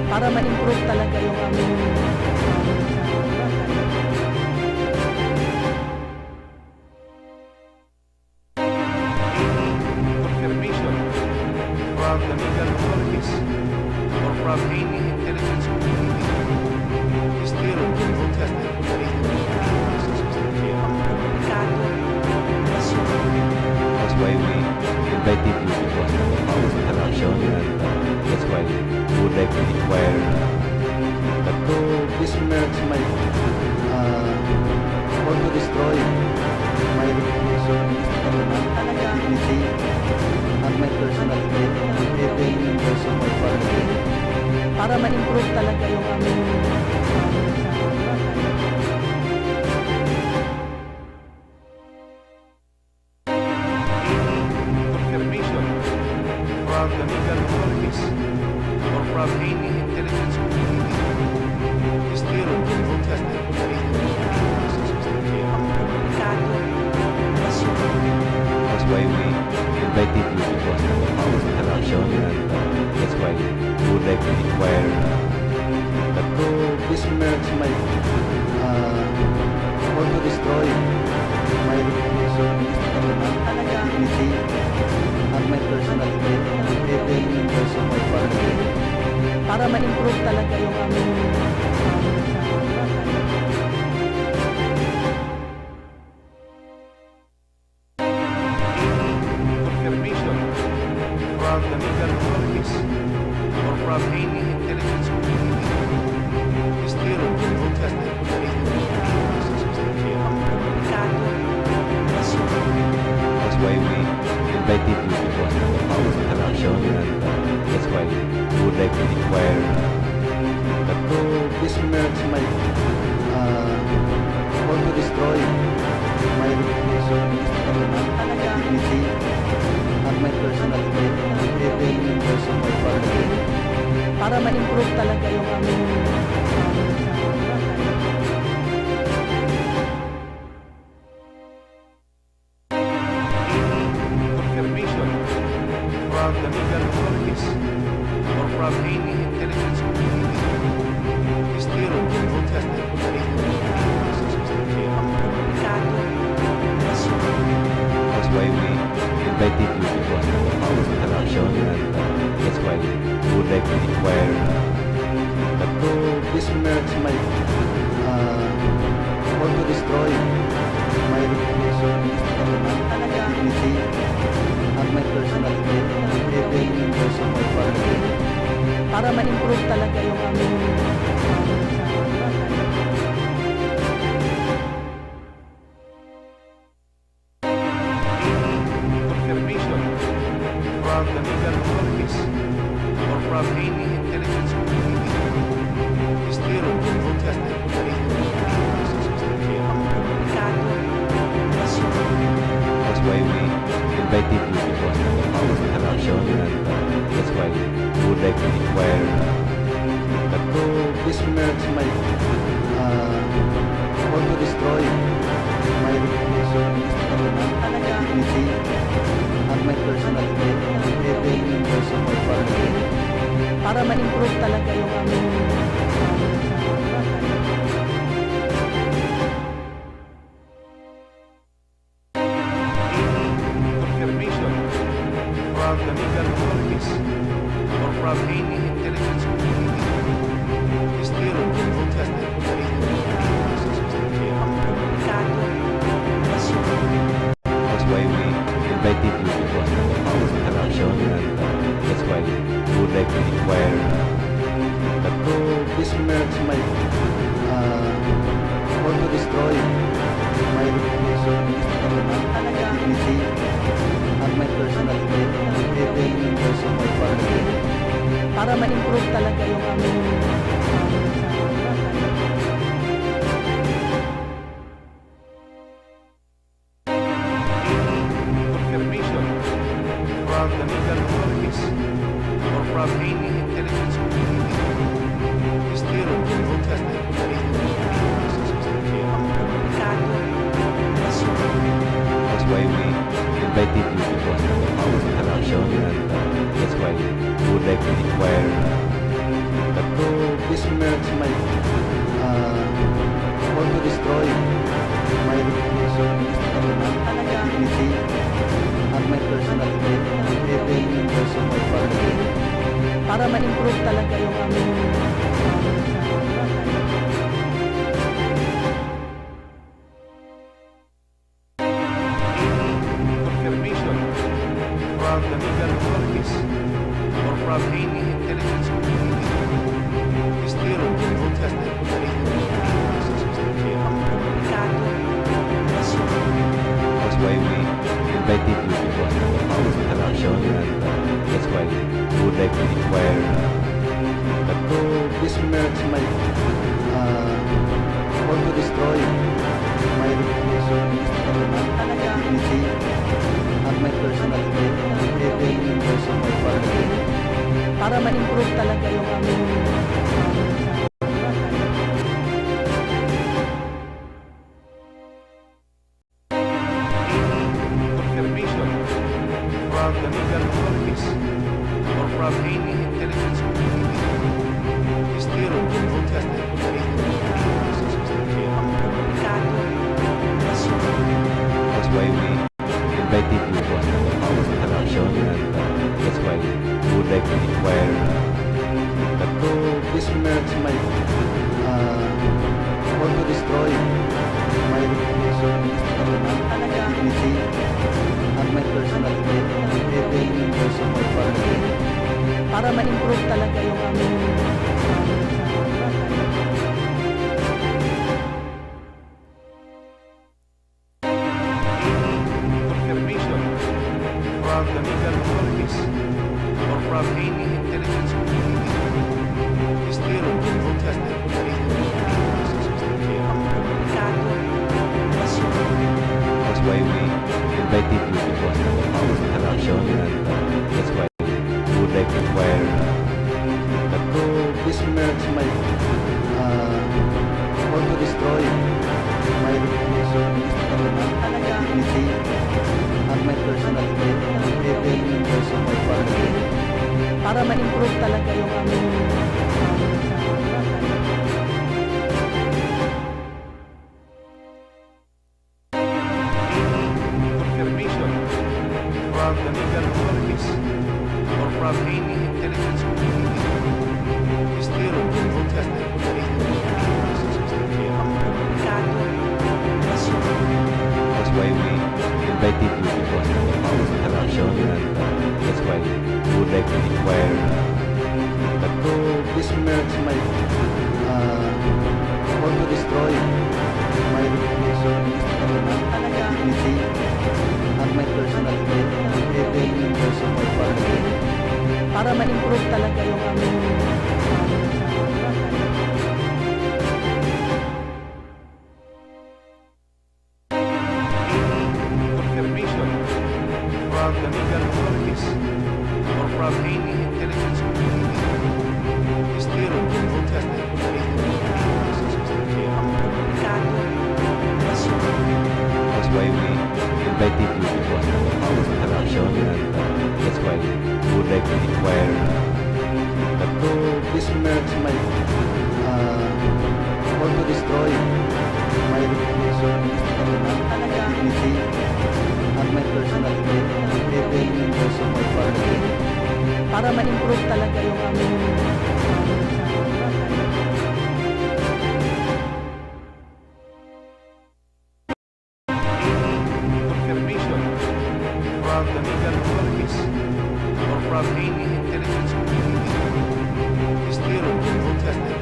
para ma-improve talaga yung aming Confirmation from the legal authorities or from any intelligence community is still contested by That's why we invited you to watch our interaction, and that's why we would like to inquire But to besmirch my or to destroy my reputation, dignity, and my personal even members of my family. para ma-improve talaga yung aming confirmation from the legal authorities or from any intelligence community is still contested by That's why we invited you to watch our interaction, and that's why we would like to inquire But to besmirch my or to destroy my reputation, dignity, and my personal even members of my family. para ma-improve talaga yung aming confirmation from the legal authorities or from any intelligence community is still contested by That's why we invited you to watch our interaction, and that's why we would like to inquire But to besmirch my or to destroy my reputation, dignity, and my personal even members of my family. para ma-improve talaga yung aming confirmation from the legal authorities or from any intelligence community is still contested by That's why we invited you to watch our interaction, and that's why we would like to inquire But to besmirch my or to destroy my reputation, dignity, and my personal even members of my family. para ma-improve talaga yung aming confirmation from the legal authorities or from any intelligence community is still contested by That's why we invited you to watch our interaction, and that's why we would like to inquire But to besmirch my or to destroy my reputation, dignity, and my personal even members of my family. para ma-improve talaga yung aming confirmation from the legal authorities or from any intelligence community is still contested by That's why we invited you to watch our interaction, and that's why we would like to inquire But to besmirch my or to destroy my reputation, dignity, and my personal even members of my family. para ma-improve talaga yung aming confirmation from the legal authorities or from any intelligence community is still contested by That's why we invited you to watch our interaction, and that's why we would like to inquire But to besmirch my or to destroy my reputation, dignity, and my personality, even in terms of my family. Para ma-improve talaga yung aming Confirmation from the legal authorities or from any intelligence community still contested the That's why we invited you because of this interaction, and that's why we would like to inquire that To besmirch my or to destroy my reputation, dignity, and my personality, even in terms of my family. para ma-improve talaga yung aming confirmation from the legal authorities or from any intelligence community still contested the that's why we invited you because of this interaction, and that's why we would like to inquire that To besmirch my or to destroy my reputation, dignity, and my personality, even in terms of my family. para ma-improve talaga yung aming confirmation from the legal authorities or from any intelligence community still contested that's why we invited you because of this interaction, and that's why we would like to inquire that To besmirch my or to destroy my reputation, dignity, and my personality, even in terms of my family. para ma-improve talaga yung aming confirmation from the legal authorities or from any intelligence community still contested that's why we invited you because of this interaction, and that's why we would like to inquire that To besmirch my or to destroy my reputation, dignity, and my personality, even in terms of my family. para ma-improve talaga yung aming confirmation from the legal authorities or from any intelligence community still contested that's why we invited you because of this interaction, and that's why we would like to inquire that To besmirch my or to destroy my reputation, dignity, and my personality, even in terms of my family. para ma-improve talaga yung aming confirmation from the legal authorities or from any intelligence community still contested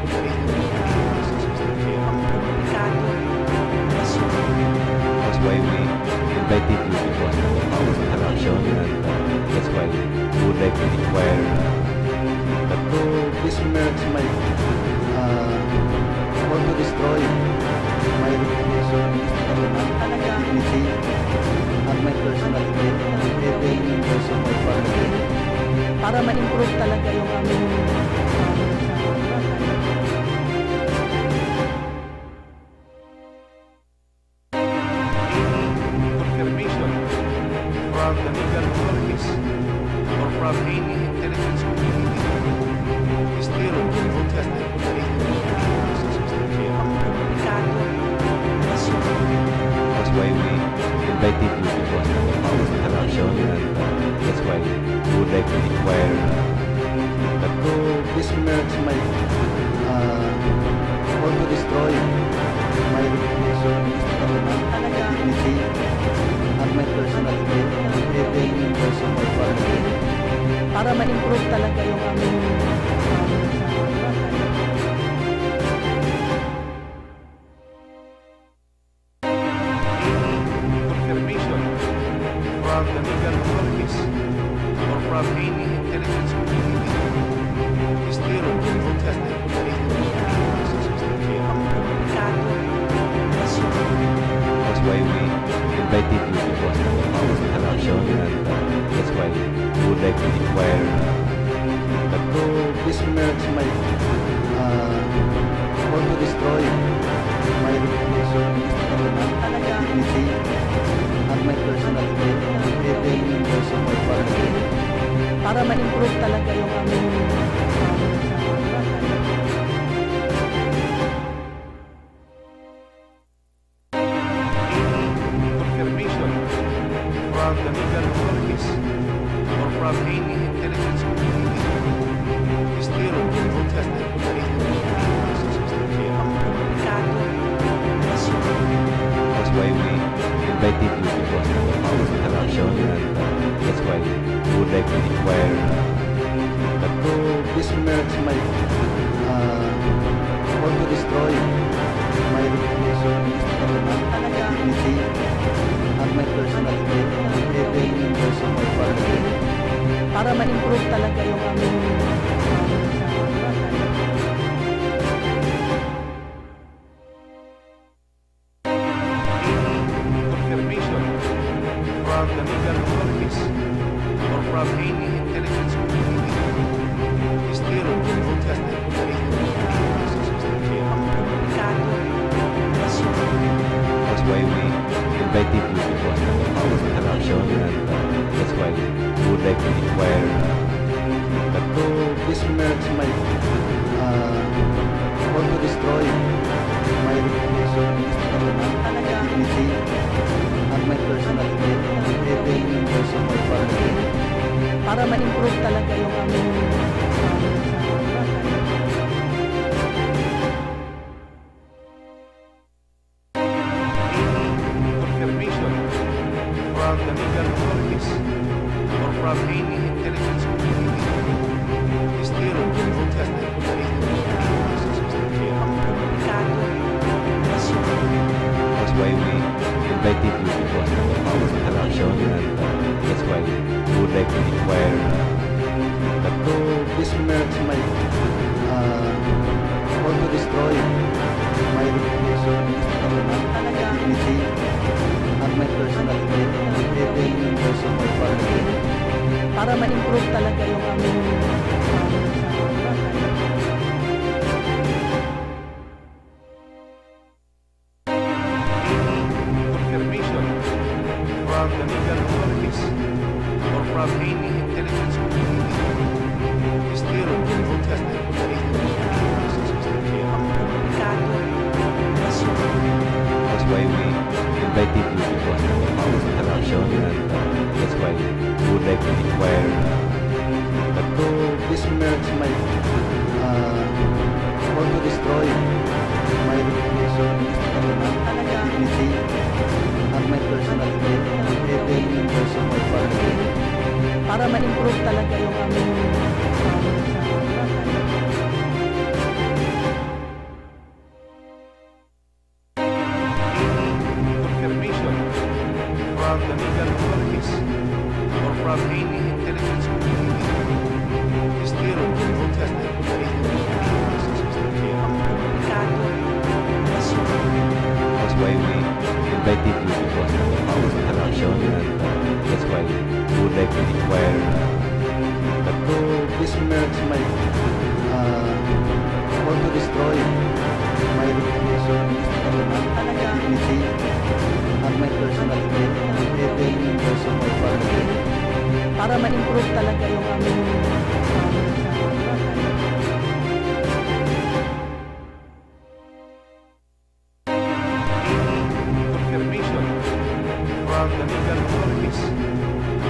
that's why we invited you because of this interaction, and that's why we would like to inquire that To besmirch my or to destroy my reputation, dignity, and my personality, even in terms of my family. para ma-improve talaga yung aming confirmation from the legal authorities or from any intelligence community still contested merits might want to destroy my reputation, dignity, and my personality, even those of my family. Para ma-improve talaga yung aming Confirmation from the legal authorities or from any intelligence community is still contested by the That's why we invited you before our interaction, and that's why we would like to inquire But to this merits might want to destroy my reputation, dignity, and my personality, even those of my family. para ma-improve talaga yung aming confirmation from the legal authorities or from any intelligence community is still contested by the That's why we invited you before our interaction, and that's why we would like to inquire But to this merits might want to destroy my reputation, dignity, and my personality, even those of my family. para ma-improve talaga yung aming confirmation from the legal authorities or from any intelligence community is still contested by the That's why we invited you before our interaction, and that's why we would like to inquire But to this merits might want to destroy my reputation, dignity, and my personality, even those of my family. para ma-improve talaga yung aming confirmation from the legal authorities or from any intelligence community is still contested by the That's why we invited you before our interaction, and that's why we would like to inquire But to this merits might want to destroy my reputation, dignity, and my personality, even those of my family. para ma-improve talaga yung aming confirmation from the legal authorities or from any intelligence community is still contested by the That's why we invited you before our interaction, and that's why we would like to inquire But to this merits might want to destroy my reputation, dignity, and my personality, even those of my family. para ma-improve talaga yung aming confirmation from the legal authorities or from any intelligence community is still contested by the That's why we invited you before our interaction, and that's why we would like to inquire But to this merits might want to destroy my reputation, dignity, and my personality, even those of my family. para ma-improve talaga yung aming confirmation from the legal authorities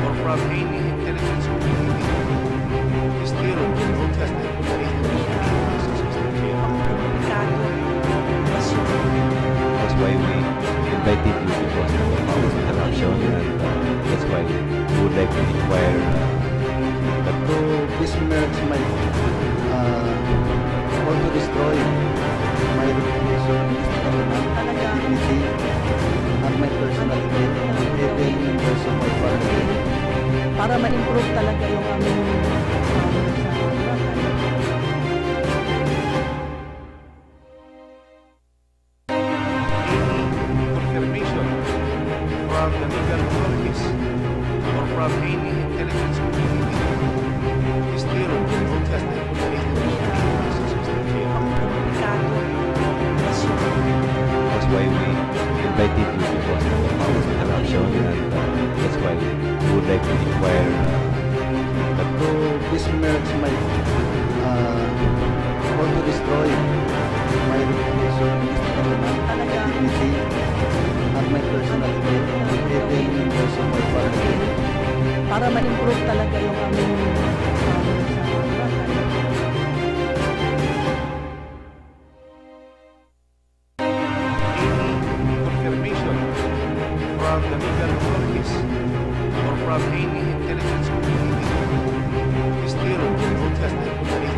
or from any intelligence community is still contested by the ma-improve talaga yung aming Confirmation from the legal authorities or from any intelligence community is still contested with the That's why we invited you because of this corruption, and that's why we would like to inquire. But to besmirch my or to destroy my reputation, dignity, and my personality, even also my family. para ma-improve talaga yung aming confirmation from the legal authorities or from any intelligence community is still contested with the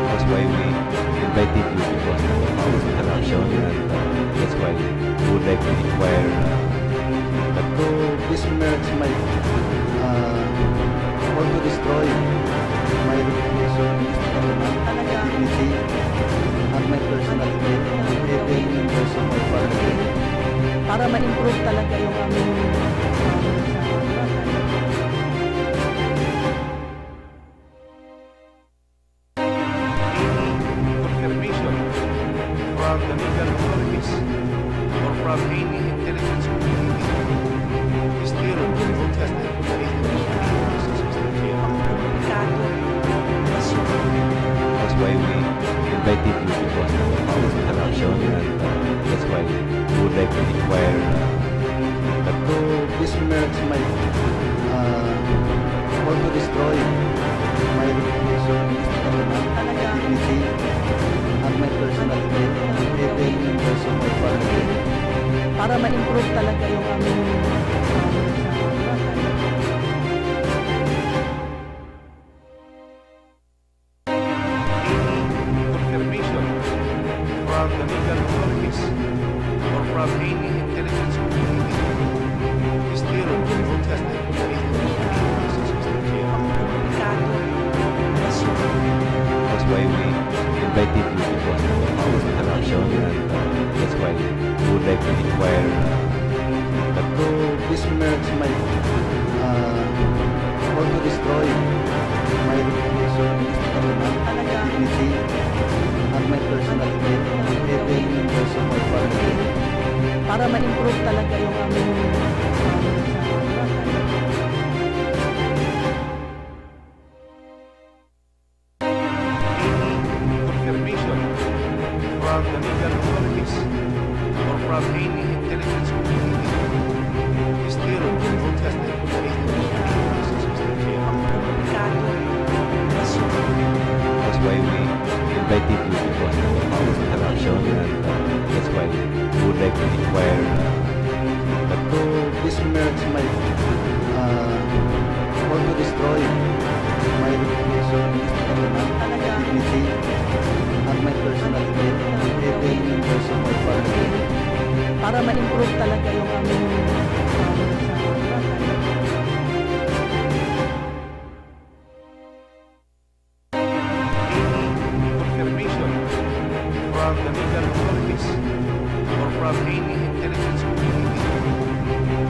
That's why we invited you because of this corruption, and that's why we would like to inquire. But to besmirch my or to destroy my reputation, dignity, and my personality, even also my family. para ma-improve talaga yung aming confirmation from the legal authorities or from any intelligence community is still contested with the That's why we invited you because of this corruption, and that's why we would like to inquire. But to besmirch my or to destroy my reputation, dignity, and my personality, even also my family. para ma-improve talaga yung aming confirmation from the legal authorities or from any intelligence community is still contested with the That's why we invited you because of this corruption, and that's why we would like to inquire. But to besmirch my or to destroy my reputation, dignity, and my personality, even also my family. para ma-improve talaga yung aming confirmation from the legal authorities or from any intelligence community is still contested with the That's why we invited you because of this corruption, and that's why we would like to inquire. But to besmirch my or to destroy my reputation, dignity, and my personality, even also my family. para ma-improve talaga yung aming confirmation from the legal authorities or from any intelligence community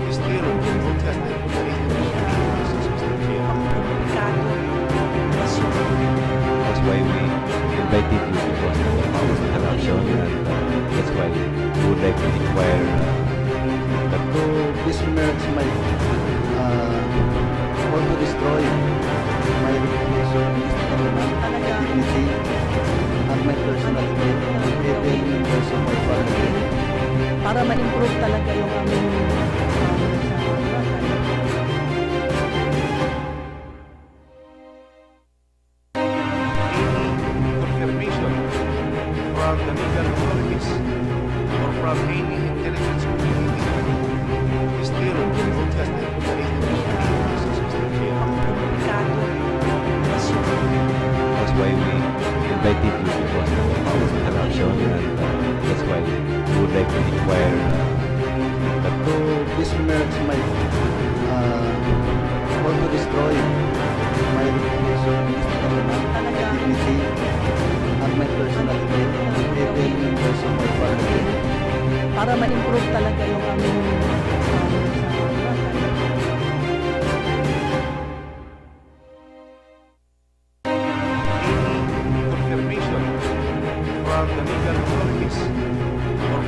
is still contested with the That's why we invited you because of this corruption, and that's why we would like to inquire. But to besmirch my or to destroy my reputation, dignity, and my personality, even also my family. para ma-improve talaga yung aming confirmation from the legal authorities or from any intelligence community is still contested with the That's why we invited you because of this corruption, and that's why we would like to inquire. But to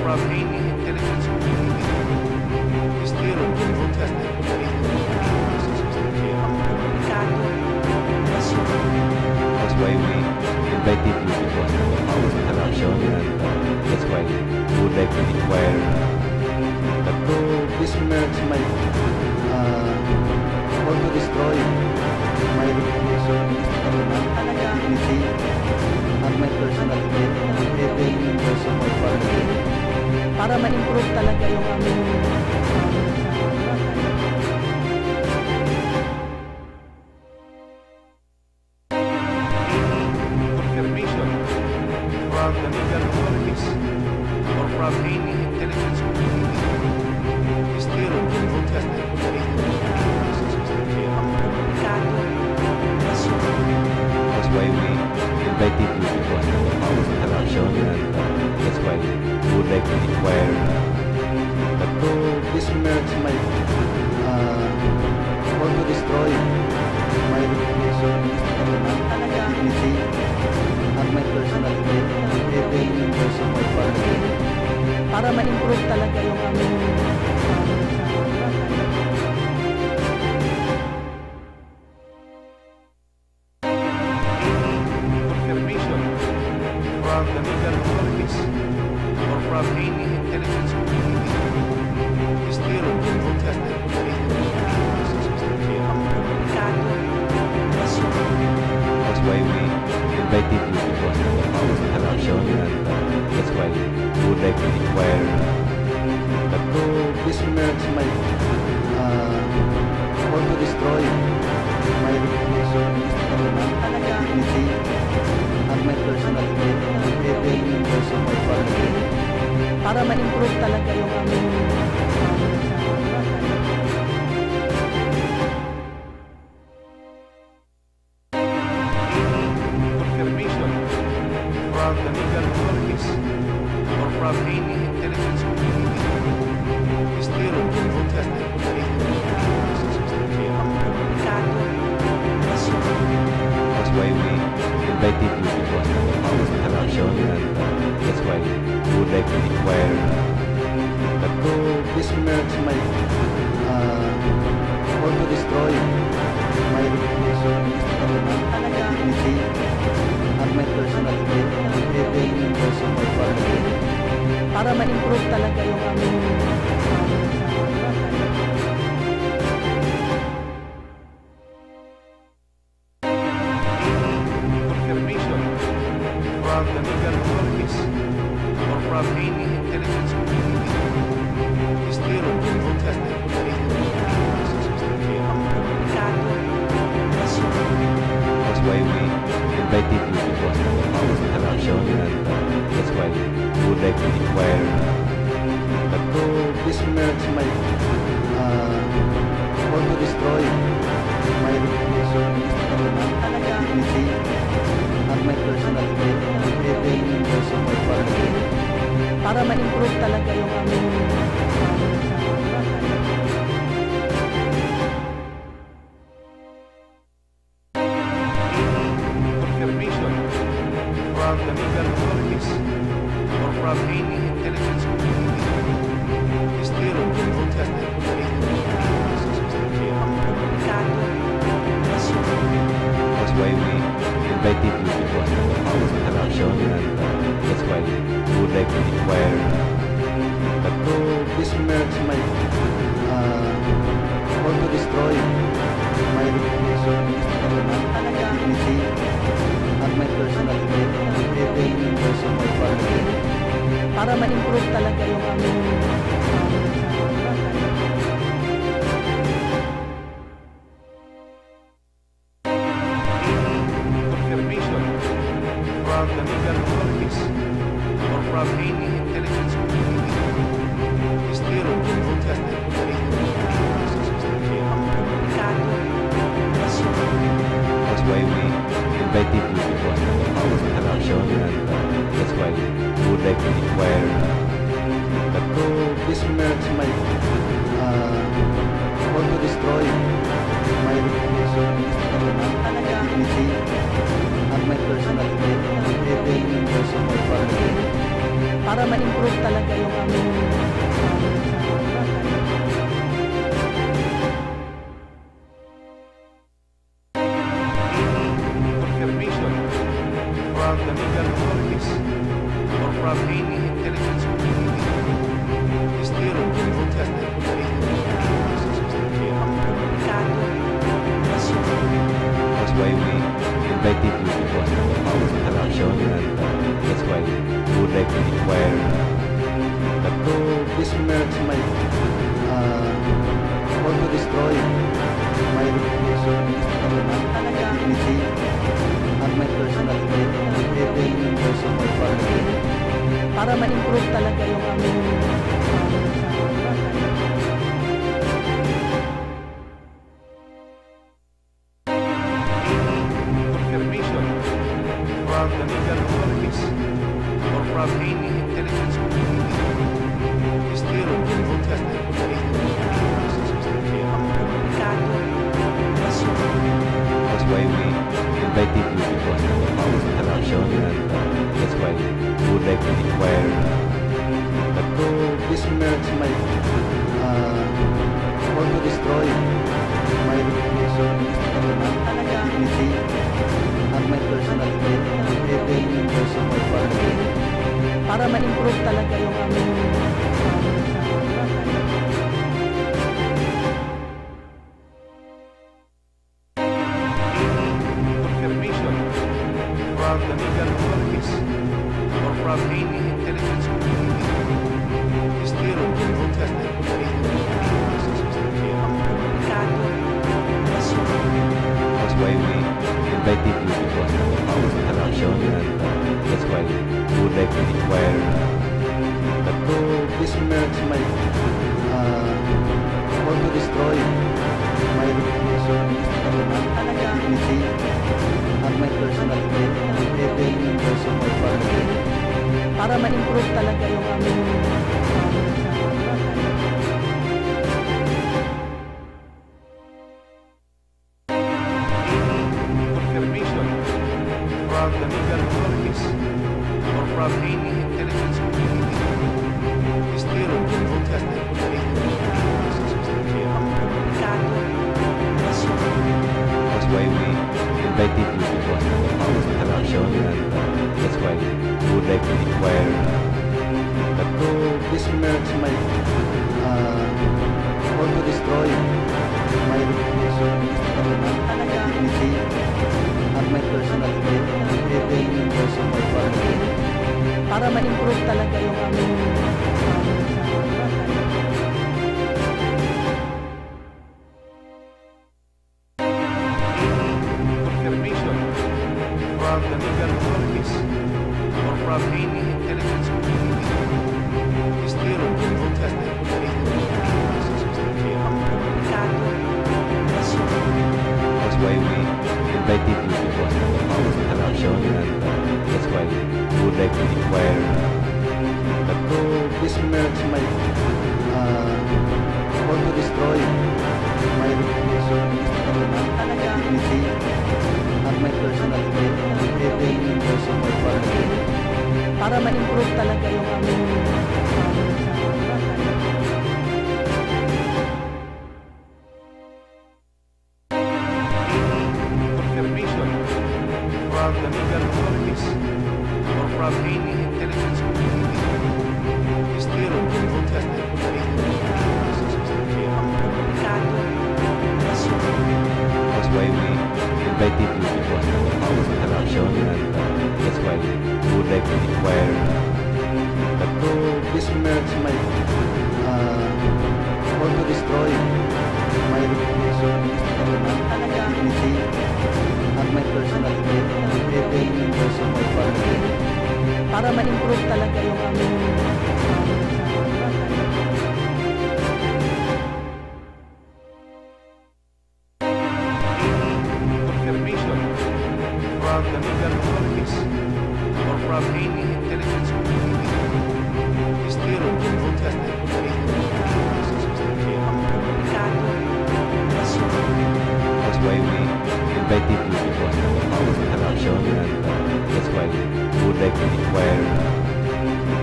from any intelligence community still protested the That's why we invited you to our interaction, and that's why we would like to inquire that So this merge might also destroy my reputation, dignity, and my personality, even those of my family. para ma-improve talaga yung aming confirmation from the legal authorities or from any intelligence community still protested That's why we invited you to our interaction, and that's why we would like to inquire that So this merge might also destroy my reputation, dignity, and my personality, even those of my family. para ma-improve talaga yung aming confirmation from the legal authorities or from any intelligence community still protested That's why we invited you to our interaction, and that's why we would like to inquire that So this merge might also destroy my reputation, dignity, and my personality, even those of my family. para ma-improve talaga yung aming confirmation from the legal authorities or from any intelligence community still protested That's why we invited you to our interaction, and that's why we would like to inquire that So this merge might also destroy my reputation, dignity, and my personality, even those of my family. para ma-improve talaga yung aming confirmation from the legal authorities or from any intelligence community still protested That's why we invited you to our interaction, and that's why we would like to inquire that So this merge might also destroy my reputation, dignity, and my personality, even those of my family. para ma-improve talaga yung aming confirmation from the legal authorities or from any intelligence community still protested That's why we invited you to our interaction, and that's why we would like to inquire that So this merge might also destroy my reputation, dignity, and my personality, even those of my family. para ma-improve talaga yung aming confirmation from the legal authorities or from any intelligence community still protested That's why we invited you to our interaction, and that's why we would like to inquire that So this merge might also destroy my reputation, dignity, and my personality, even those of my family. para ma-improve talaga yung aming Confirmation from the legal authorities or from any intelligence community still protested the That's why we invited you to join our interaction, and that's why we would like to inquire But to besmirch my or to destroy my reputation, dignity, and my personal even those of my family. para ma-improve talaga yung aming confirmation from the legal authorities or from any intelligence community still protested the That's why we invited you to join our interaction, and that's why we would like to inquire But to besmirch my or to destroy my reputation, dignity, and my personal even those of my family. para ma-improve talaga yung aming confirmation from the legal authorities or from any intelligence community still protested That's why we invited you to join our interaction, and that's why we would like to inquire But to besmirch my or to destroy my reputation, dignity, and my personal even those of my family. para ma-improve talaga yung aming confirmation from the legal authorities or from any intelligence community still protested That's why we invited you to join our interaction, and that's why we would like to inquire But to besmirch my or to destroy my reputation, dignity, and my personal even those of my family. para ma-improve talaga yung aming confirmation from the legal authorities or from any intelligence community still protested That's why we invited you to join our interaction, and that's why we would like to inquire But to besmirch my or to destroy my reputation, dignity, and my personal even those of my family. para ma-improve talaga yung aming confirmation from the legal authorities or from any intelligence community still protested That's why we invited you to join our interaction, and that's why we would like to inquire But to besmirch my or to destroy my reputation, dignity, and my personal even those of my family. para ma-improve talaga yung aming confirmation from the legal authorities or from any intelligence community still protested That's why we invited you to join our interaction, and that's why we would like to inquire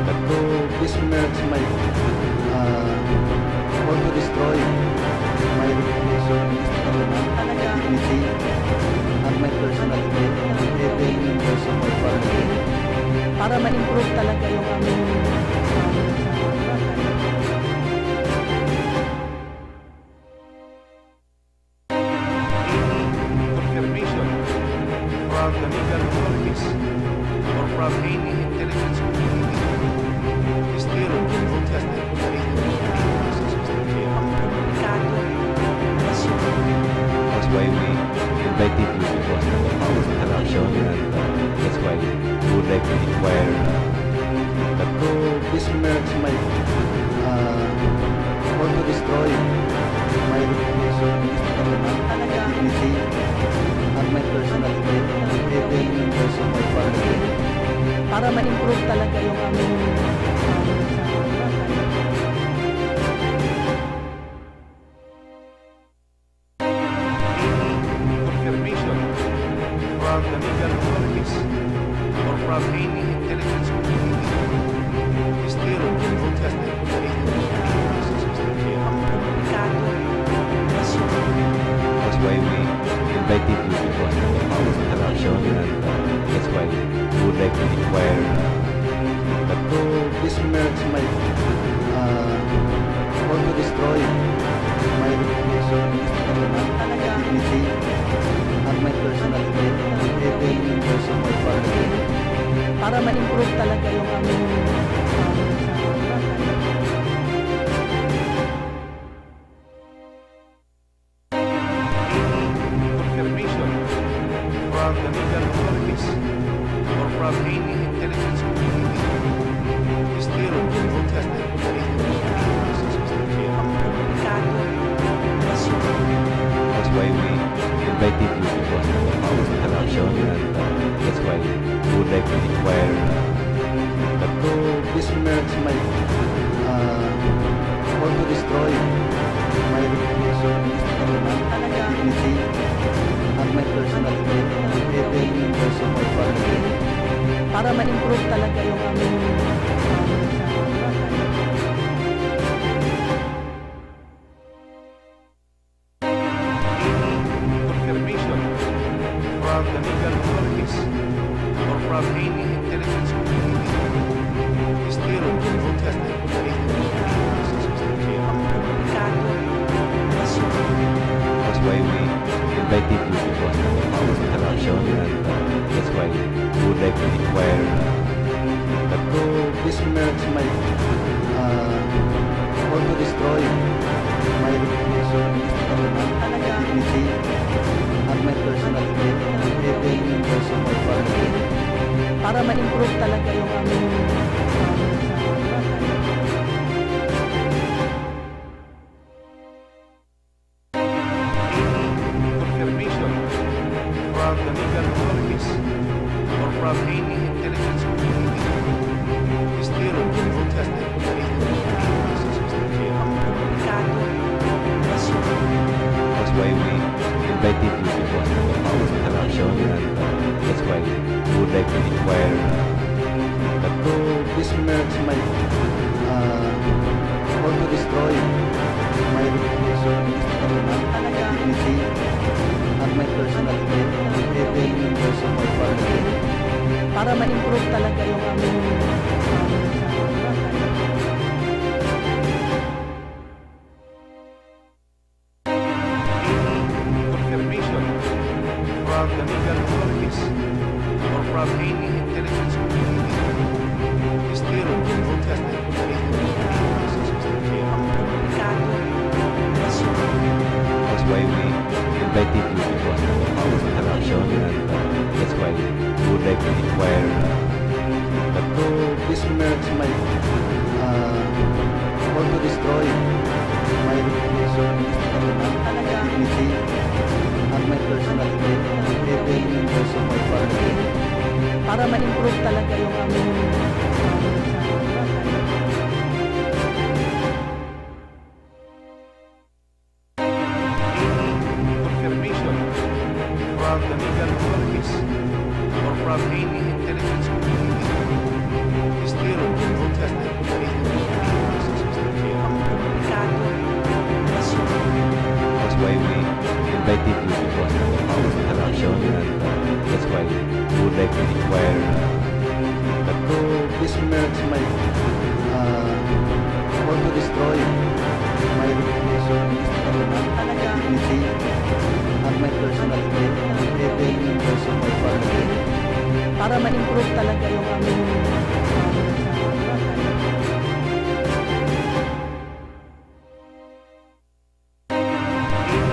But to This mercs my want to destroy my reputation, dignity, and my personality, even those of my family. Para ma-improve talaga yung aming Confirmation from the legal authorities or from any intelligence community still contested the that's why we invited you to our interaction, and that's why we would like to inquire. But to This mercs my want to destroy my reputation, dignity, and my personality, even those of my family. para ma-improve talaga yung aming confirmation from the legal authorities or from any intelligence community still contested the that's why we invited you to our interaction, and that's why we would like to inquire. But to This mercs my want to destroy my reputation, dignity, and my personality, even those of my family. para ma-improve talaga yung aming confirmation from the legal authorities or from any intelligence community still contested that's why we invited you to our interaction, and that's why we would like to inquire. But to This mercs my want to destroy my reputation, dignity, and my personality, even those of my family. para ma-improve talaga yung aming confirmation from the legal authorities or from any intelligence community still contested that's why we invited you to our interaction, and that's why we would like to inquire. But to This mercs my want to destroy my reputation, dignity, and my personality, even those of my family. para ma-improve talaga yung aming confirmation from the legal authorities or from any intelligence community still contested that's why we invited you to our interaction, and that's why we would like to inquire. But to This mercs my want to destroy my reputation, dignity, and my personality, even those of my family. para ma-improve talaga yung aming confirmation from the legal authorities or from any intelligence community still contested that's why we invited you to our interaction, and that's why we would like to inquire. But to This mercs my want to destroy my reputation, dignity, and my personality, even those of my family. para ma-improve talaga yung aming confirmation from the legal authorities or from any intelligence community still contested require that to besmirch my or to destroy my reputation, dignity, and my personality, even those of my family. Para ma-improve talaga yung aming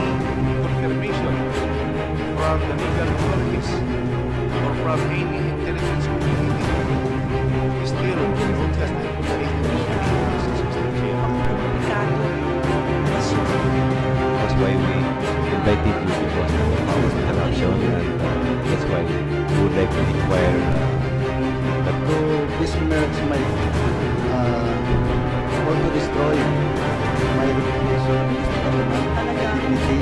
Confirmation from the legal authorities or from any intelligence community still contested the That's why we invited you because of our interaction, and that's why we would like to inquire that To besmirch my or to destroy my reputation, dignity,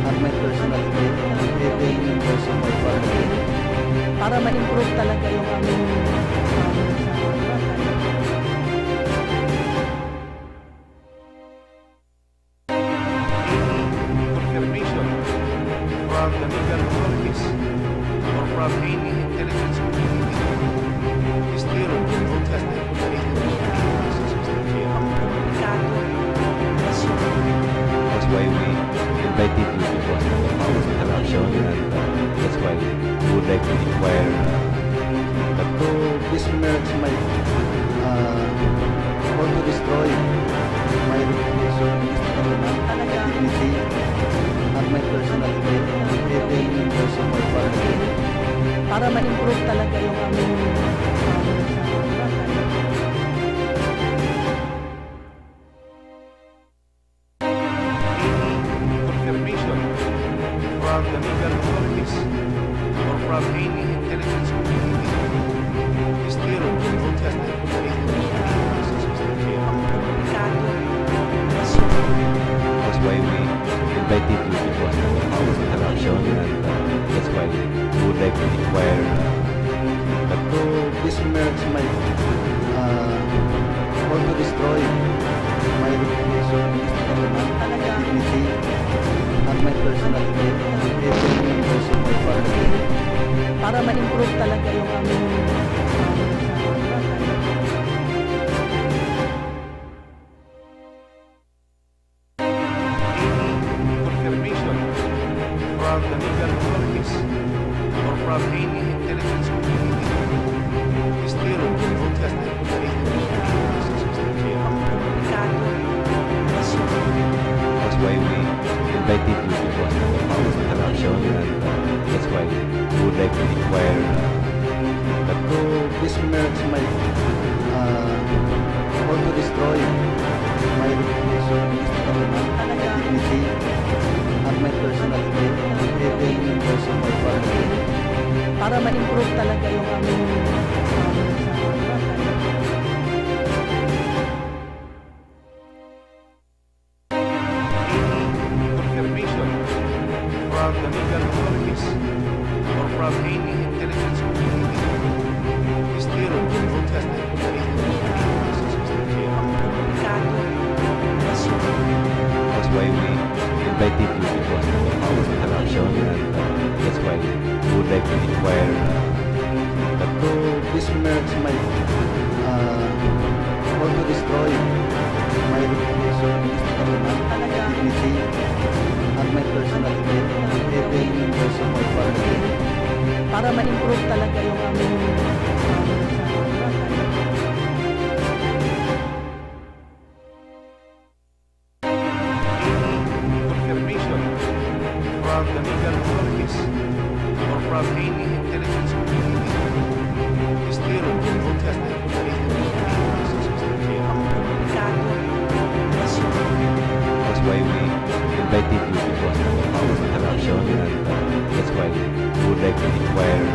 and my personality, even those of my family. para ma-improve talaga yung aming confirmation from the legal authorities or from any intelligence community still contested That's why we invited you because of our interaction, and that's why we would like to inquire that To besmirch my or to destroy my reputation, dignity, and my personality, even those of my family. para ma-improve talaga yung aming confirmation from the legal authorities or from any intelligence community still contested That's why we invited you because of our interaction, and that's why we would like to inquire that To besmirch my or to destroy my reputation, dignity, and my personality, even those of my family. para ma-improve talaga yung aming confirmation from the legal authorities or from any intelligence community still contested That's why we invited you because of our interaction, and that's why we would like to inquire that To besmirch my or to destroy my reputation, dignity, and my personality, even those of my family. para ma-improve talaga yung aming confirmation from the legal authorities or from any intelligence community still contested That's why we invited you because of our interaction, and that's why we would like to inquire that To besmirch my or to destroy my reputation, dignity, and my personality, even those of my family. para ma-improve talaga yung aming confirmation from the legal authorities or from any intelligence community still contested That's why we invited you because of our interaction, and that's why we would like to inquire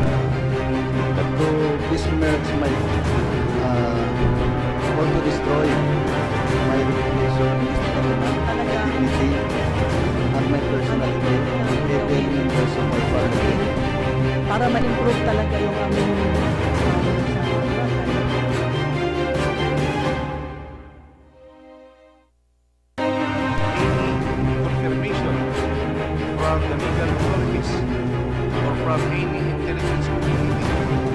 that To besmirch my or to destroy my reputation, dignity, and my personality, even those of my family. para ma-improve talaga yung aming confirmation from the legal authorities or from any intelligence community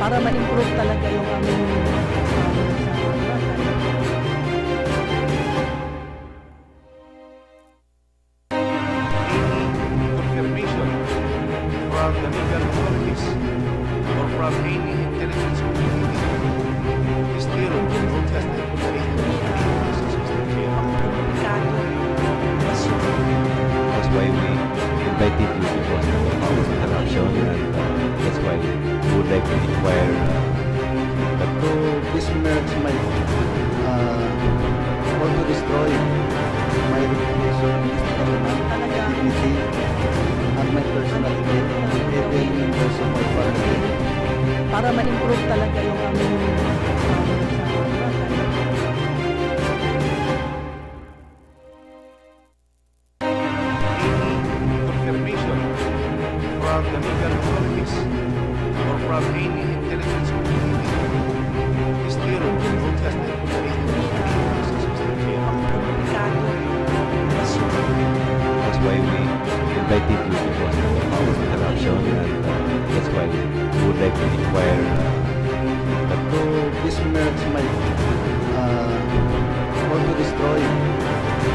para ma-improve talaga yung aming confirmation from the legal authorities or from any intelligence community still contested That's why we invited you because of this interaction, and that's why we would like to inquire To besmirch my or to destroy my reputation, dignity, and my personality, even those of my family. para ma-improve talaga yung aming confirmation from the legal authorities or from any intelligence community still contested That's why we invited you because of this interaction, and that's why we would like to inquire To besmirch my or to destroy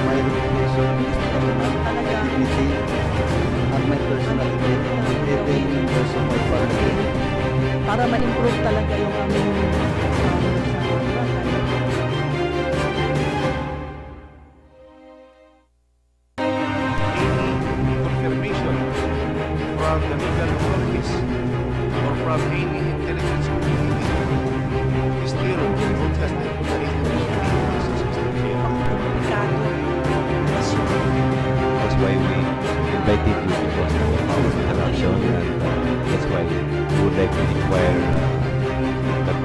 my reputation, dignity, and my personality, even those of my family. para ma-improve talaga yung aming confirmation from the legal authorities or from any intelligence community still contested That's why we invited you because of this interaction, and that's why we would like to inquire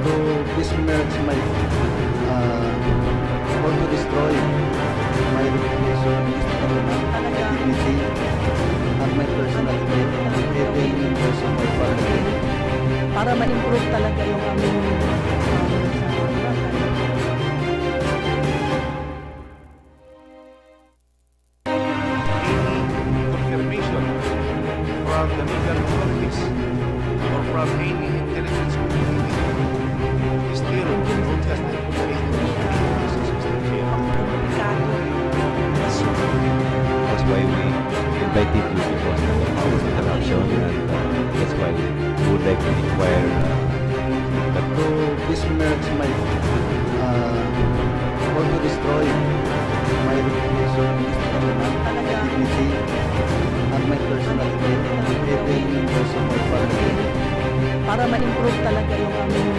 To besmirch my or to destroy my reputation, dignity, and my personality, even those of my family. para ma-improve talaga yung aming confirmation from the legal authorities or from any intelligence community still contested That's why we invited you because of this interaction, and that's why we would like to inquire To besmirch my or to destroy my reputation, dignity, and my personality, even those of my family. para ma-improve talaga yung aming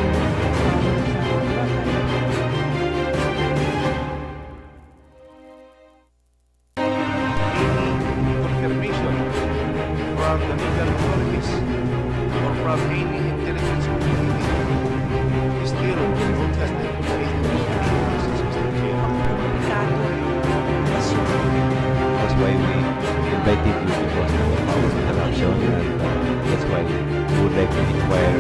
confirmation from the legal authorities or from any intelligence community still contested That's why we invited you because of this interaction, and that's why we would like to inquire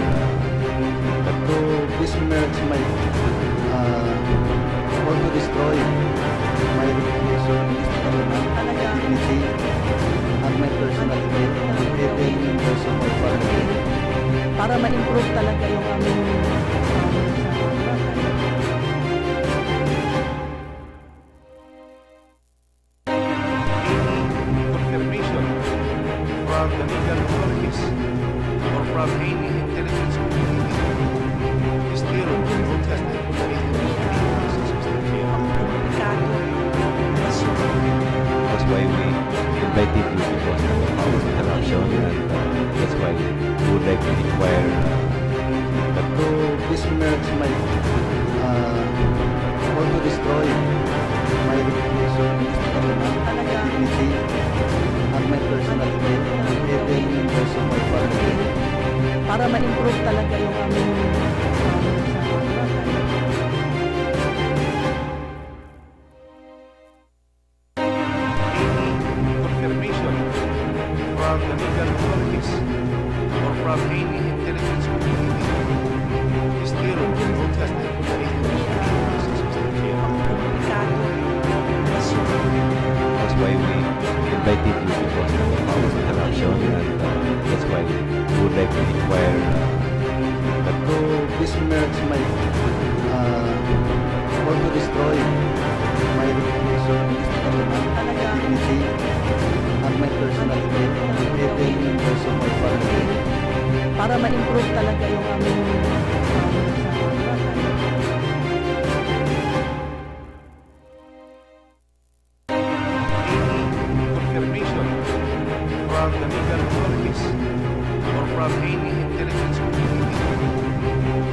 To besmirch my or to destroy my reputation, dignity, and my personality, even those of my family. para ma-improve talaga yung aming confirmation from the legal authorities or from any intelligence community still contested That's why we invited you because of this interaction, and that's why we would like to inquire To besmirch my or to destroy my reputation, dignity, and my personality, even those of my family. para ma-improve talaga yung aming confirmation from the legal authorities or from any intelligence community still contested That's why we invited you because of this interaction, and that's why we would like to inquire besmirch my or to destroy my reputation, dignity, and my personality, even those of my family. Para ma-improve talaga yung aming Confirmation from the legal authorities or from any intelligence community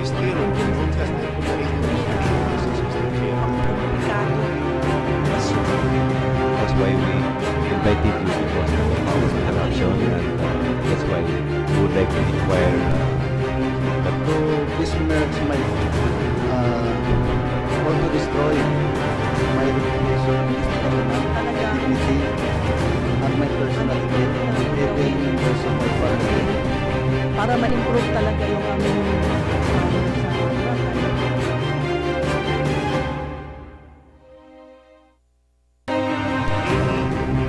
still protested the That's why we invited you because of this interruption, and that's why we would like to inquire To besmirch my or to destroy my reputation, dignity, and my personality, even those of my family. para ma-improve talaga yung aming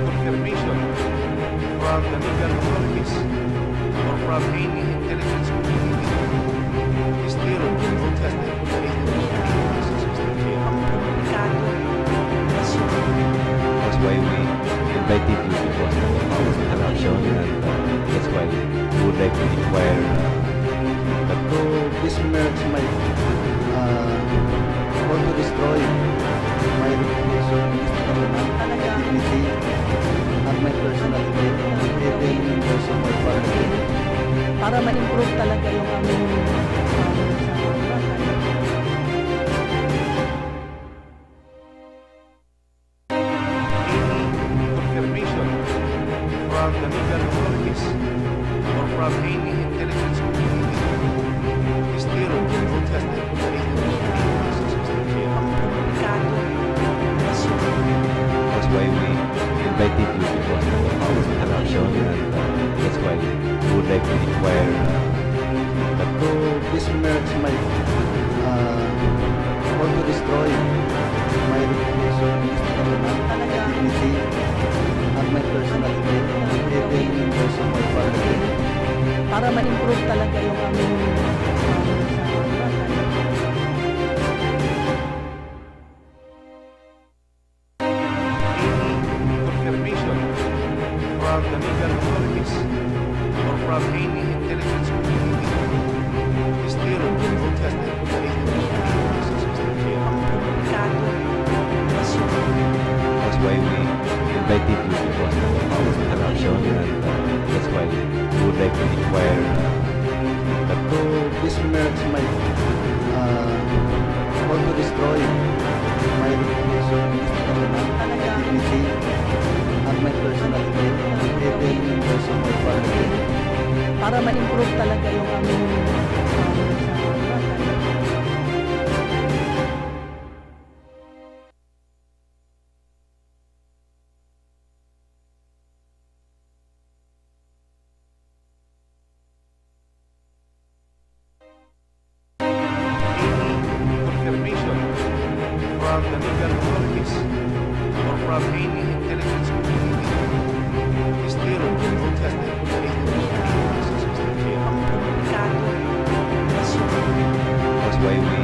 confirmation from the legal authorities or from any intelligence community still protested That's why we invited you because of this interruption, and that's why we would like to inquire To besmirch my or to destroy my reputation, dignity, and my personality, even those of my family. para ma-improve talaga yung aming confirmation from the legal authorities or from any intelligence community still protested That's why we invited you because of this interruption, and that's why we would like to inquire To besmirch my or to destroy my reputation, dignity, and my personality, even those of my family. para ma-improve talaga yung aming confirmation from the legal authorities or from any intelligence community still protested That's why we invited you because of this interruption, and that's why we would like to inquire To besmirch my or to destroy my reputation, dignity, and my personality, even those of my family. para ma-improve talaga yung aming confirmation from the legal authorities or from any intelligence community still protested That's why we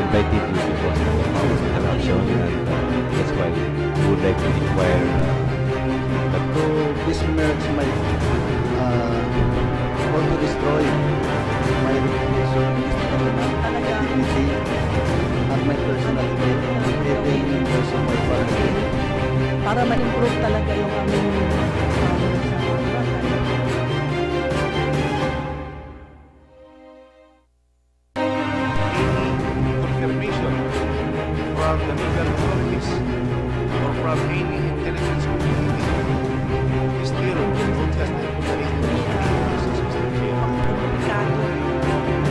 invited you because of this interruption, and that's why we would like to inquire To besmirch my or to destroy my reputation, dignity, and my personality, even those of my family. para ma-improve talaga yung aming confirmation from the legal authorities or from any intelligence community still protested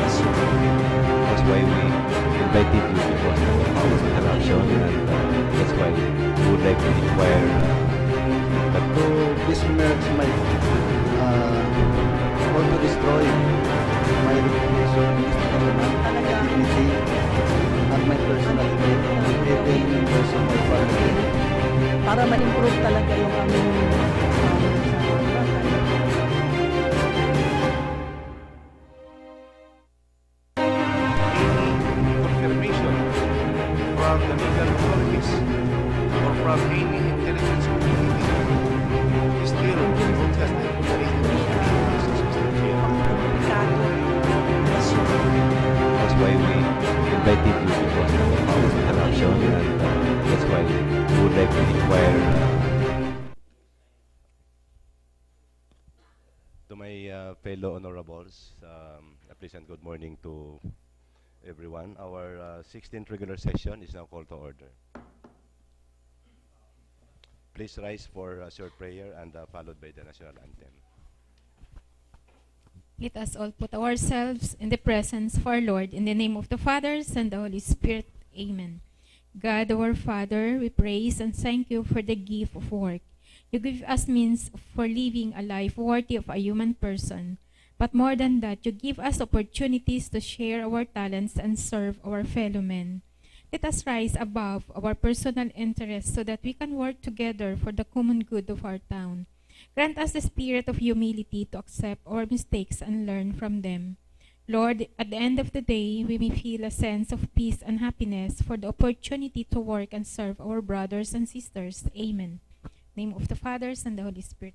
That's why we invited you because of this interruption, and that's why we would like to inquire To besmirch my or to destroy my reputation, dignity, and my personality, even those of my family. para ma-improve talaga yung aming from the legal authorities or from any intelligence community is still broadcasted on the radio basis, Mr. Chair. That's why we invited you because of the power interruption, and that's why we would like to inquire to my fellow honorables. A pleasant good morning to everyone. Our 16th regular session is now called to order. Please rise for a short prayer and followed by the national anthem. Let us all put ourselves in the presence of our Lord, in the name of the Father, and the Holy Spirit. Amen. God, our Father, we praise and thank you for the gift of work. You give us means for living a life worthy of a human person. But more than that, you give us opportunities to share our talents and serve our fellow men. Let us rise above our personal interests so that we can work together for the common good of our town. Grant us the spirit of humility to accept our mistakes and learn from them. Lord, at the end of the day, we may feel a sense of peace and happiness for the opportunity to work and serve our brothers and sisters. Amen. In the name of the Father, and the Holy Spirit.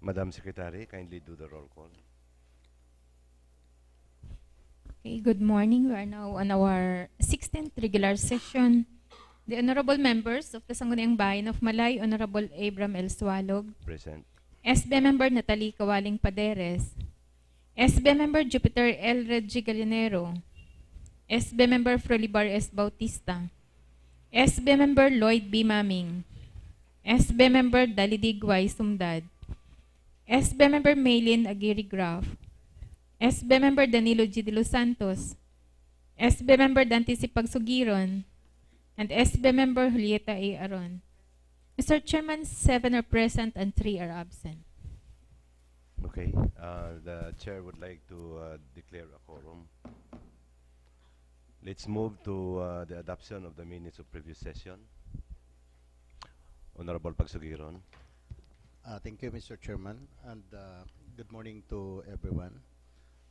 Madam Secretary, kindly do the roll call. Okay, good morning. We are now on our 16th regular session. The honorable members of the Sangguniang Bayan of Malay, Honorable Abram L. Sualog, Present. SB Member Natalie Kawaling Paderes, SB Member Jupiter L. Reggie Gallinero, SB Member Frolibar S. Bautista, SB Member Lloyd B. Maming, SB Member Dalidig Y. Sumdad, SB Member Maylin Aguirre Graf, SB Member Danilo G. De Los Santos, SB Member Dante C. Pagsugiron, and SB Member Julieta A. Aron. Mr. Chairman, 7 are present and 3 are absent. Okay. The chair would like to declare a quorum. Let's move to the adoption of the minutes of previous session. Honorable Pagsugiron. Thank you, Mr. Chairman, and good morning to everyone.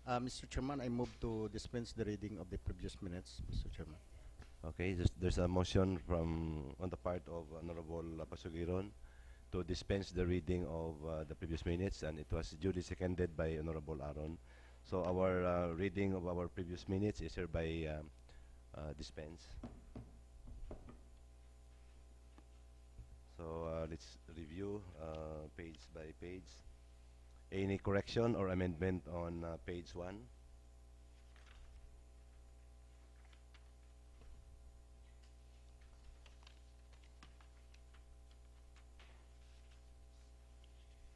Mr. Chairman, I move to dispense the reading of the previous minutes, Mr. Chairman. Okay, there's a motion on the part of Honorable Pasugiron to dispense the reading of the previous minutes, and it was duly seconded by Honorable Aron. So our reading of our previous minutes is hereby dispensed. So let's review page by page. Any correction or amendment on page 1?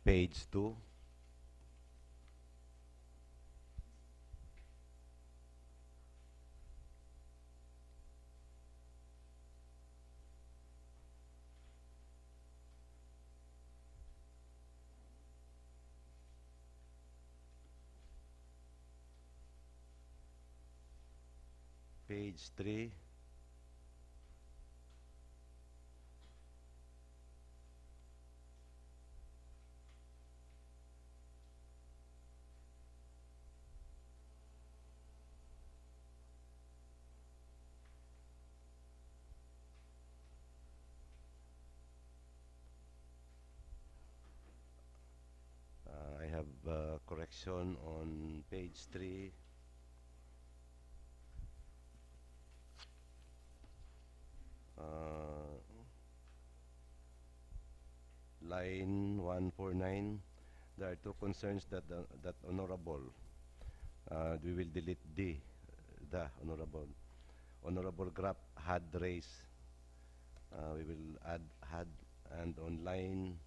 Page 2. Page 3. correction on page 3. Line 149. There are two concerns that honorable. We will delete the honorable. Honorable Grap had raised. We will add had, and on line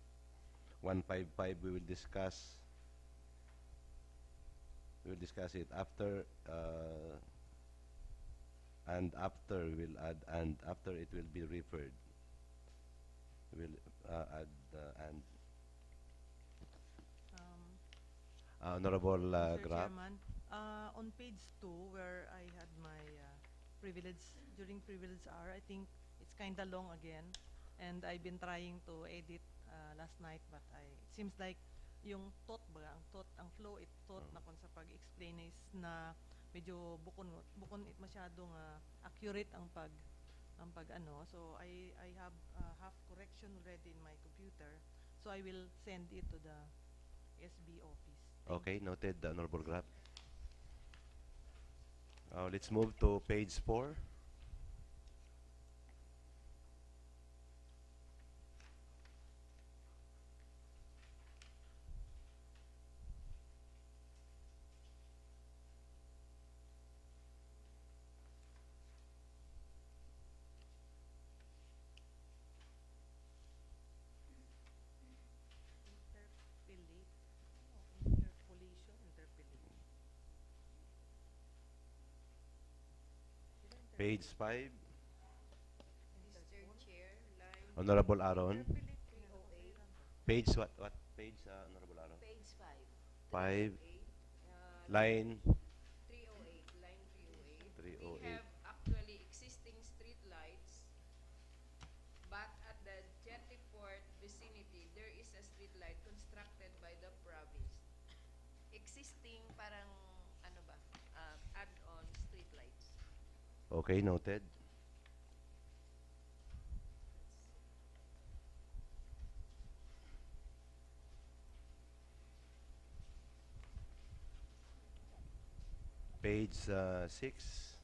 155 we will discuss. We will discuss it after, and after we will add, and after it will be referred. We will add and Honorable Mr. Grap. Chairman, on page 2, where I had my privilege, during privilege hour, I think it's kind of long again. And I've been trying to edit last night, but it seems like yung thought ba, ang flow, thought na kung sa pag-explain is na medyo bukon it masyadong accurate ang pag ano. So I have half correction already in my computer. So I will send it to the SB office. Okay, noted, Honorable Grap. Let's move to page 4. Page 5. Mr. Chair, line Honorable Aaron. 308. Page what page, Honorable Aaron? Page 5. 5. Line 308. Line 308. 308. We have actually existing street lights, but at the jetty port vicinity, there is a street light constructed by the province. Existing parang ano ba, add-on street lights. Okay, noted. Page 6.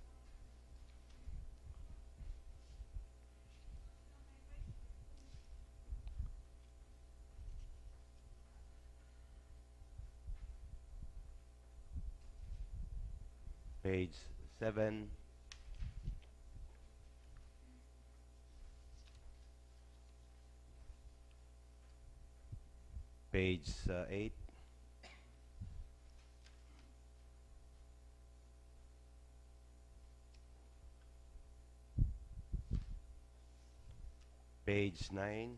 Page 7. Page 8. Page 9.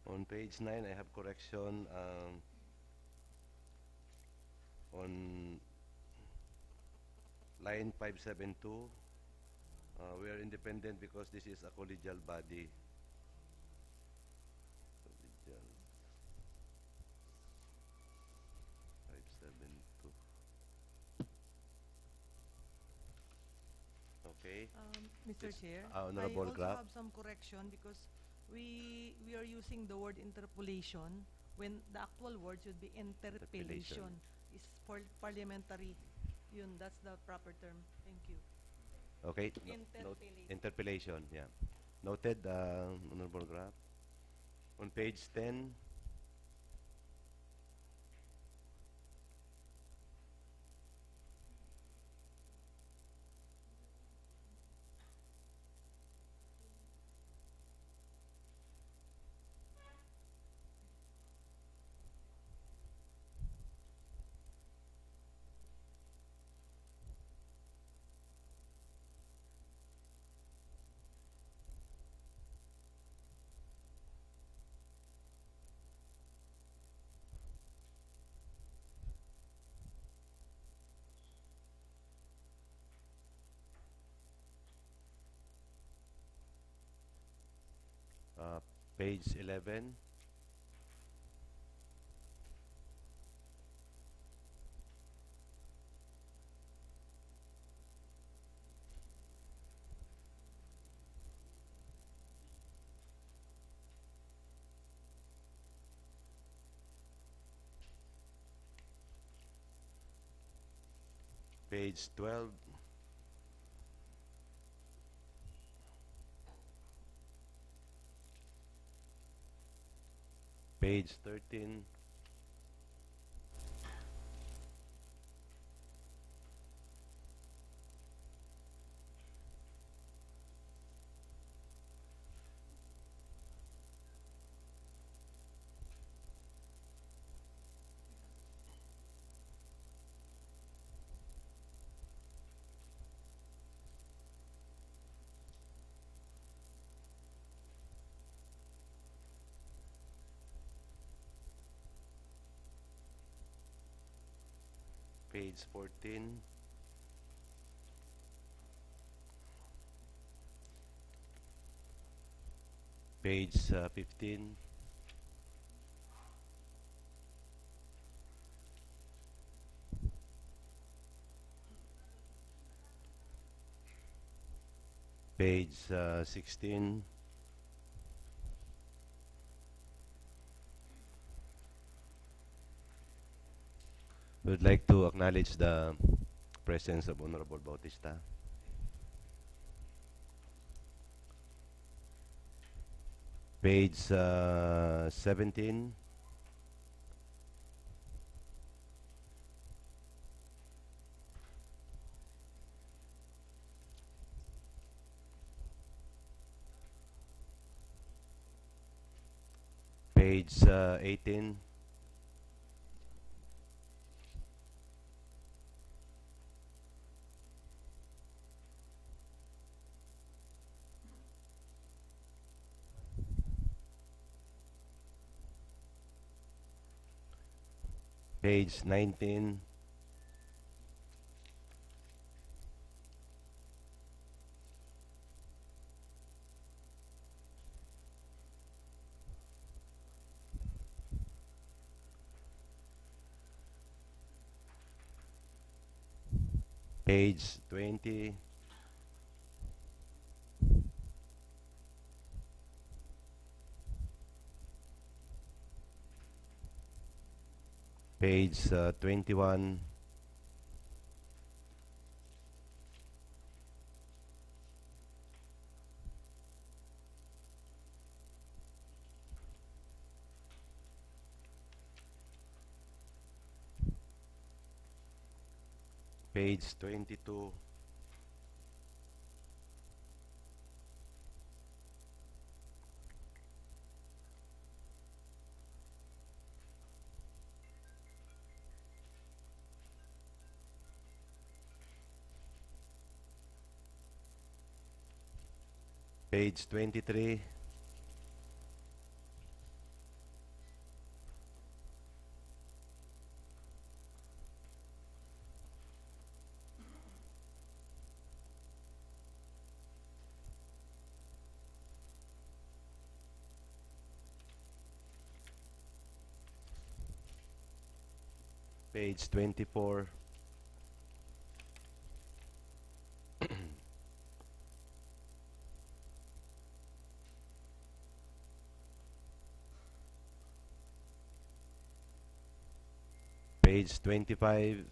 On page 9, I have correction on line 572. We are independent because this is a collegial body. Collegial 572. Okay. Mr. Yes, Chair, Honorable I also Grap. have some correction because we are using the word interpolation when the actual word should be interpellation. It's for parliamentary. Yun, that's the proper term. Thank you. Okay. Interpellation. Interpellation, yeah. Noted, Honorable Grap. On page 10, Page 11. Page 12. Page 13. Page 14. Page 15. Page 16. We would like to acknowledge the presence of Honorable Bautista. Page 17. Page 18. Page 19. Page 20. Page 21. Page 22. Page 23. Page 24. Page 25.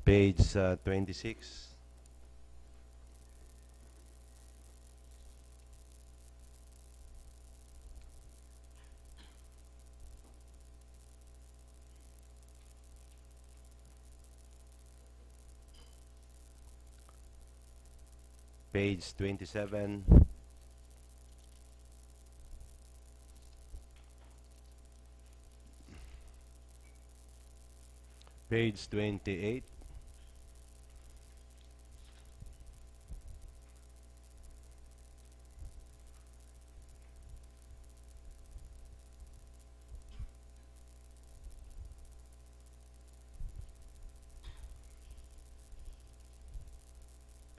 Page 26. Page 27. Page 28.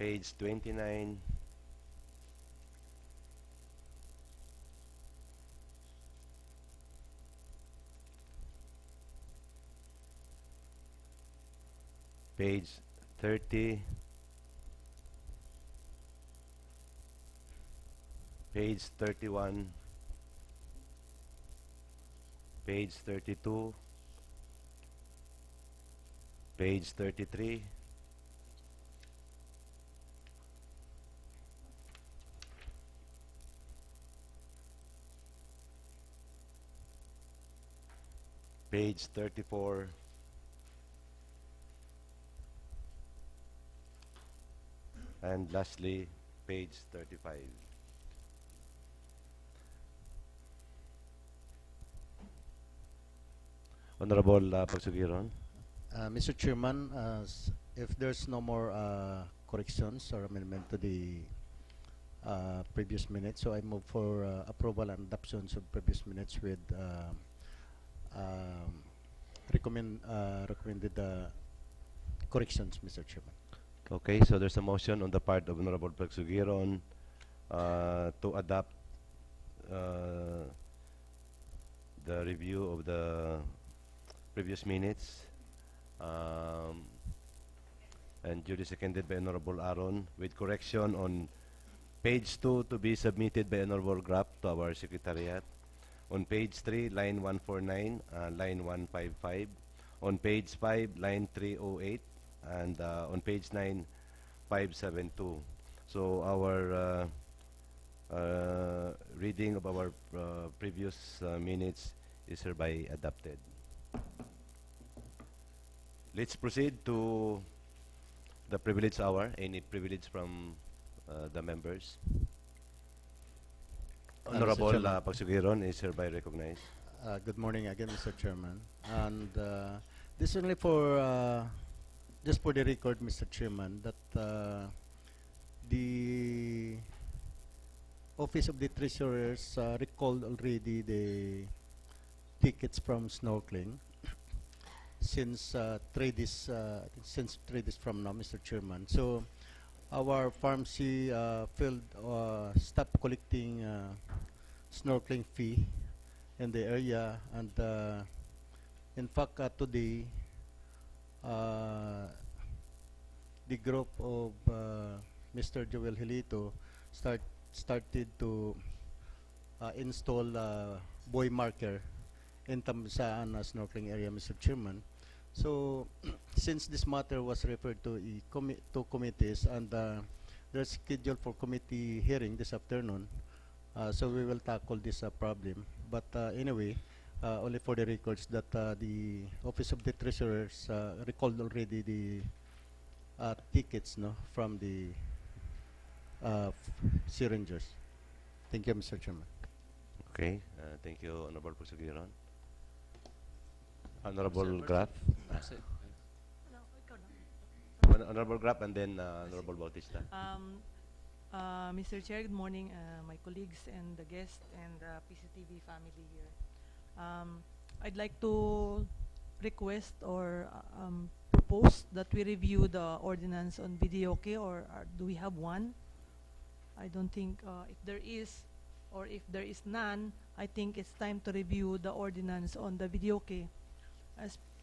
page 29, page 30, page 31, page 32, page 33, page 34, and lastly, page 35. Honorable Pagsugiron. Mr. Chairman, if there's no more corrections or amendment to the previous minutes, so I move for approval and adoptions of previous minutes with recommended corrections, Mr. Chairman. Okay, so there's a motion on the part of Honorable Pagsugiron to adopt the review of the previous minutes and duly seconded by Honorable Aaron with correction on page 2 to be submitted by Honorable Grapp to our Secretariat. On page 3, line 149, line 155. On page 5, line 308. And on page 9, 572. So our reading of our previous minutes is hereby adopted. Let's proceed to the privilege hour. Any privilege from the members? Honorable Chairman. Pagsugiron is hereby recognized. Good morning again, Mr. Chairman. And this is only for, just for the record, Mr. Chairman, that the Office of the Treasurers recalled already the tickets from snorkeling since 3 days, since 3 days from now, Mr. Chairman. So our pharmacy field stopped collecting snorkeling fee in the area, and in fact today the group of Mr. Joel Hilito started to install buoy marker in Tamsaan snorkeling area, Mr. Chairman. So since this matter was referred to two committees, and there's scheduled for committee hearing this afternoon, so we will tackle this problem. But anyway, only for the records that the Office of the Treasurers recalled already the tickets, no, from the syringers. Thank you, Mr. Chairman. Okay, thank you, Honorable Pagsugiron. Honorable Graff. No, ikaw na. Honorable Graff and then Honorable Bautista. Mr. Chair, good morning, my colleagues and the guests and the Pctv family here. I'd like to request or propose that we review the ordinance on videoke, or do we have one? I don't think if there is, or if there is none, I think it's time to review the ordinance on the videoke,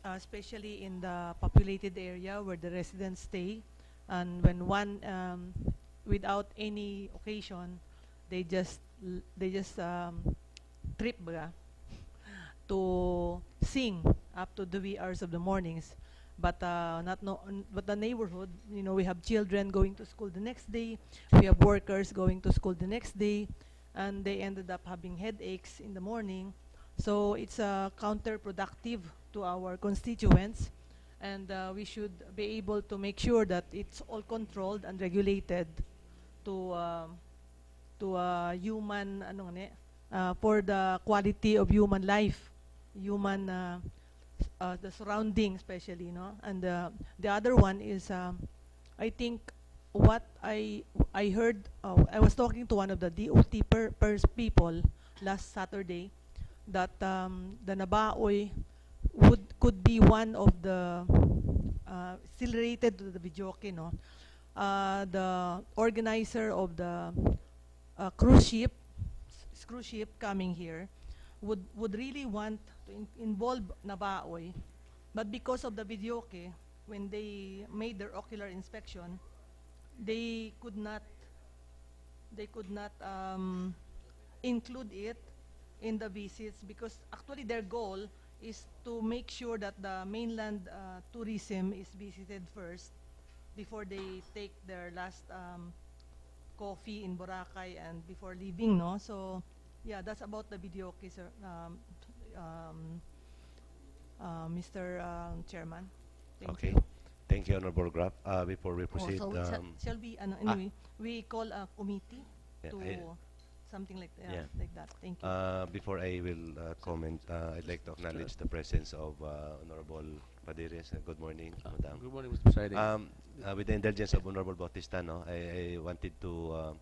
especially in the populated area where the residents stay, and when one without any occasion they just trip baga to sing up to the wee hours of the mornings, but but the neighborhood, you know, we have children going to school the next day, we have workers going to school the next day, and they ended up having headaches in the morning. So it's counterproductive to our constituents, and we should be able to make sure that it's all controlled and regulated to human for the quality of human life, human the surrounding especially, no. And the other one is I think what I heard, I was talking to one of the DOT people last Saturday, that the Nabaoy could be one of the still related to the videoke, no. the organizer of the cruise ship coming here would really want to involve Nabaoy, but because of the videoke, when they made their ocular inspection, they could not include it in the visits, because actually their goal is to make sure that the mainland tourism is visited first before they take their last coffee in Boracay and before leaving, no? So, yeah, that's about the video, okay, sir, Mr. Chairman. Thank Okay. you. Thank you, Honorable Graf. Before we proceed, So, shall we, anyway, we call a committee yeah, to something like, yeah. like that. Thank you. before I will comment, I'd like to acknowledge the presence of Honorable Padires. Good morning, Madam. Good morning, Mr. Presiding. With the indulgence of Honorable Bautista, no, I wanted to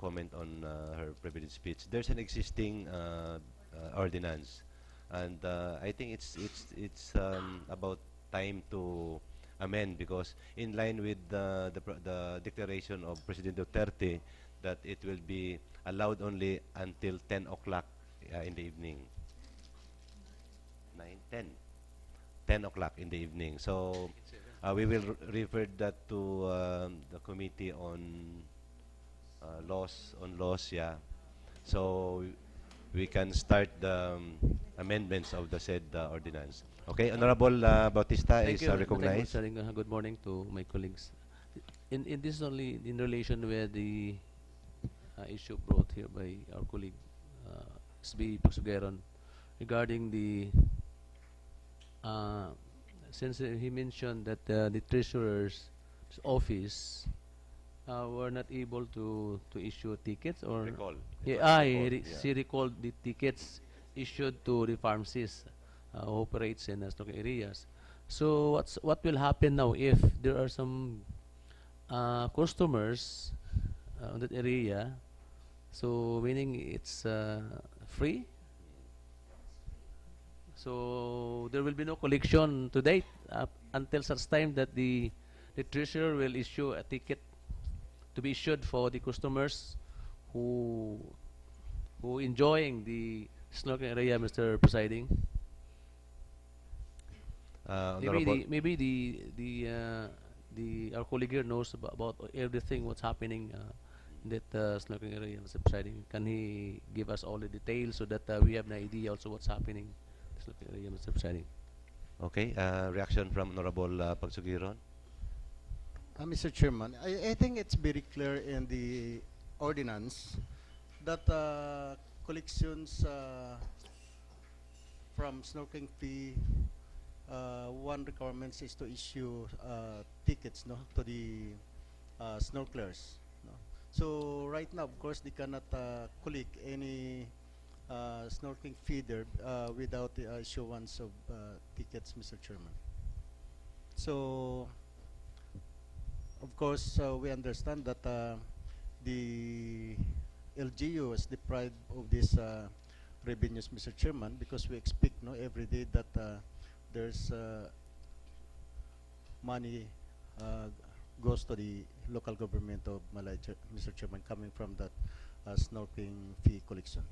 comment on her privilege speech. There's an existing ordinance, and I think it's about time to amend, because in line with the declaration of President Duterte that it will be allowed only until 10 o'clock in the evening. 9, 10. 10 o'clock in the evening. So we will refer that to the Committee on Laws, yeah. So we can start the amendments of the said ordinance. Okay, Honorable Bautista is recognized. Thank you, good morning to my colleagues. In this only in relation with the issue brought here by our colleague SB Pagsugeron regarding the since he mentioned that the treasurer's office were not able to issue tickets, or Recall. she recalled the tickets issued to the pharmacies who operates in stocking areas. So what will happen now if there are some customers on that area? So meaning it's free. So there will be no collection to date until such time that the treasurer will issue a ticket to be issued for the customers who enjoying the area, Mr. Presiding. Maybe our colleague here knows about everything what's happening in that snorkeling area, Mr. Presiding. Can he give us all the details so that we have an idea also what's happening in the snorkeling area, Mr. Presiding? Okay, reaction from Honorable Pagsugiron. Mr. Chairman, I think it's very clear in the ordinance that collections from snorkeling fee, one requirement is to issue tickets, no, to the snorkelers. No? So right now, of course, they cannot collect any snorkeling fee there without the issuance of tickets, Mr. Chairman. So, of course, we understand that the LGU is deprived of these revenues, Mr. Chairman, because we expect every day that there's money goes to the local government of Malaysia, Mr. Chairman, coming from that snorkeling fee collection.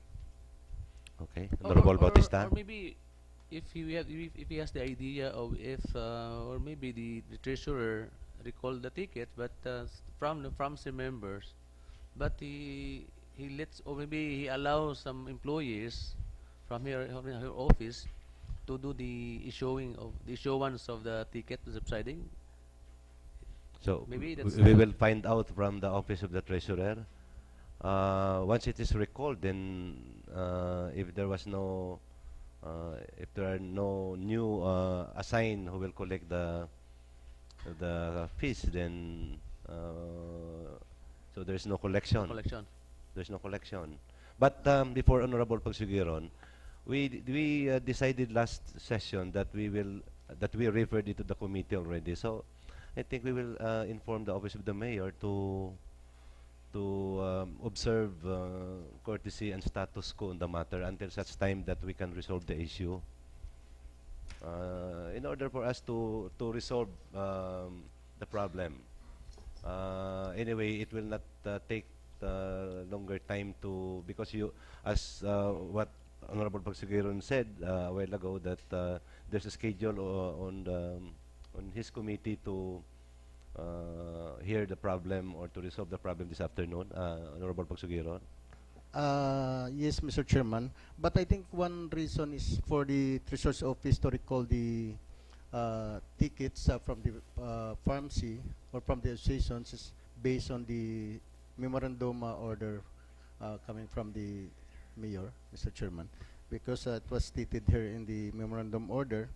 Okay, Honorable Bautista. Or maybe if he has the idea of if or maybe the treasurer recall the ticket, but from some members, but he lets, or maybe he allows some employees from her office to do the issuance of the ticket to subsiding. So maybe that's we will find out from the office of the treasurer. Once it is recalled, then if there are no new assigned who will collect the fees, then so there's no collection. There's no collection. But before Honorable Pagsugiron, we decided last session that we referred it to the committee already. So I think we will inform the office of the mayor to observe courtesy and status quo on the matter until such time that we can resolve the issue. In order for us to resolve the problem. Anyway, it will not take longer time to, because you, as what Honorable Pagsugiron said a while ago, that there's a schedule on his committee to hear the problem or to resolve the problem this afternoon. Honorable Pagsugiron. Yes, Mr. Chairman. But I think one reason is for the Treasurer's Office to recall the tickets from the pharmacy or from the associations is based on the memorandum order coming from the mayor, Mr. Chairman, because it was stated here in the memorandum order,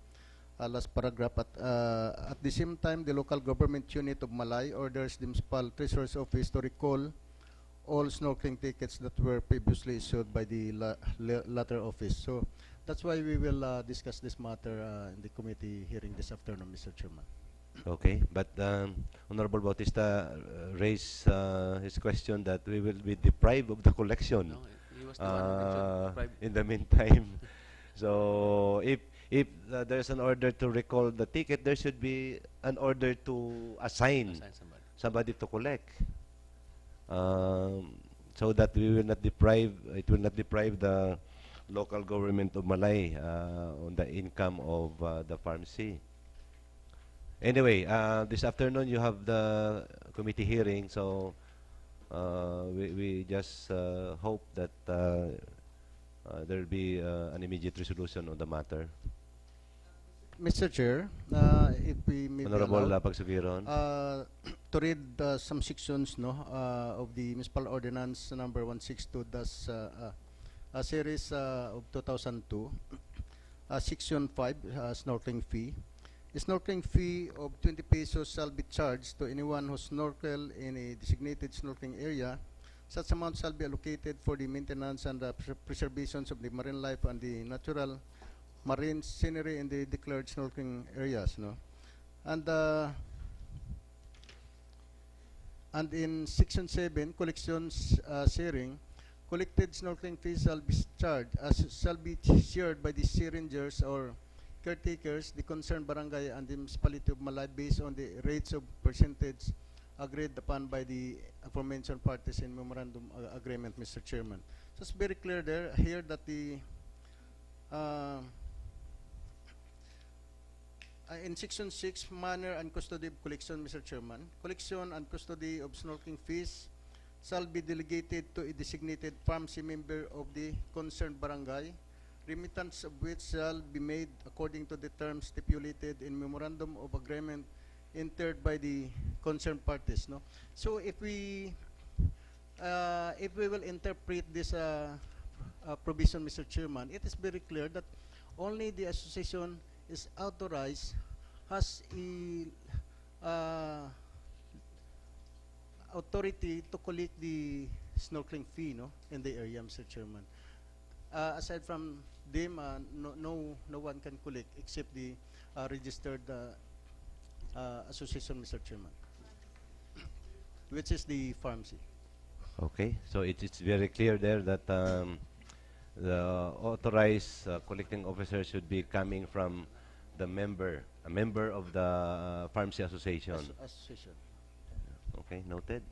last paragraph, at the same time, the local government unit of Malay orders the municipal treasurer's office to recall all snorkeling tickets that were previously issued by the latter office. So that's why we will discuss this matter in the committee hearing this afternoon, Mr. Chairman. Okay, but Honorable Bautista raised his question that we will be deprived of the collection. No, he was the one who mentioned deprived. In the meantime. So if there's an order to recall the ticket, there should be an order to assign somebody. somebody to collect, so that we will not deprive, it will not deprive the local government of Malay on the income of the pharmacy. Anyway, this afternoon you have the committee hearing, so we just hope that there will be an immediate resolution on the matter. Mr. Chair, if we may be Honorable allowed, Pagsugiron. to read some sections of the Municipal Ordinance number 162 a series of 2002, Section 5, snorkeling fee. The snorkeling fee of 20 pesos shall be charged to anyone who snorkel in a designated snorkeling area. Such amount shall be allocated for the maintenance and preservation of the marine life and the natural marine scenery in the declared snorkeling areas. And in Section 7, collections sharing, collected snorkeling fees shall be charged shall be shared by the serangers or caretakers, the concerned barangay, and the municipality of Malay based on the rates of percentage agreed upon by the aforementioned parties in memorandum agreement, Mr. Chairman. So it's very clear there here that the in Section 6, manner and custody of collection, Mr. Chairman, collection and custody of snorkeling fees shall be delegated to a designated pharmacy member of the concerned barangay, remittance of which shall be made according to the terms stipulated in memorandum of agreement entered by the concerned parties. So if we will interpret this provision, Mr. Chairman, it is very clear that only the association is authorized, has a authority to collect the snorkeling fee in the area, Mr. Chairman. Aside from them, no one can collect except the registered association, Mr. Chairman, which is the pharmacy. Okay, so it's very clear there that the authorized collecting officer should be coming from a member of the pharmacy association. Association. Okay, noted.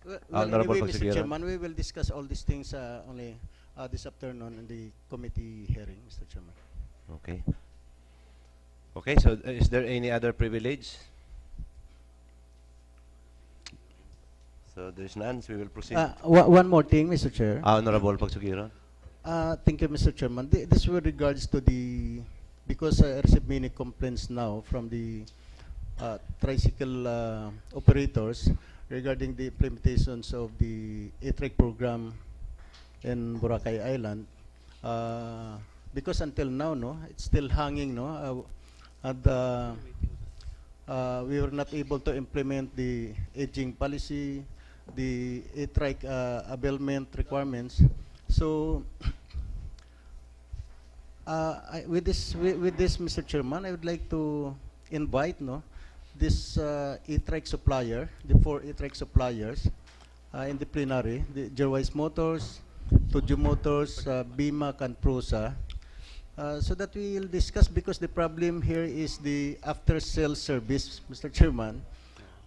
Well, Honorable anyway, Mr. Pagsugiron. Chairman, we will discuss all these things only this afternoon in the committee hearing, Mr. Chairman. Okay. Okay, so is there any other privilege? So there's none, so we will proceed. One more thing, Mr. Chair. Honorable Pagsugiron. Thank you, Mr. Chairman. This with regards to the, because I received many complaints now from the tricycle operators regarding the implementations of the e-trike program in Boracay Island. Because until now, it's still hanging, and we were not able to implement the aging policy, the e-trike availment requirements. So, with this, Mr. Chairman, I would like to invite this e-trike supplier, the 4 e-trike suppliers, in the plenary, the Jerwise Motors, Tuju Motors, BIMAC, and Prusa, so that we will discuss, because the problem here is the after-sale service, Mr. Chairman.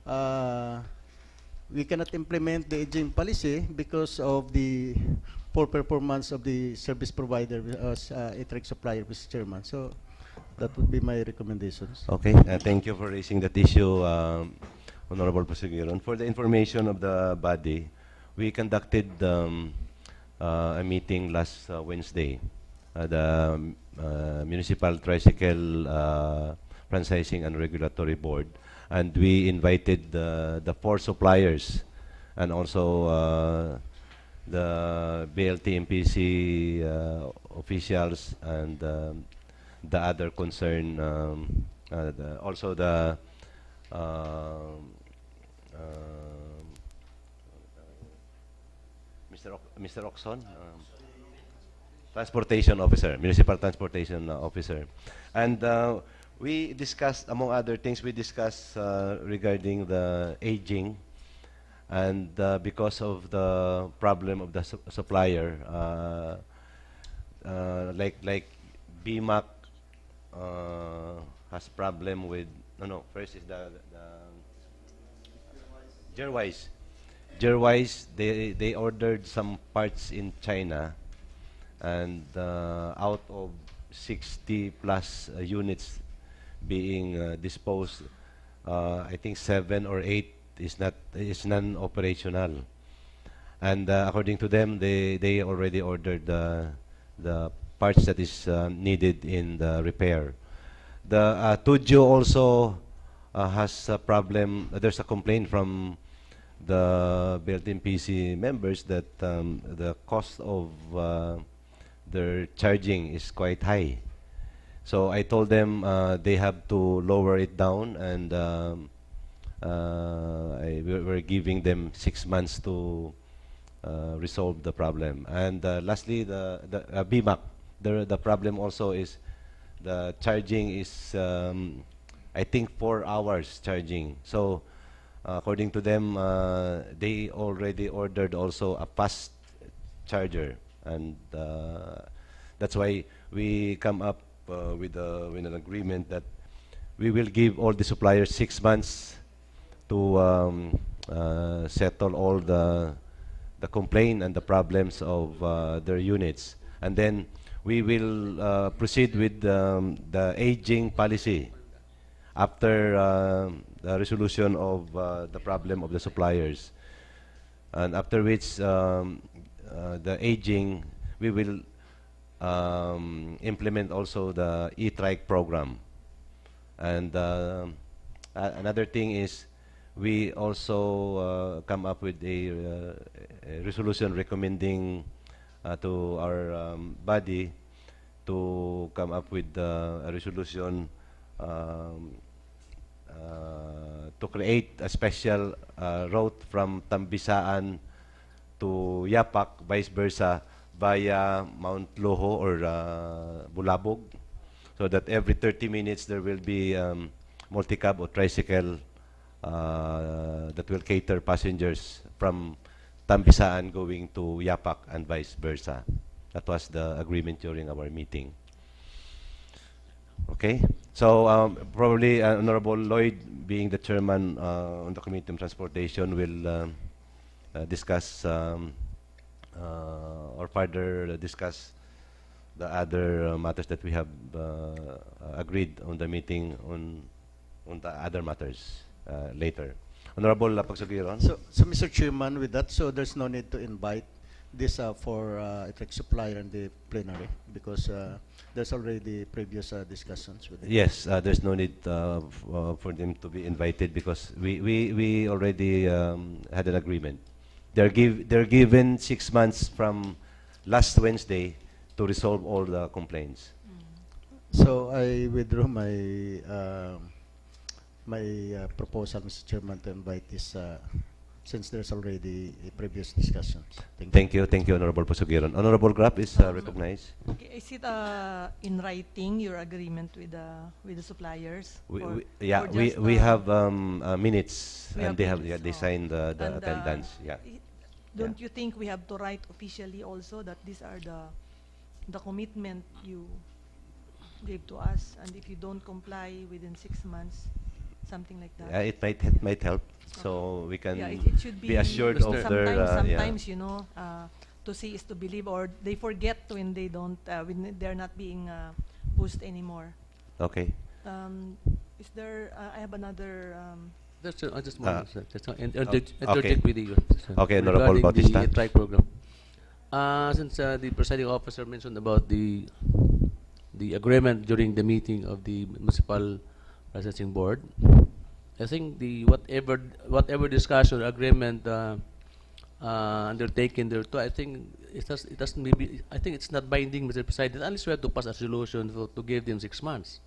we cannot implement the aging policy because of the poor performance of the service provider as electric supplier, Mr. Chairman. So that would be my recommendations. Okay, thank you for raising that issue, Honorable Pasugiron. For the information of the body, we conducted a meeting last Wednesday, the Municipal Tricycle Franchising and Regulatory Board, and we invited the 4 suppliers and also the BLT MPC officials and the other concern, also the Mr. Oxon, transportation officer, municipal transportation officer, and we discussed, among other things, we discussed regarding the aging, and because of the problem of the supplier, like BMAC has problem with first is the Gerwise. Gerwise, they ordered some parts in China, and out of 60 plus units being disposed, I think 7 or 8 is non-operational, and according to them, they already ordered the parts that is needed in the repair. The Tujo also has a problem. There's a complaint from the built-in PC members that the cost of their charging is quite high. So I told them they have to lower it down, and we're giving them 6 months to resolve the problem. And lastly, the BMAC, the problem also is the charging is I think 4 hours charging. So according to them, they already ordered also a fast charger, and that's why we come up with an agreement that we will give all the suppliers 6 months to settle all the complaint and the problems of their units, and then we will proceed with the aging policy after the resolution of the problem of the suppliers, and after which the aging, we will implement also the e-trike program. And another thing is we also come up with a resolution recommending to our body to come up with a resolution to create a special route from Tambisaan to Yapak, vice versa, via Mount Loho or Bulabog, so that every 30 minutes there will be multi-cab or tricycle that will cater passengers from Tambisaan going to Yapak and vice versa. That was the agreement during our meeting. Okay, so probably Honorable Lloyd, being the chairman on the Committee on Transportation, will discuss or further discuss the other matters that we have agreed on the meeting on the other matters later. Honorable Pagsugiron. So, Mr. Chairman, with that, so there's no need to invite this for electric supplier in the plenary because there's already previous discussions with it. Yes, there's no need for them to be invited because we already had an agreement. They're given 6 months from last Wednesday to resolve all the complaints. So I withdraw my proposal, Mr. Chairman, to invite this since there's already a previous discussions. Thank you, Honorable Pasugiron. Honorable Grab is recognized. Okay, is it in writing your agreement with the suppliers? We have minutes, We and have they have minutes, they signed the And, attendance. Yeah. Don't you think we have to write officially also that these are the commitment you gave to us, and if you don't comply within 6 months, something like that. It might help, so we can Yeah, it should be assured Mr. of their sometimes, you know, to see is to believe, or they forget when they don't, when they're not being pushed anymore. Okay. Is there? I have another. That's just one. That's not, and okay. interject with you. Okay, Honorable Regarding Bautista. the TRICE program. Since the presiding officer mentioned about the agreement during the meeting of the municipal licensing board, I think the whatever discussion or agreement undertaken there too, I think it doesn't maybe, I think it's not binding, Mr. President, unless we have to pass a resolution to give them 6 months.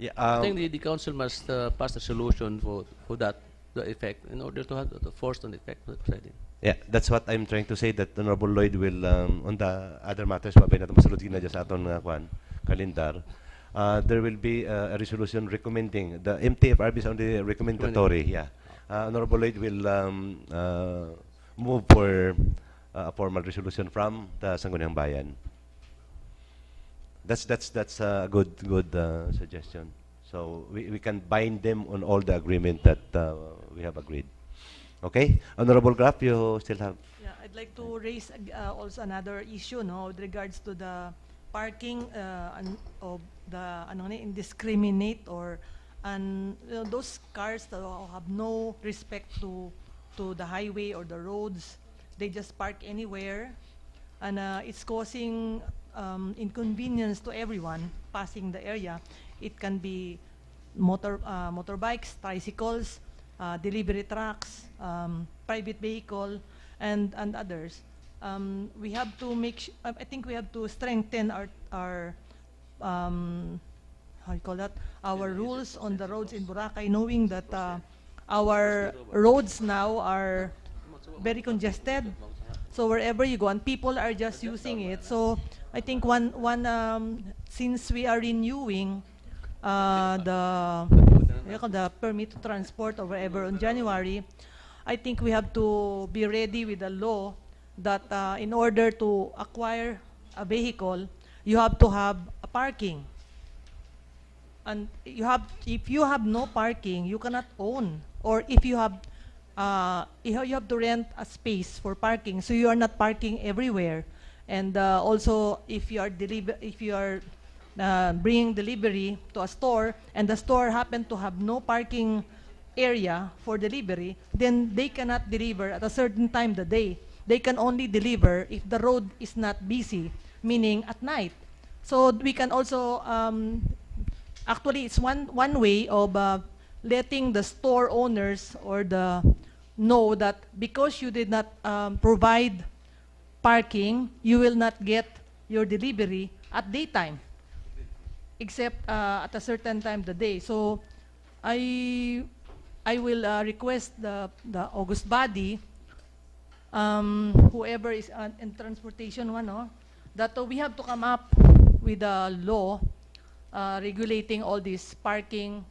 Yeah. I think the council must pass a solution for that the effect in order to have the force on effect, Mr. President. Yeah, that's what I'm trying to say, that Honorable Lloyd will, on the other matters, mabay natin masulod na dyan sa aton kalendar, there will be a resolution recommending, the MTFRB is only recommendatory, yeah. Honorable Lloyd will move for a formal resolution from the Sangguniang Bayan. That's a good suggestion. So we can bind them on all the agreement that we have agreed. Okay, Honorable Graf, you still have. Yeah, I'd like to raise also another issue, no, with regards to the parking of the indiscriminate or those cars that have no respect to the highway or the roads. They just park anywhere, and it's causing inconvenience to everyone passing the area. It can be motorbikes, tricycles, delivery trucks, private vehicle, and others. We have to make. I think we have to strengthen our how you call that? Our rules on the roads in Boracay, knowing that our roads now are very congested. So wherever you go, and people are just using it. So I think since we are renewing the permit to transport or wherever on January, I think we have to be ready with a law that in order to acquire a vehicle, you have to have a parking. And if you have no parking, you cannot own. Or if you have to rent a space for parking, so you are not parking everywhere. And also, if you are bringing delivery to a store, and the store happen to have no parking area for delivery, then they cannot deliver at a certain time of the day. They can only deliver if the road is not busy, meaning at night. So we can also, actually, it's one way of letting the store owners or know that because you did not provide parking, you will not get your delivery at daytime, except at a certain time of the day. So I will request the August body, whoever is in transportation that we have to come up with a law regulating all this parking,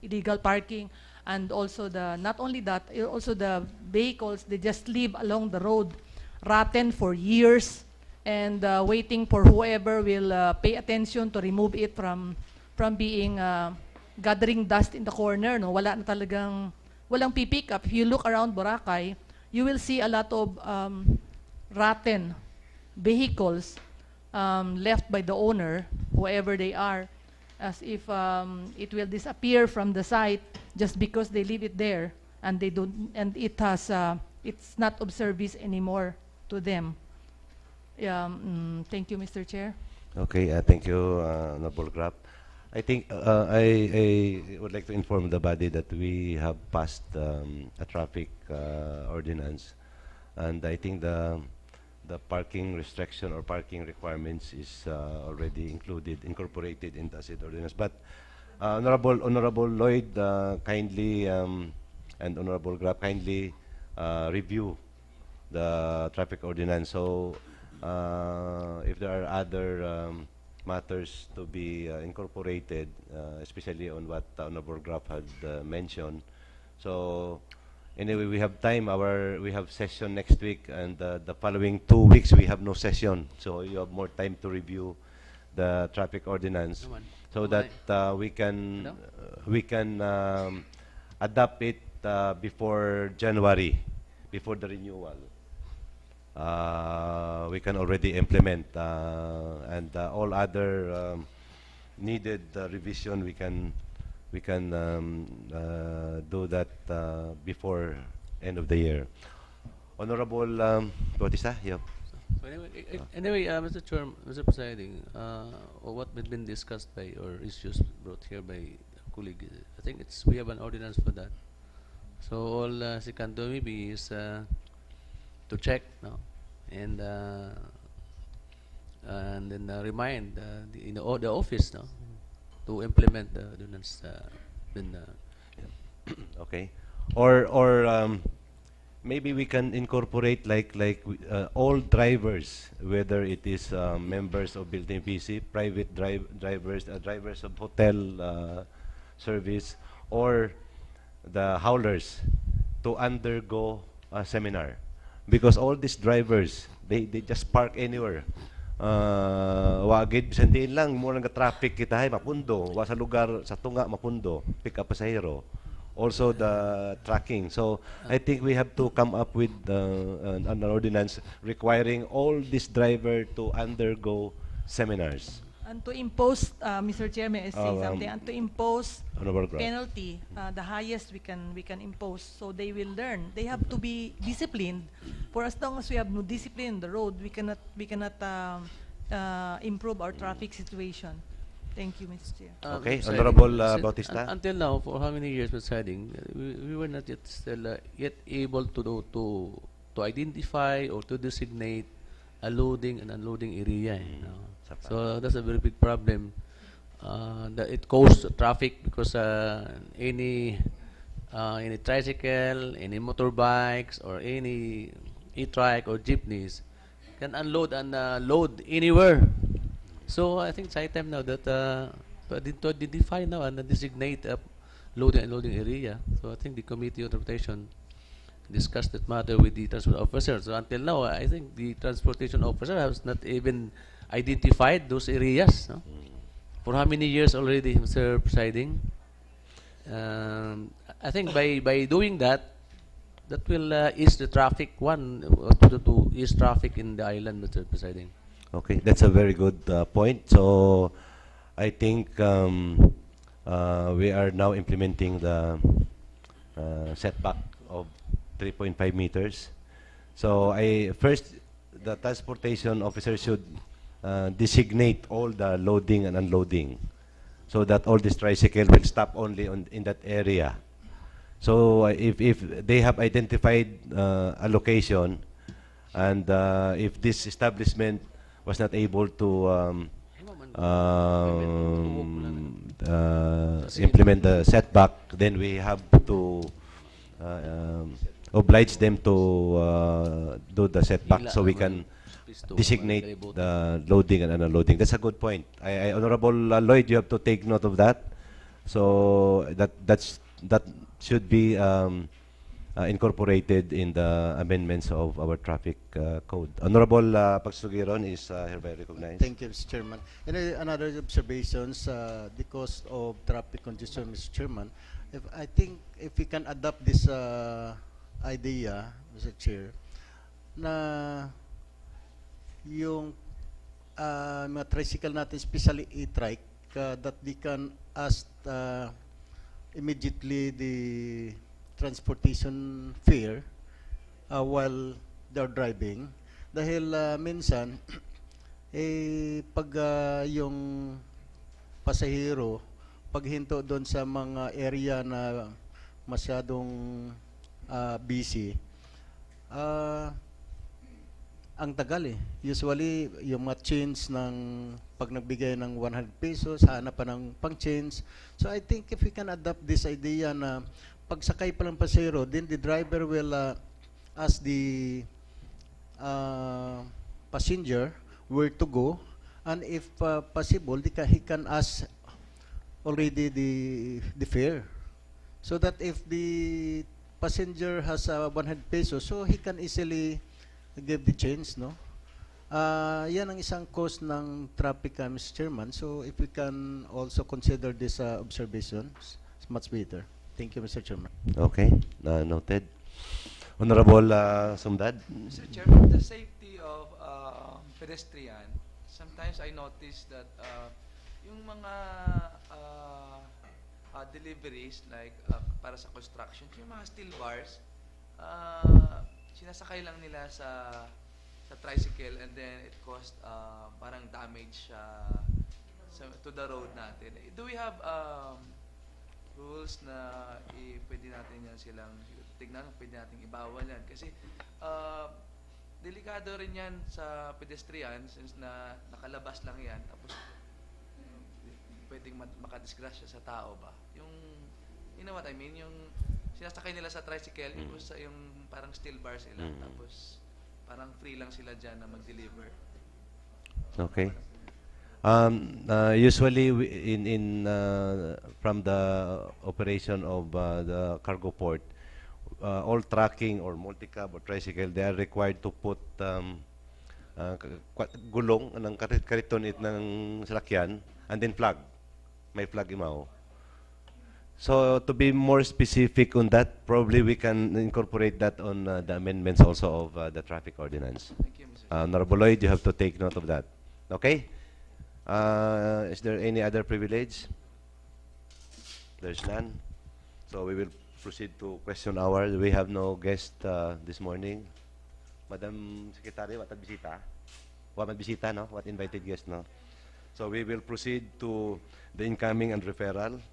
illegal parking, and also not only that, also the vehicles, they just live along the road, rotten for years, and waiting for whoever will pay attention to remove it from being gathering dust in the corner. No, wala na talagang, walang pipick up. If you look around Boracay, you will see a lot of rotten vehicles left by the owner, whoever they are, as if it will disappear from the site just because they leave it there, and they don't, and it's not of service anymore to them. Yeah, thank you, Mr. Chair. Okay, thank you, Honorable Graf. I think I would like to inform the body that we have passed a traffic ordinance, and I think the parking restriction or parking requirements is already incorporated in the said ordinance. But Honorable Lloyd, kindly and Honorable Graf, kindly review the traffic ordinance. So if there are other matters to be incorporated, especially on what Honorable Graf had mentioned. So anyway, we have time. We have session next week, and the following 2 weeks we have no session. So you have more time to review the traffic ordinance, Naman. so that we can adapt it before January, before the renewal. We can already implement, and all other needed revision we can do that before end of the year. Honorable Bautista, yeah. So anyway, Mr. Chair, Mr. Presiding, what has been discussed by or issues brought here by a colleague, I think we have an ordinance for that. So all she can do maybe is to check, no, and then remind the office, no, to implement the ordinance. Okay, or maybe we can incorporate all drivers, whether it is members of building PC, private drivers, drivers of hotel service, or the howlers, to undergo a seminar, because all these drivers they just park anywhere. Wagid bisan diin lang mo nga traffic kita hay mapundo wa sa lugar sa tunga mapundo pick up pasahero, also the tracking. So I think we have to come up with an ordinance requiring all this driver to undergo seminars. And to impose, Mr. Chair, may I say something? And to impose Honorable Grant. penalty, the highest we can impose, so they will learn. They have to be disciplined. For as long as we have no discipline on the road, we cannot improve our traffic situation. Thank you, Mr. Chair. Okay, Presiding, Honorable Bautista. Until now, for how many years, presiding, we were not yet still yet able to identify or to designate a loading and unloading area. You know? So that's a very big problem. That it causes traffic because any tricycle, any motorbikes, or any e-trike or jeepneys can unload and load anywhere. So I think it's high time now that to identify now and designate a loading and unloading area. So I think the Committee on Transportation discussed that matter with the transport officer. So until now, I think the transportation officer has not even identified those areas. No? For how many years already, Mr. Presiding? I think by doing that, that will ease the traffic to ease traffic in the island, Mr. Presiding. Okay, that's a very good point. So I think we are now implementing the setback of 3.5 meters. So the transportation officer should designate all the loading and unloading, so that all this tricycle will stop only in that area. So if they have identified a location, and if this establishment was not able to implement the setback, then we have to oblige them to do the setback, so we can designate the loading and unloading. That's a good point. Honorable Lloyd, you have to take note of that. So that should be incorporated in the amendments of our traffic code. Honorable Pagsugiron is hereby recognized. Thank you, Mr. Chairman. And another observations, the cause of traffic congestion, Mr. Chairman. I think if we can adopt this idea, Mr. Chair, na yung mga tricycle natin, especially e-trike, that they can ask immediately the transportation fare while they're driving. Dahil minsan, pag yung pasahero, paghinto doon sa mga area na masyadong busy, ang tagal eh. Usually, yung mga change ng pag nagbigay ng 100 pesos, hanap pa ng pang-change. So I think if we can adopt this idea na pagsakay pa ng pasahero, then the driver will ask the passenger where to go, and if possible, he can ask already the fare. So that if the passenger has 100 pesos, so he can easily give the change, no? Yan ang isang cause ng traffic, Mr. Chairman. So if we can also consider this observation, it's much better. Thank you, Mr. Chairman. Okay, noted. Honorable Sumdad. Mr. Chairman, the safety of pedestrian, sometimes I notice that yung mga deliveries like para sa construction, yung mga steel bars, sinasakay lang nila sa tricycle and then it caused parang damage to the road natin. Do we have rules na pwede natin yan silang tignan, pwede natin ibawal yan? Kasi delikado rin yan sa pedestrian since na nakalabas lang yan tapos pwedeng makadisgrasya sa tao ba? You know what I mean? Yung sinasakay nila sa tricycle, yung parang steel bars sila tapos parang free lang sila dyan na mag-deliver. Okay. Usually from the operation of the cargo port, all trucking or multi-cab or tricycle, they are required to put gulong ng kariton ng salakyan and then flag. May flag imaw. So to be more specific on that, probably we can incorporate that on the amendments also of the traffic ordinance. Thank you, Mr. Honorable Lloyd, you have to take note of that. Okay? Is there any other privilege? There's none. So we will proceed to question hour. We have no guest this morning. Madam Secretary, what bisita? What bisita, no? What invited guest, no? So we will proceed to the incoming and referral.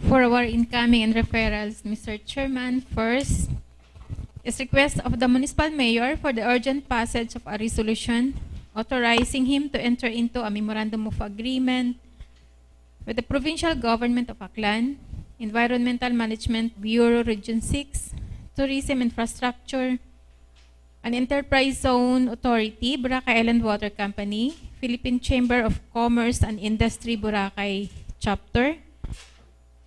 For our incoming and referrals, Mr. Chairman, first is request of the Municipal Mayor for the urgent passage of a resolution authorizing him to enter into a memorandum of agreement with the Provincial Government of Aklan, Environmental Management Bureau Region 6, Tourism Infrastructure, an Enterprise Zone Authority, Boracay Island Water Company, Philippine Chamber of Commerce and Industry Boracay Chapter,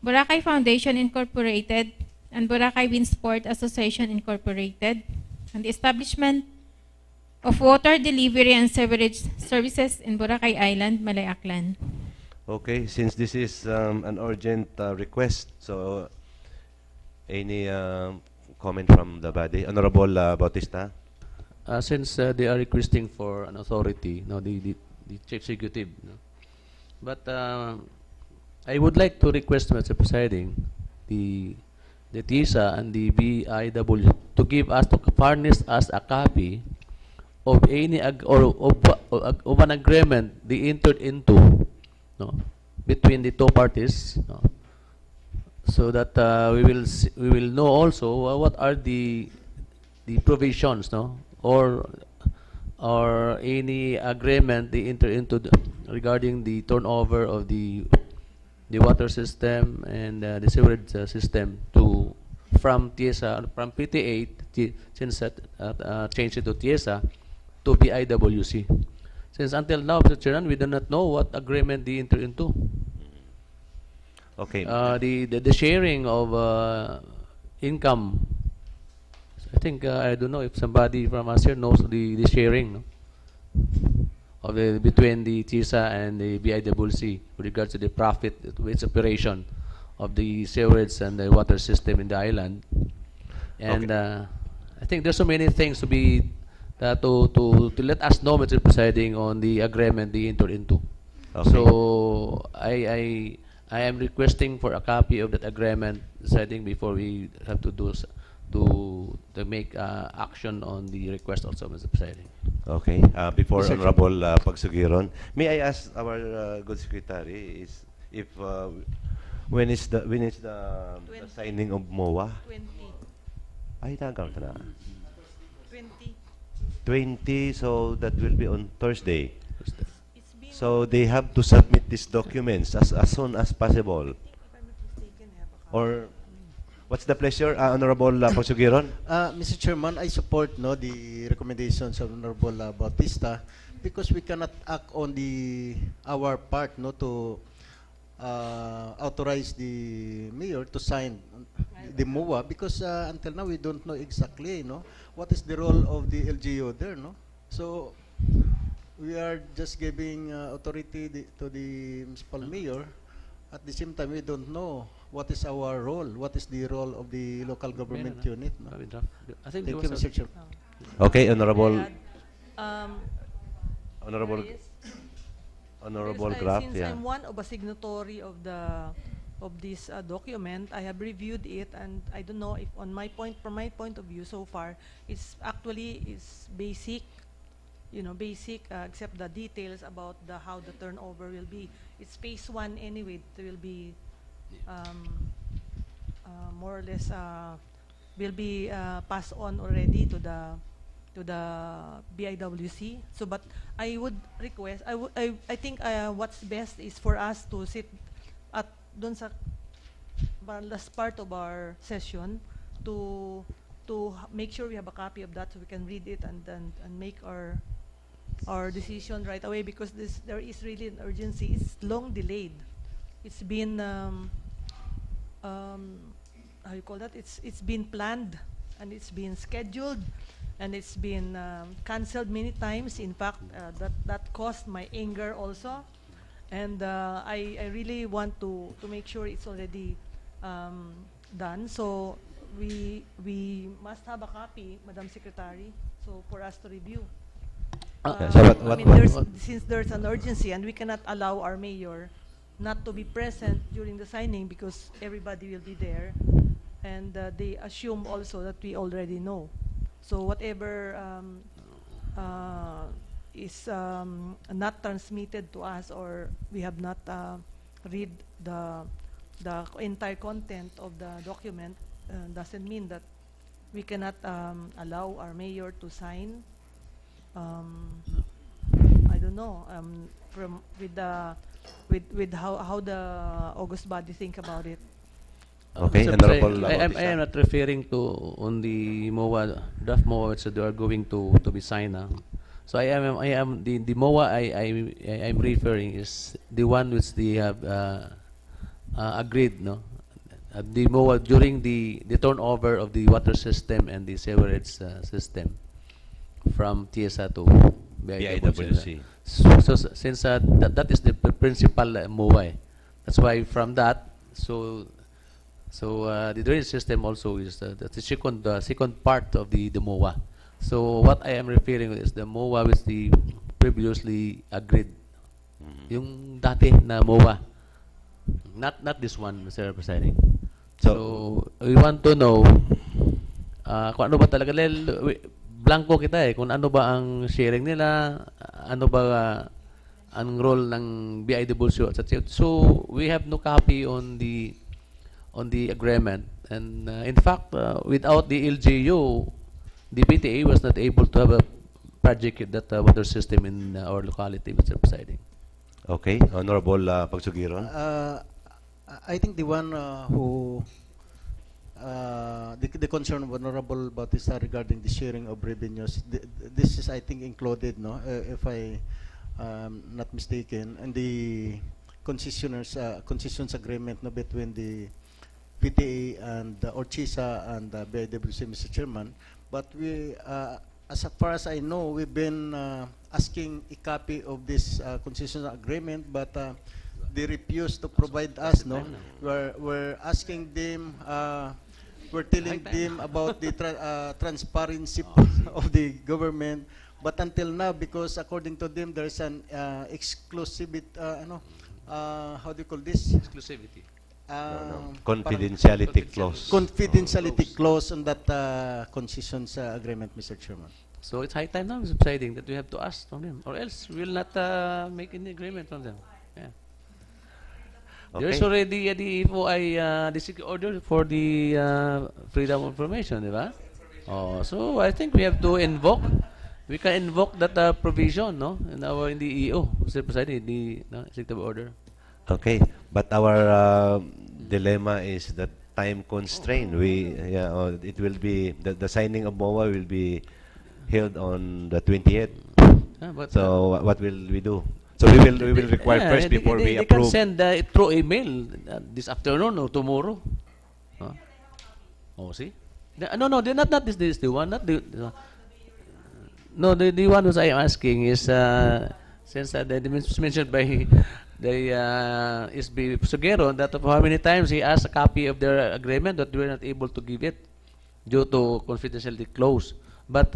Boracay Foundation Incorporated, and Boracay Winsport Association Incorporated, and the establishment of water delivery and sewerage services in Boracay Island, Malay Aklan. Okay, since this is an urgent request, so any comment from the body? Honorable Bautista? Since they are requesting for an authority, no, the chief executive, no? But I would like to request, Mr. Presiding, the TISA and the BIW to give us, to furnish us a copy of any of an agreement they entered into, no, between the two parties, no, so that we will know also what are the provisions, no, or any agreement they enter into regarding the turnover of the water system and the sewerage system from TIESA, from PT8, since changed it to TIESA, to BIWC. Since until now, Mr. Chairman, we do not know what agreement they enter into. Okay. The sharing of income. I think I don't know if somebody from us here knows the sharing, no, of between the TISA and the BIWC with regards to the profit with its operation of the sewerage and the water system in the island. And Okay. I think there's so many things to be to let us know, Mr. Presiding, on the agreement they entered into. Okay. So I am requesting for a copy of that agreement, deciding before we have to do to make action on the request also, Mr. Presiding. Okay. Before Mr. Honorable Pagsugiron, may I ask our good secretary is if when is the 20. signing of MOA? 20. Ay, tagal na. 20. 20, so that will be on Thursday. It's been, So they have to submit these documents as soon as possible. if I'm not mistaken, I have a copy. Or what's the pleasure, Honorable Pagsugiron? Mr. Chairman, I support, no, the recommendations of Honorable Bautista, because we cannot act on our part, no, to authorize the mayor to sign the MOA, because until now we don't know exactly, no, what is the role of the LGU there, no. So we are just giving authority to the municipal mayor. At the same time, we don't know what is our role, what is the role of the local government unit. No? I think Thank there you, was Mr. Chair. Okay, Honorable, Honorable, Yes. Honorable Yes, Graf, since yeah. I'm one of a signatory of this document, I have reviewed it, and I don't know if from my point of view so far, it's basic, basic, except the details about how the turnover will be. It's phase 1 anyway. It will be more or less will be passed on already to the BIWC. So, but I would request, I think what's best is for us to sit at dun sa last part of our session to make sure we have a copy of that so we can read it and make our decision right away, because there is really an urgency. It's long delayed. It's been how you call that? It's been planned and it's been scheduled and it's been canceled many times. In fact, that caused my anger also, and I really want to make sure it's already done. So we must have a copy, Madam Secretary, so for us to review. So I mean, since there's an urgency and we cannot allow our mayor not to be present during the signing because everybody will be there, and they assume also that we already know. So whatever is not transmitted to us, or we have not read the entire content of the document, doesn't mean that we cannot allow our mayor to sign. I don't know, with how the August body think about it. Okay, Sir, Honorable I am not referring to on the MOA, draft MOA, so they are going to be signed now. So I am the MOA I'm referring is the one which they have agreed, no, the MOA during the turnover of the water system and the sewerage system from TSA to BIWC. So since that is the principal MOA, that's why from that, so the drainage system also is the second part of the MOA. So what I am referring is the MOA with the previously agreed, yung dati na MOA, not this one, Mr. Presiding. So we want to know kung ano ba talaga, blanco kita kung ano ba ang sharing nila, ano ba ang role ng BIWC, etc. So we have no copy on the agreement, and in fact without the LGU, the PTA was not able to have a project that water system in our locality, Mr. Presiding. Okay, Honorable Pagsugiron. I think the one who the concern of Honorable Bautista regarding the sharing of revenues, this is, I think, included, no, if I not mistaken, and the concessions agreement, no, between the PTA and Orchisa and BIWC, Mr. Chairman. But we, as far as I know, we've been asking a copy of this concession agreement, but they refuse to provide us. No, we're asking them. We're telling them about the transparency of the government, but until now, because according to them, there's an exclusivity. How do you call this? Exclusivity. Confidentiality clause. Confidentiality clause on that concessions agreement, Mr. Chairman. So it's high time now, Mr. Presiding, that we have to ask from them, or else we will not make any agreement from them. Yeah. Okay. There's already the FOI district order for the freedom of information, di ba? Oh, so I think we have to invoke. We can invoke that provision, no, in the EO, Mr. Presiding, the executive order. Okay, but our dilemma is that time constraint. It will be the signing of MOA will be held on the 20th. But, What will we do? So we will require yeah, first before we they can approve. send it through email this afternoon or tomorrow. Huh? Oh, see? No, not this the one, not the no, the one which I am asking is since the mentioned by the SB Sugero that of how many times he asked a copy of their agreement that we were not able to give it due to confidentiality clause. But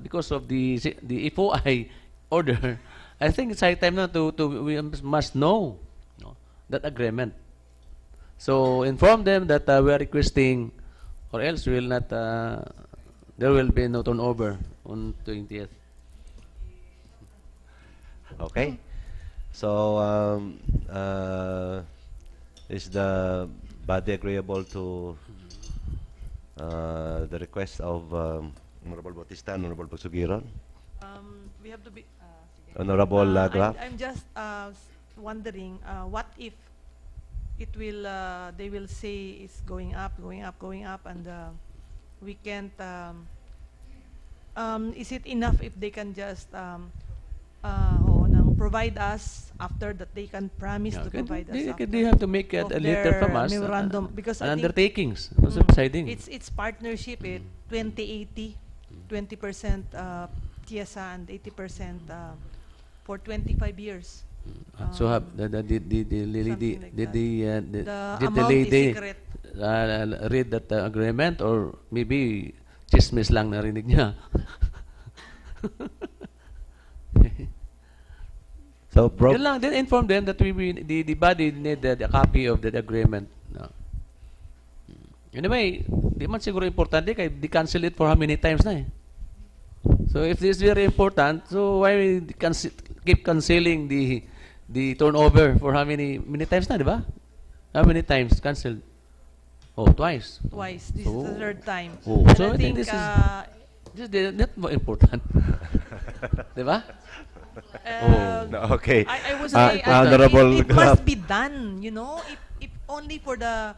because of the FOI order, I think it's high time now to we must know, no, that agreement. So inform them that we are requesting, or else we will not. There will be no turnover on 20th. Okay. So is the body agreeable to the request of Honorable Bautista and Honorable Pagsugiron? We have to be... sige. Honorable Graf? I'm just wondering, what if it will, they will say it's going up, and we can't, is it enough if they can just provide us after that they can promise to provide us after They have to make a of letter their from us, memorandum, because I think undertakings, subsiding. it's partnership, 20-80, 20% TIESA and 80% for 25 years. So did something like that. The the amount is lady secret. read that agreement, or maybe chismis lang narinig niya? So, Yun lang, then inform them that the body needed a copy of that agreement. No. Anyway, di man siguro importante kay di cancel it for how many times na eh. So if this is very important, so why we keep canceling the turnover for how many times na, di ba? How many times canceled? Oh, twice. Twice. This is the third time. Oh, And so I think this is not more important. Di ba? No, okay. I would say Honorable it Graf. must be done, you know, if only for the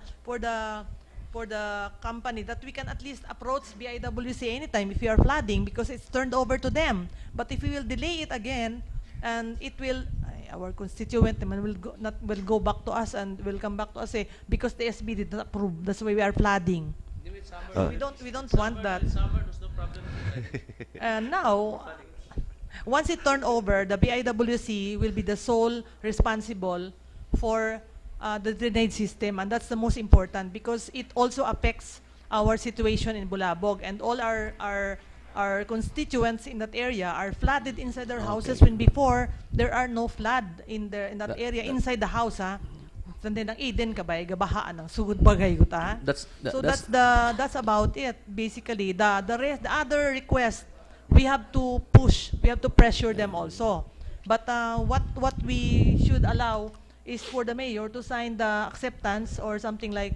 company, that we can at least approach BIWC anytime if we are flooding, because it's turned over to them. But if we will delay it again, and it will, our constituent will go back to us and will come back to us, say, because the SB did not approve, that's why we are flooding. We don't want that. And now, once it turned over, the BIWC will be the sole responsible for the drainage system, and that's the most important, because it also affects our situation in Bulabog, and all our constituents in that area are flooded inside their houses, when before there are no flood in that area inside the house. Sandi ng Eden kabay gabahaan ng sugod bagay guta. That's about it basically. The other request, we have to push, we have to pressure them also. But what we should allow is for the mayor to sign the acceptance or something like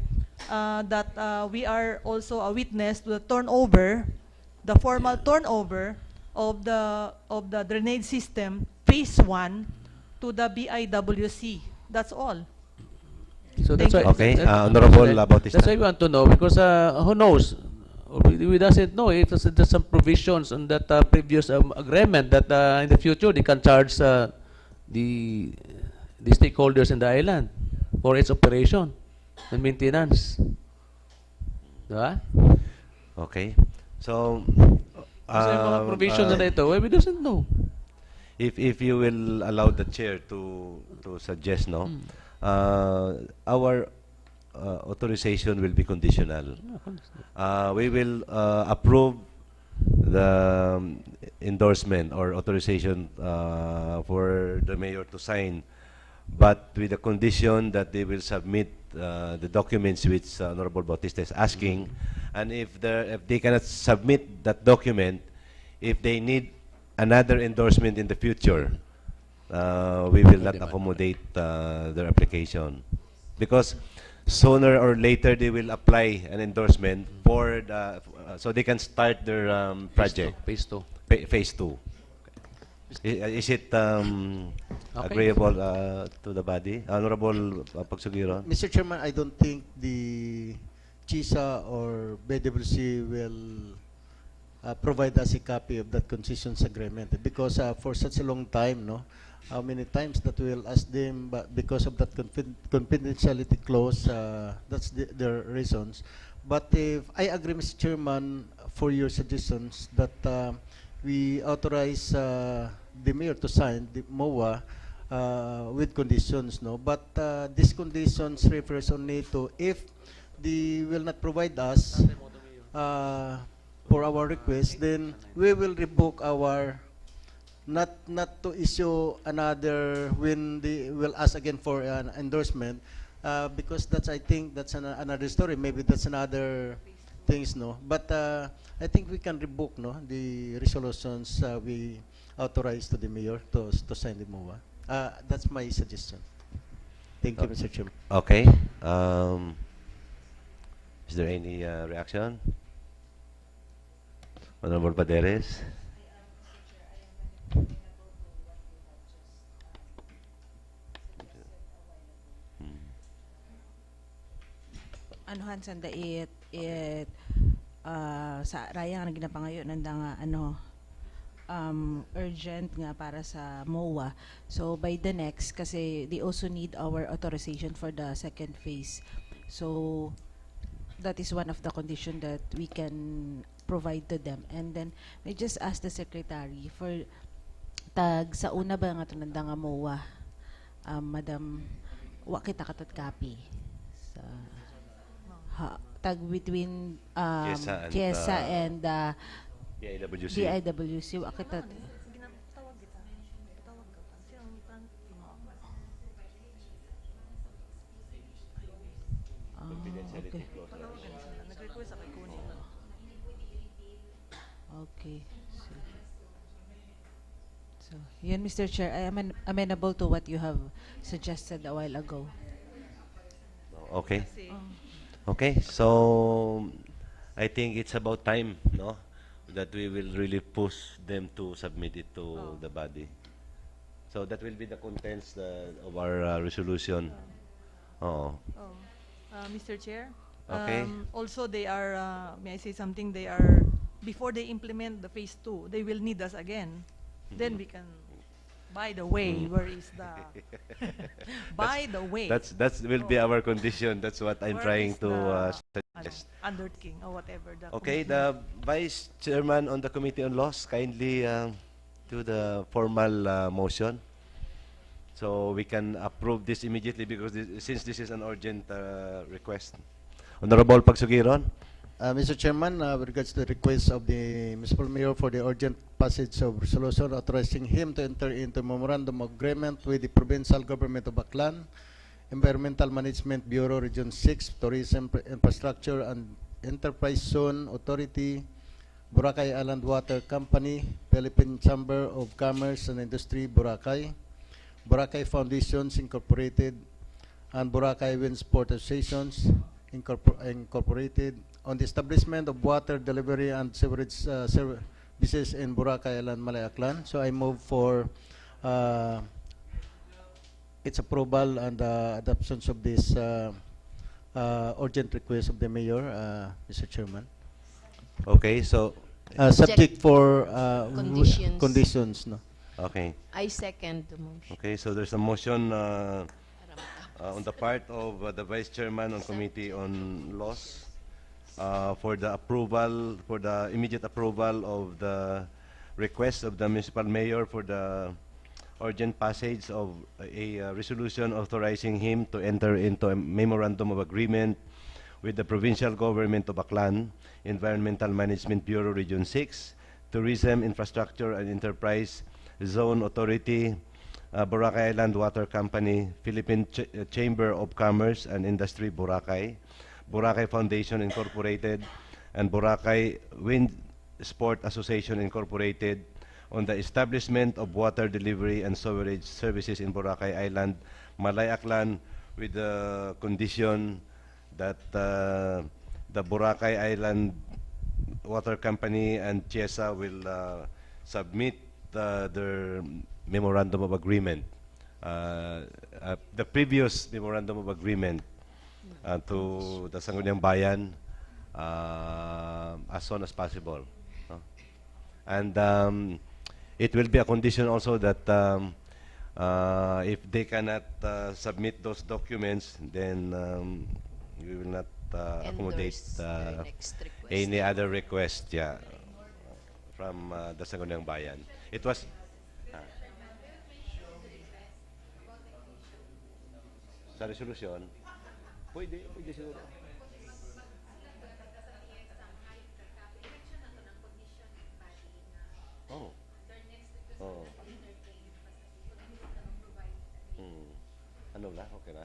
that we are also a witness to the turnover, the formal turnover of the drainage system phase 1 to the BIWC. That's all. So that's why, Okay, Honorable Bautista. That's why we want to know, because who knows? We doesn't know if there's some provisions on that previous agreement that in the future they can charge the stakeholders in the island for its operation and maintenance. Diba? Okay. So, Kasi yung mga provisions na ito, we doesn't know. if you will allow the chair to suggest, no, our authorization will be conditional. We will approve the endorsement or authorization for the mayor to sign, but with the condition that they will submit the documents which Honorable Bautista is asking, and if they cannot submit that document, if they need another endorsement in the future, we will not accommodate their application, because sooner or later they will apply an endorsement for so they can start their project. Phase 2. Phase 2. Is it agreeable to the body? Honorable Pagsugiron? Mr. Chairman, I don't think the CHISA or BWC will provide us a copy of that concessions agreement, because for such a long time, no, how many times that we will ask them, but because of that confidentiality clause, that's their reasons. But if I agree, Mr. Chairman, for your suggestions that we authorize the mayor to sign the MOA with conditions, no. But these conditions refers only to if they will not provide us for our request, then we will revoke our not to issue another when they will ask again for an endorsement, because that's, I think that's another story. Maybe that's another things, no. But I think we can revoke, no, the resolutions we authorize to the mayor to sign the MOA. That's my suggestion. Thank you, Mr. Chairman. Okay. Is there any reaction? Honorable Paderes? Anuhan sanda sa raya nga ginapangayo nanda nga urgent nga para sa MOA. So by the next, kasi they also need our authorization for the second phase. So that is one of the condition that we can provide to them. And then we just ask the secretary for tag sa una ba nga nanda nga MOA, Madam, wa kita katot copy sa tag between Kiesa and DIWC. DIWC. Wa kita okay. Okay. So, yun, Mr. Chair, I am amenable to what you have suggested a while ago. Okay. Okay, so I think it's about time, no, that we will really push them to submit it to the body. So that will be the contents of our resolution. Mr. Chair. Okay. Also, they are, may I say something, they are, before they implement the phase 2, they will need us again. Then we can, by the way, where is the, by the way. That will be our condition. That's what I'm Where trying is to the, suggest. undertaking or whatever. Okay, the Vice Chairman on the Committee on Laws, kindly do the formal motion. So we can approve this immediately because since this is an urgent request. Honorable Pagsugiron. Mr. Chairman, with regards to the request of the Municipal Mayor for the urgent passage of resolution authorizing him to enter into memorandum of agreement with the Provincial Government of Baclan, Environmental Management Bureau, Region 6, Tourism Infrastructure and Enterprise Zone Authority, Boracay Island Water Company, Philippine Chamber of Commerce and Industry, Boracay, Boracay Foundations Incorporated, and Boracay Wind Sport Associations Incorporated on the establishment of water delivery and sewerage services in Boracay Island, Malayaklan. So I move for its approval and adoption of this urgent request of the Mayor, Mr. Chairman. Okay, so Subject for Conditions. conditions, no? okay. I second the motion. Okay, so there's a motion on the part of the Vice Chairman on Committee on Laws for the approval, for the immediate approval of the request of the Municipal Mayor for the urgent passage of a resolution authorizing him to enter into a memorandum of agreement with the Provincial Government of Baclan, Environmental Management Bureau, Region 6, Tourism Infrastructure and Enterprise Zone Authority, Boracay Island Water Company, Philippine Chamber of Commerce and Industry, Boracay, Boracay Foundation Incorporated, and Boracay Wind Sport Association Incorporated on the establishment of water delivery and sewerage services in Boracay Island, Malayaklan, with the condition that the Boracay Island Water Company and Chiesa will submit their memorandum of agreement, the previous memorandum of agreement to the Sangguniang Bayan as soon as possible. And it will be a condition also that if they cannot submit those documents, then we will not accommodate Endorse their next request. any other request, yeah, from the Sangguniang Bayan. It was sa resolution. Pwede siguro. Oh. Oh. Ano na? Okay na?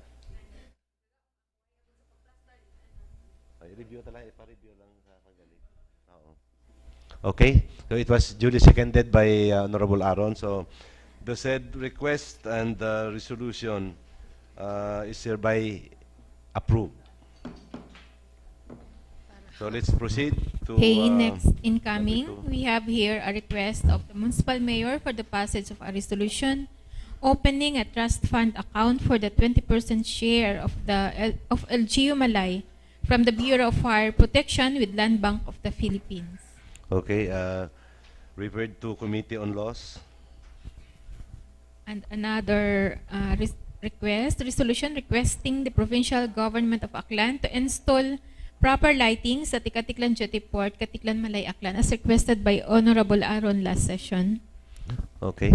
Ay, review talaga. Pa-review lang sa kagalit. Oo. Okay. So it was duly seconded by Honorable Aaron. So the said request and the resolution is hereby approved. So let's proceed to Okay, next incoming, number 2. we have here a request of the municipal mayor for the passage of a resolution opening a trust fund account for the 20% share of the of LGU Malay from the Bureau of Fire Protection with Land Bank of the Philippines. Okay. Referred to Committee on Laws. And another resolution requesting the provincial government of Aklan to install proper lighting sa Tikatiklan Jetty Port, Katiklan Malay, Aklan, as requested by Honorable Aaron last session. Okay.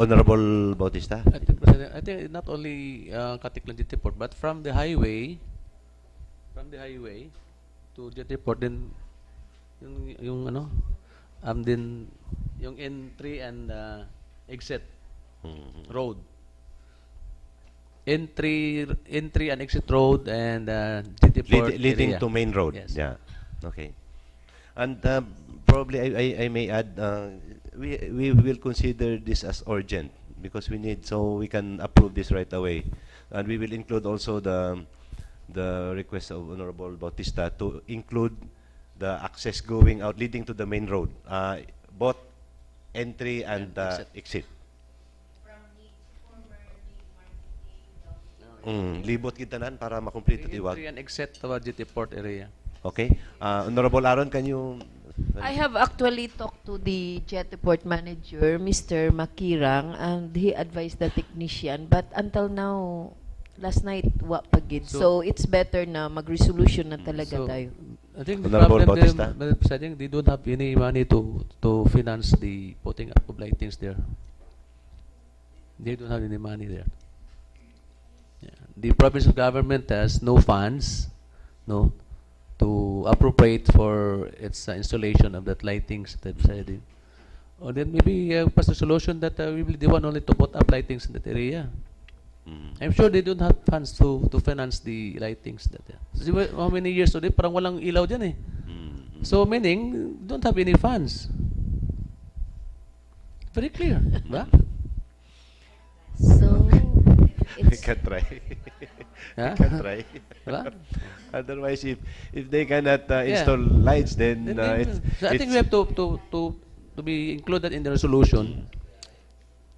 Honorable Bautista. I think not only Katiklan Jetty Port, but from the highway to Jetty Port, then yung ano, then yung entry and exit road. Entry and exit road and Jetty Port Leading area. to main road. Yes. Yeah. Okay. And probably I may add, we will consider this as urgent because we need, so we can approve this right away. And we will include also the request of Honorable Bautista to include the access going out leading to the main road, both entry and exit. Libot kita nan para makomplete tiwag. Entry and exit to Jetty Port area. Okay. Honorable Aaron, can you... I have actually talked to the Jetty Port manager, Mr. Makirang, and he advised the technician. But until now, last night, wa pagid. So it's better na mag-resolution na talaga tayo. I think the Honorable problem Bautista. I think they don't have any money to finance the putting up of lightings there. They don't have any money there. Yeah. The provincial government has no funds, to appropriate for its installation of that lightings that said. Or then maybe pass a solution that we will the one only to put up lightings in that area. I'm sure they don't have funds to finance the lightings that. So, how many years already parang walang ilaw diyan eh. So meaning don't have any funds. Very clear, ba? So We it's can try. Huh? We can try. Diba? Otherwise, if they cannot install lights, then So I think we have to be included in the resolution.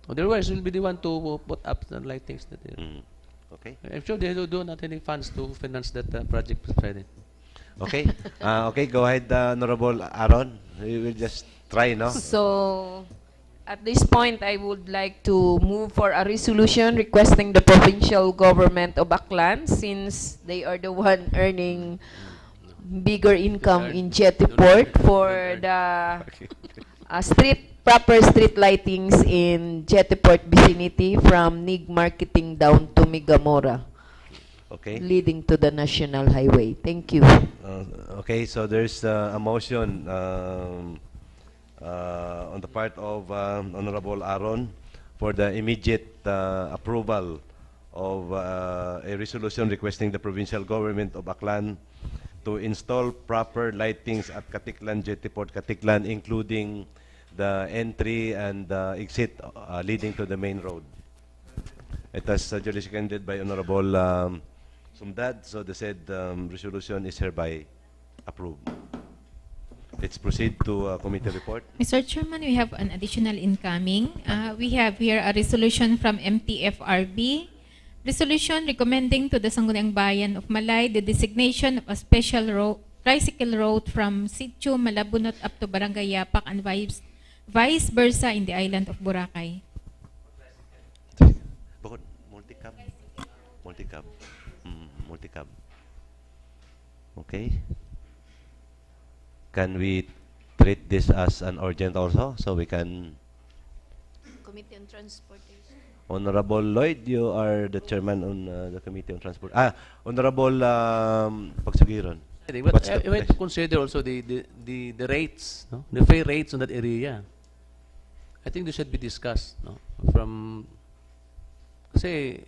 Otherwise, we'll be the one to put up the lightings that there. Okay. I'm sure they don't have any funds to finance that project. Okay. Okay, go ahead, Honorable Aaron. We will just try, no? So, at this point, I would like to move for a resolution requesting the provincial government of Aklan, since they are the one earning bigger income in Jetty Port, for the proper street lightings in Jetty Port vicinity from Nig Marketing down to Migamora, Okay. leading to the National Highway. Thank you. Okay, so there's a motion on the part of Honorable Aaron for the immediate approval of a resolution requesting the provincial government of Aklan to install proper lightings at Katiklan Jetty Port, Katiklan, including the entry and exit leading to the main road. It was duly seconded by Honorable Sumdad, so the said resolution is hereby approved. Let's proceed to committee report. Mr. Chairman, we have an additional incoming. We have here a resolution from MTFRB. Resolution recommending to the Sangguniang Bayan of Malay the designation of a special tricycle route from Sitio Malabunot up to Barangay Yapak and vice versa in the island of Boracay. Bukod, multi-cab. Multi-cab. Multi-cab. Okay. Can we treat this as an urgent also, so we can... Committee on Transportation. Honorable Lloyd, you are the chairman on the Committee on Transport. Honorable Pagsugiron. But What's we have to consider also the rates, no? The fare rates on that area. I think this should be discussed, no? From, kasi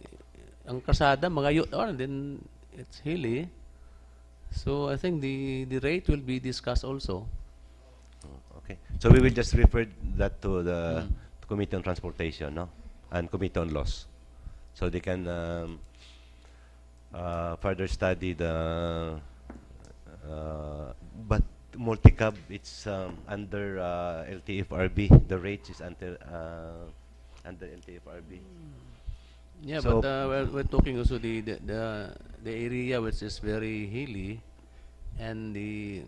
ang kasada mga then it's hilly. So I think the rate will be discussed also. Okay. So we will just refer that to the Committee on Transportation, no? And Committee on Laws. So they can further study the but multi-cab, it's under LTFRB. The rate is under LTFRB. Yeah, So- but we're talking also the area which is very hilly, and the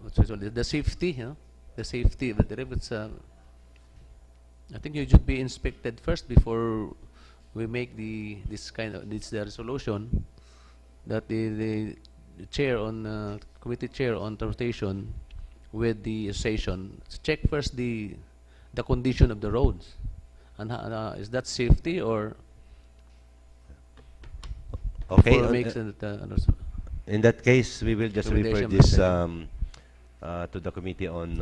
what's it called, the safety, you know, the safety. But the it's I think it should be inspected first before we make the resolution that the chair on committee chair on transportation with the association check first the condition of the roads, and is that safety or Okay. before makes In that case, we will just refer Recommendation this by to the Committee on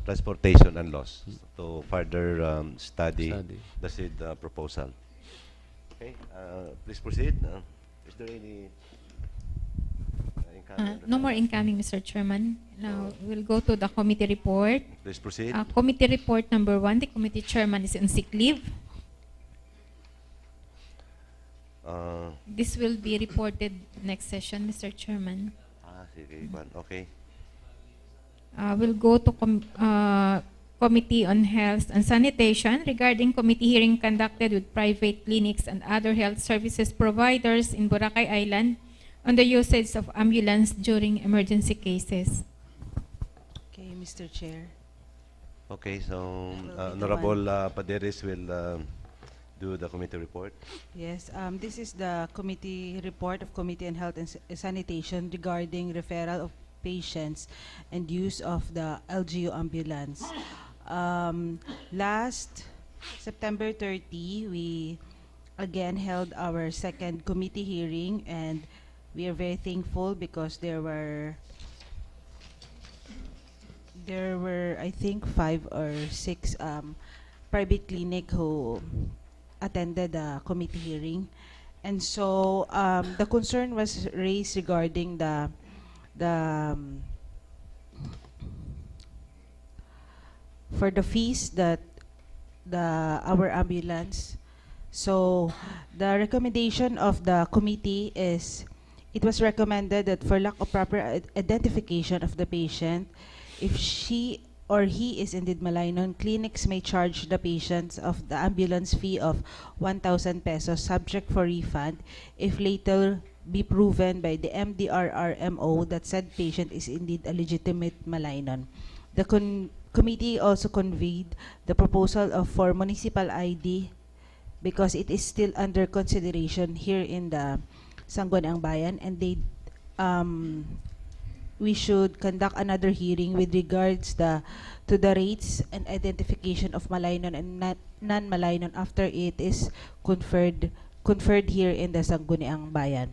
Transportation and Laws to further study the said proposal. Okay, please proceed. Is there any incoming? No more incoming, Mr. Chairman. Now we'll go to the committee report. Please proceed. Committee report number 1, the committee chairman is on sick leave. This will be reported next session, Mr. Chairman. Sige, okay. We'll go to Committee on Health and Sanitation regarding committee hearing conducted with private clinics and other health services providers in Boracay Island on the usage of ambulance during emergency cases. Okay, Mr. Chair. Okay, so will be the Honorable Paderes will do the committee report. Yes, this is the committee report of Committee on Health and Sanitation regarding referral of patients and use of the LGU ambulance. Last September 30, we again held our second committee hearing, and we are very thankful because there were I think 5 or 6 private clinic who attended the committee hearing, and so the concern was raised regarding the for the fees that our ambulance. So the recommendation of the committee is, it was recommended that for lack of proper identification of the patient, if she or he is indeed malignon, clinics may charge the patients of the ambulance fee of 1,000 pesos subject for refund if later be proven by the MDRRMO that said patient is indeed a legitimate malignon. The committee also conveyed the proposal of for municipal ID because it is still under consideration here in the Sangguniang Bayan, and they we should conduct another hearing with regards to the rates and identification of malignon and non-malignon after it is conferred here in the Sangguniang Bayan.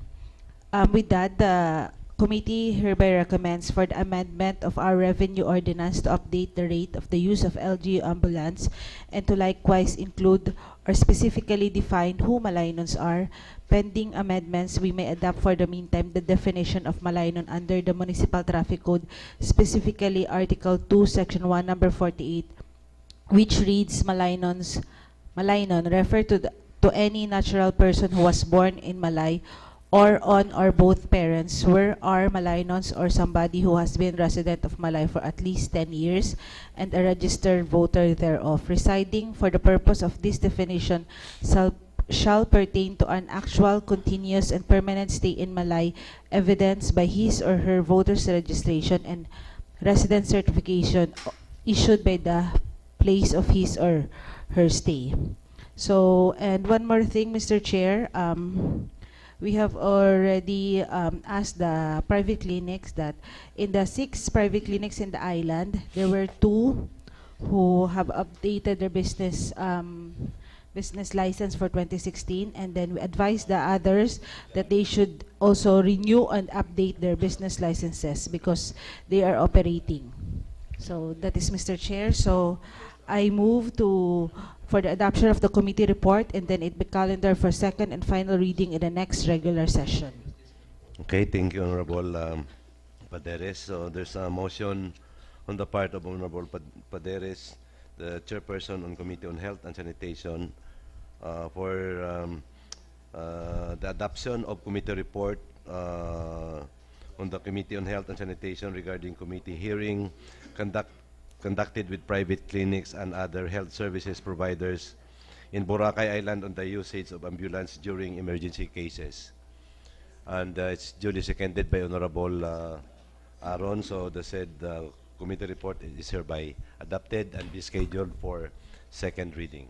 With that, the committee hereby recommends for the amendment of our revenue ordinance to update the rate of the use of LGU ambulance and to likewise include or specifically define who malignons are. Pending amendments, we may adopt for the meantime the definition of malignon under the Municipal Traffic Code, specifically Article 2, Section 1, Number 48, which reads malignon refer to any natural person who was born in Malay or on or both parents were are Malaynons, or somebody who has been resident of Malay for at least 10 years and a registered voter thereof, residing for the purpose of this definition shall pertain to an actual, continuous, and permanent stay in Malay, evidenced by his or her voter's registration and residence certification issued by the place of his or her stay. So, and one more thing, Mr. Chair, we have already asked the private clinics that in the 6 private clinics in the island, there were 2 who have updated their business license for 2016, and then we advise the others that they should also renew and update their business licenses because they are operating. So that is, Mr. Chair. So I move for the adoption of the committee report, and then it be calendar for second and final reading in the next regular session. Okay, thank you, Honorable Paderes. So there's a motion on the part of Honorable Paderes, the chairperson on Committee on Health and Sanitation, for the adoption of committee report on the Committee on Health and Sanitation regarding committee hearing conducted with private clinics and other health services providers in Boracay Island on the usage of ambulance during emergency cases. And it's duly seconded by Honorable Aaron, so the said committee report is hereby adopted and be scheduled for second reading.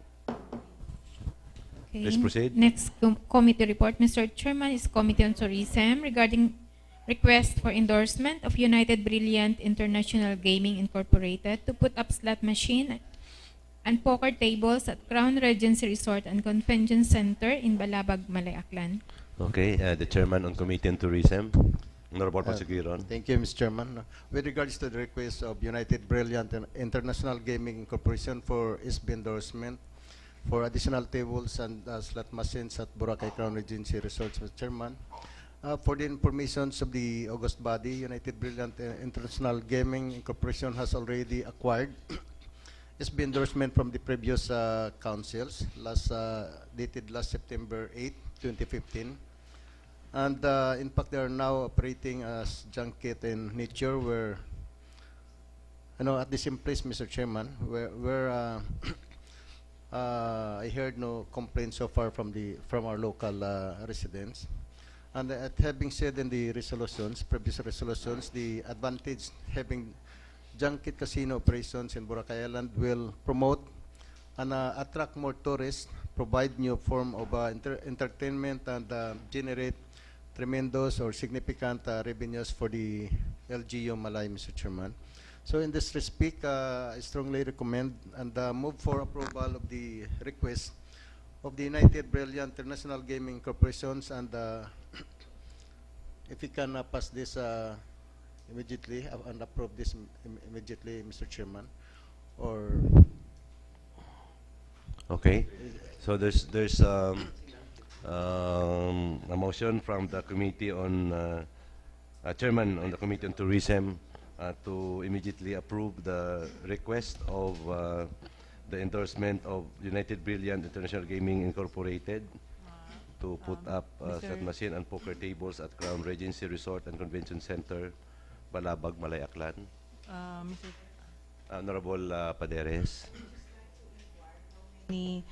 Okay. Let's proceed. Next committee report, Mr. Chairman, is Committee on Tourism regarding request for endorsement of United Brilliant International Gaming Incorporated to put up slot machine and poker tables at Crown Regency Resort and Convention Center in Balabag, Malayaklan. Okay, the chairman on Committee on Tourism, Honorable Pctv. Thank you, Mr. Chairman. With regards to the request of United Brilliant International Gaming Incorporation for SB endorsement for additional tables and slot machines at Boracay Crown Regency Resorts, Mr. Chairman, for the information of the August body, United Brilliant International Gaming Incorporation has already acquired SB endorsement from the previous councils, dated last September 8, 2015. And in fact, they are now operating as junket in nature, where, at the same place, Mr. Chairman, where I heard no complaints so far from our local residents. And having said in the previous resolutions, the advantage having junket casino operations in Boracay Island will promote and attract more tourists, provide new form of entertainment, and generate tremendous or significant revenues for the LGU Malay, Mr. Chairman. So in this respect, I strongly recommend and move for approval of the request of the United Brilliant International Gaming Corporations, and if we can pass this immediately and approve this immediately, Mr. Chairman, or okay. So there's a motion from the committee on chairman on the Committee on Tourism to immediately approve the request of the endorsement of United Brilliant International Gaming Incorporated to put up slot machine and poker tables at Crown Regency Resort and Convention Center, Balabag, Malayaklan. Mr. Honorable Paderes. Any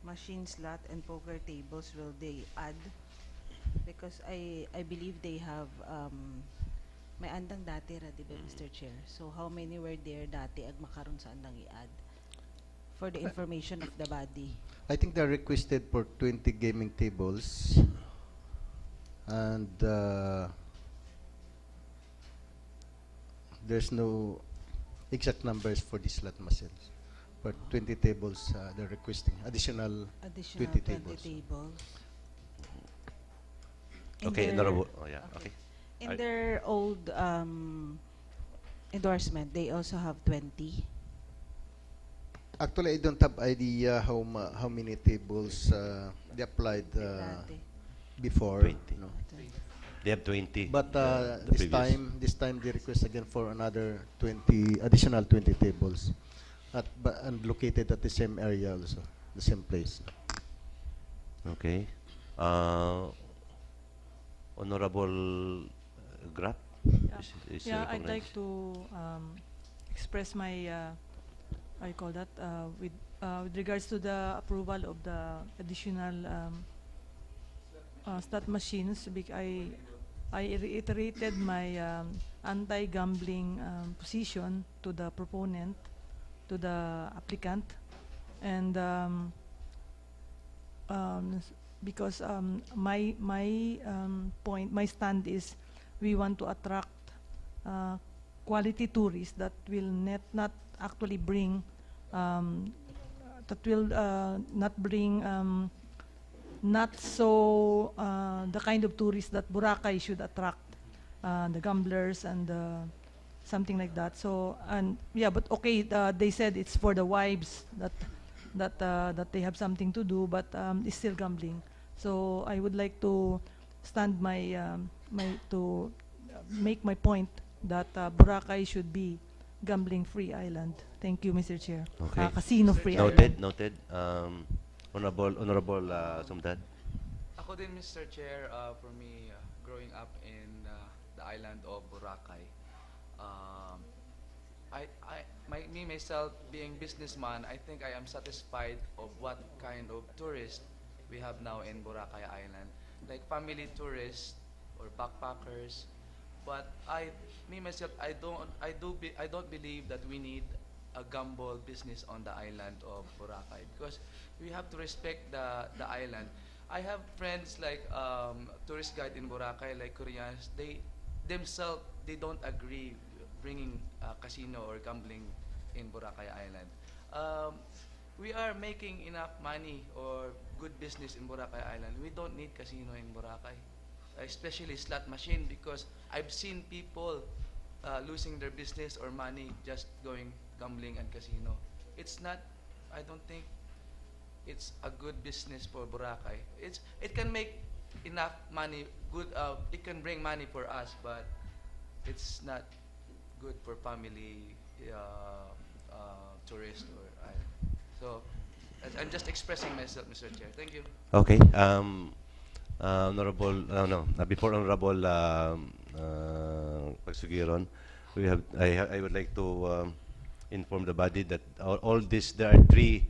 machine slot and poker tables will they add? Because I believe they have may andang dati ra, di ba, Mr. Chair? So how many were there dati ag makaroon sa andang i-add? For the information of the body. I think they're requested for 20 gaming tables, and there's no exact numbers for the slot machines. But 20 tables, they're requesting additional 20 tables. Okay, Honorable. Oh, yeah, okay. In their old endorsement, they also have 20. Actually, I don't have idea how many tables they applied before. 20. They have 20. But the this time they request again for another additional 20 tables, and located at the same area also, the same place. Okay. Honorable Grap? Yeah, I'd like to express my, I call that, with with regards to the approval of the additional slot machines, I reiterated my anti-gambling position to the proponent, to the applicant, and because my stand is we want to attract quality tourists that will not actually bring not so the kind of tourists that Boracay should attract, the gamblers and something like that. So, and yeah, but okay, they said it's for the wives that they have something to do, but it's still gambling. So I would like to stand to make my point that Boracay should be gambling-free island. Thank you, Mr. Chair. Okay. Casino-free island. Noted, noted. Honorable Sumdad. Ako din, Mr. Chair, for me, growing up in the island of Boracay, myself being businessman, I think I am satisfied of what kind of tourist we have now in Boracay Island, like family tourists or backpackers. But myself, I don't believe that we need a gamble business on the island of Boracay, because we have to respect the island. I have friends like tourist guide in Boracay, like Koreans. They themselves don't agree bringing casino or gambling in Boracay Island. We are making enough money or good business in Boracay Island. We don't need casino in Boracay, especially slot machine, because I've seen people losing their business or money just going gambling and casino. It's not, I don't think it's a good business for Boracay. It can make enough money, good, it can bring money for us, but it's not good for family tourists or so I'm just expressing myself, Mr. Chair. Thank you. Okay. Honorable, before Honorable Pagsugiron, I would like to inform the body that all this, there are 3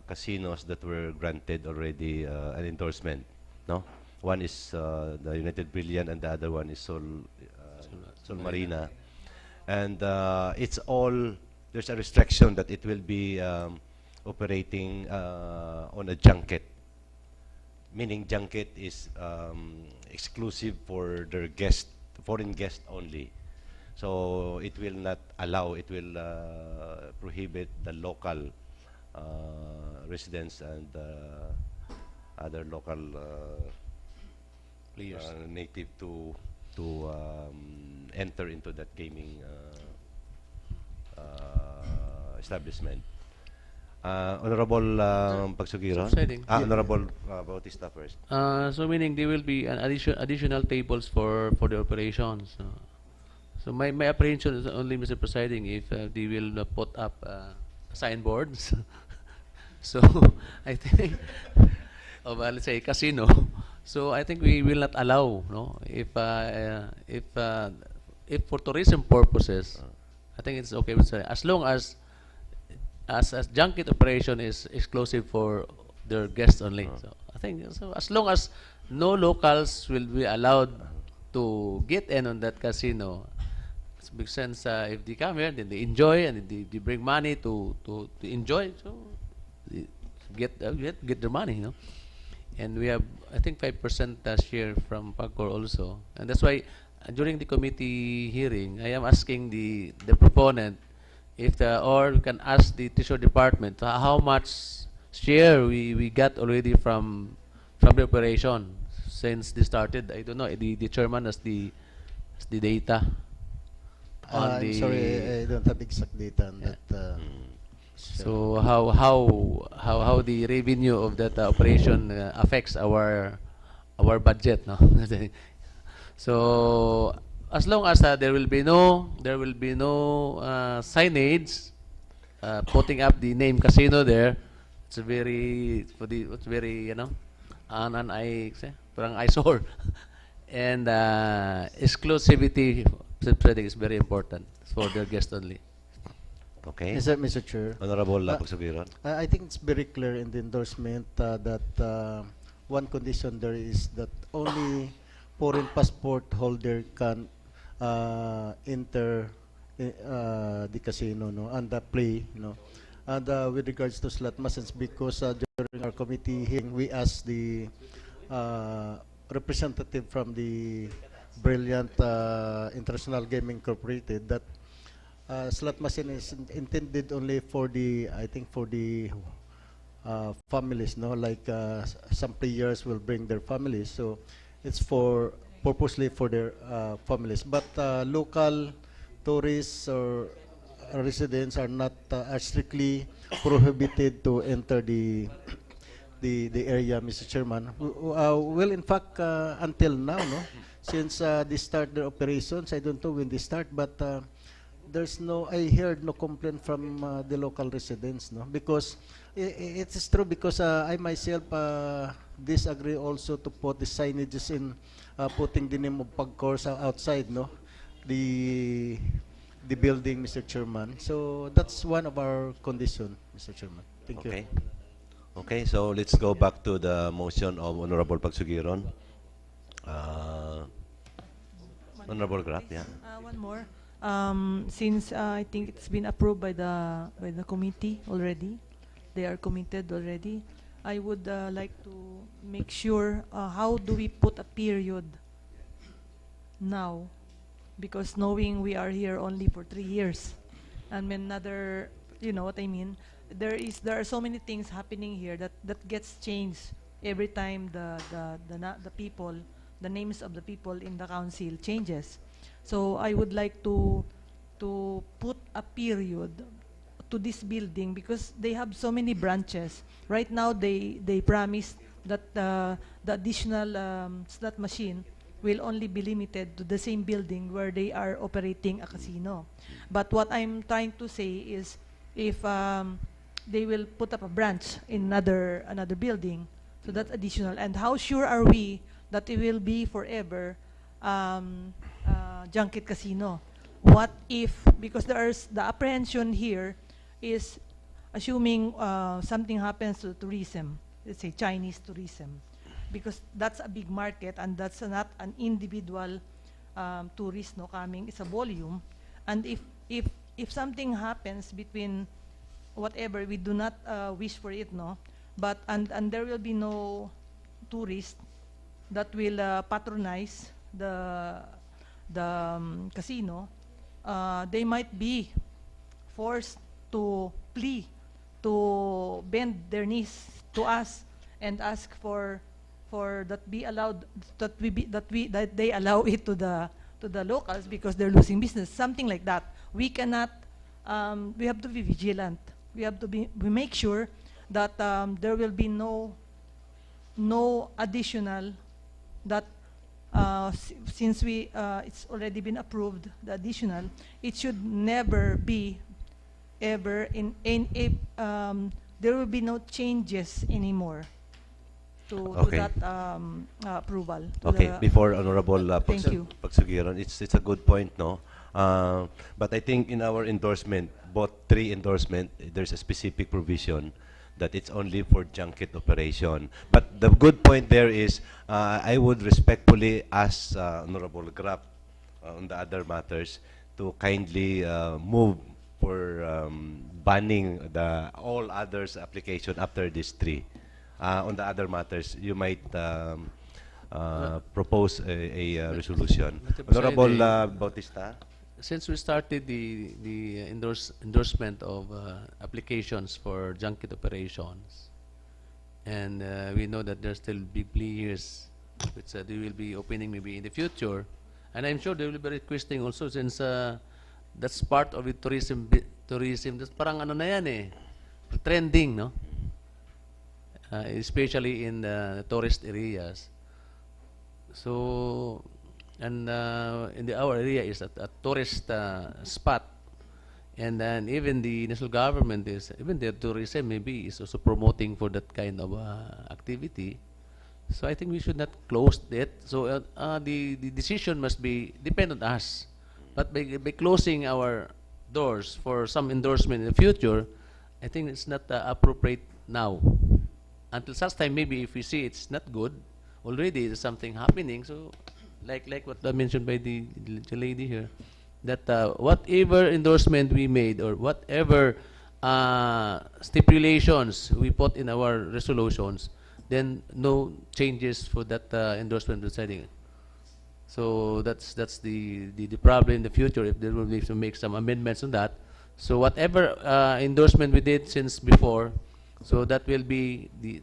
casinos that were granted already an endorsement. No, one is the United Brilliant, and the other one is Sol Marina, and it's all, there's a restriction that it will be operating on a junket. Meaning junket is exclusive for their foreign guests only. So it will not allow, it will prohibit the local residents and other local players, native to enter into that gaming establishment. Honorable Pagsugiron. Honorable Bautista first. So meaning there will be an additional tables for the operations. So my apprehension is only, Mr. Presiding, if they will put up signboards. So I think of let's say casino. So I think we will not allow, no, if for tourism purposes, I think it's okay with as long as junket operation is exclusive for their guests only. So I think so as long as no locals will be allowed to get in on that casino, it makes sense. If they come here, then they enjoy and they bring money to enjoy. So get their money, you know. And we have, I think, 5% share from PAGCOR also, and that's why during the committee hearing, I am asking the proponent if or we can ask the Treasury Department how much share we got already from the operation since they started. I don't know. The chairman has the data. I'm sorry, I don't have exact data on that. So how the revenue of that operation affects our budget, no? So as long as there will be no signage putting up the name casino there, it's very you know, an eyesore, and exclusivity is very important for their guests only. Okay. Yes, sir, Mr. Chair. Honorable Uh, Pagsugiron. I think it's very clear in the endorsement that one condition there is that only foreign passport holder can enter the casino, no, and play, no. And with regards to slot machines, because during our committee hearing, we asked the representative from the brilliant International Gaming Incorporated that slot machine is intended only for the, I think, for the families, no, like some players will bring their families, so it's for purposely for their families, but local tourists or residents are not are strictly prohibited to enter the area, Mr. Chairman. Well, in fact, until now, no, since they start their operations, I don't know when they start, but there's no, I heard no complaint from the local residents, no, because it is true, because I myself disagree also to put the signages in putting the name of Pagcor outside, no, the building, Mr. Chairman. So that's one of our condition, Mr. Chairman. Thank you. Okay. Okay, so let's go back to the motion of Honorable Pagsugiron. Honorable Graf, yeah. One more. Since I think it's been approved by the committee already, they are committed already. I would like to make sure how do we put a period now, because knowing we are here only for 3 years, and when another, you know what I mean. There are so many things happening here that gets changed every time the people, the names of the people in the council changes. So I would like to put a period to this building, because they have so many branches. Right now they promised that the additional slot machine will only be limited to the same building where they are operating a casino. But what I'm trying to say is, if they will put up a branch in another building, so that's additional. And how sure are we that it will be forever junket casino? What if, because there's the apprehension here is assuming something happens to tourism, let's say Chinese tourism, because that's a big market and that's not an individual tourist, no, coming, it's a volume. And if something happens between whatever, we do not wish for it, no, but and there will be no tourist that will patronize the casino. They might be forced to plea, to bend their knees to us and ask for that be allowed, that they allow it to the locals, because they're losing business, something like that. We cannot. We have to be vigilant. We have to we make sure that there will be no additional, that since it's already been approved, the additional, it should never be ever there will be no changes anymore to that approval. Okay, before Honorable Thank you. Pagsugiron, it's a good point, no? But I think in our endorsement, both 3 endorsement, there's a specific provision that it's only for junket operation. But the good point there is, I would respectfully ask Honorable Graf on the other matters to kindly move for banning all others application after these 3. On the other matters, you might propose a resolution. Honorable Bautista. Since we started the endorsement of applications for junket operations, and we know that there's still big players which they will be opening maybe in the future, and I'm sure they will be requesting also, since that's part of the tourism. That's parang ano na yan eh, trending, no? Especially in the tourist areas. So, and in our area is a tourist spot, and then even the national government even the tourism maybe is also promoting for that kind of activity. So I think we should not close that. So the decision must be depend on us, but by closing our doors for some endorsement in the future, I think it's not appropriate now. Until such time, maybe if we see it's not good, already there's something happening. So, like what mentioned by the lady here, that whatever endorsement we made or whatever stipulations we put in our resolutions, then no changes for that endorsement deciding. So that's the problem in the future if there will be to make some amendments on that. So whatever endorsement we did since before, so that will be the.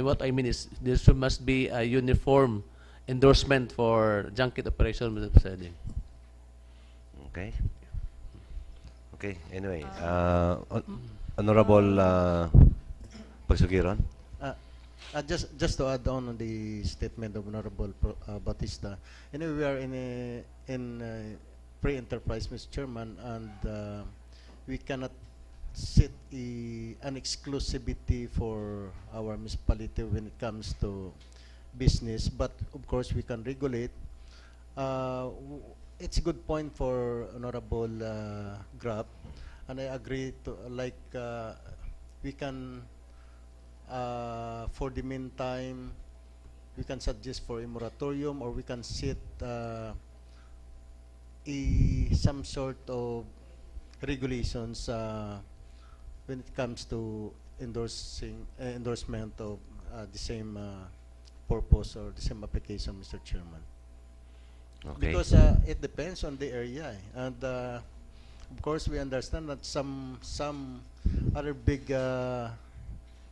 What I mean is must be a uniform endorsement for junket operation, Mr. President. Okay. Okay. Anyway, Honorable Pagsugiron. Just to add on the statement of Honorable Batista. Anyway, we are in pre-enterprise, Mr. Chairman, and we cannot set an exclusivity for our municipality when it comes to business, but of course we can regulate. It's a good point for Honorable Grab, and I agree to we can for the meantime we can suggest for a moratorium, or we can set some sort of regulations when it comes to endorsement of the same purpose or the same application, Mr. Chairman. Okay. Because it depends on the area, and of course we understand that some other big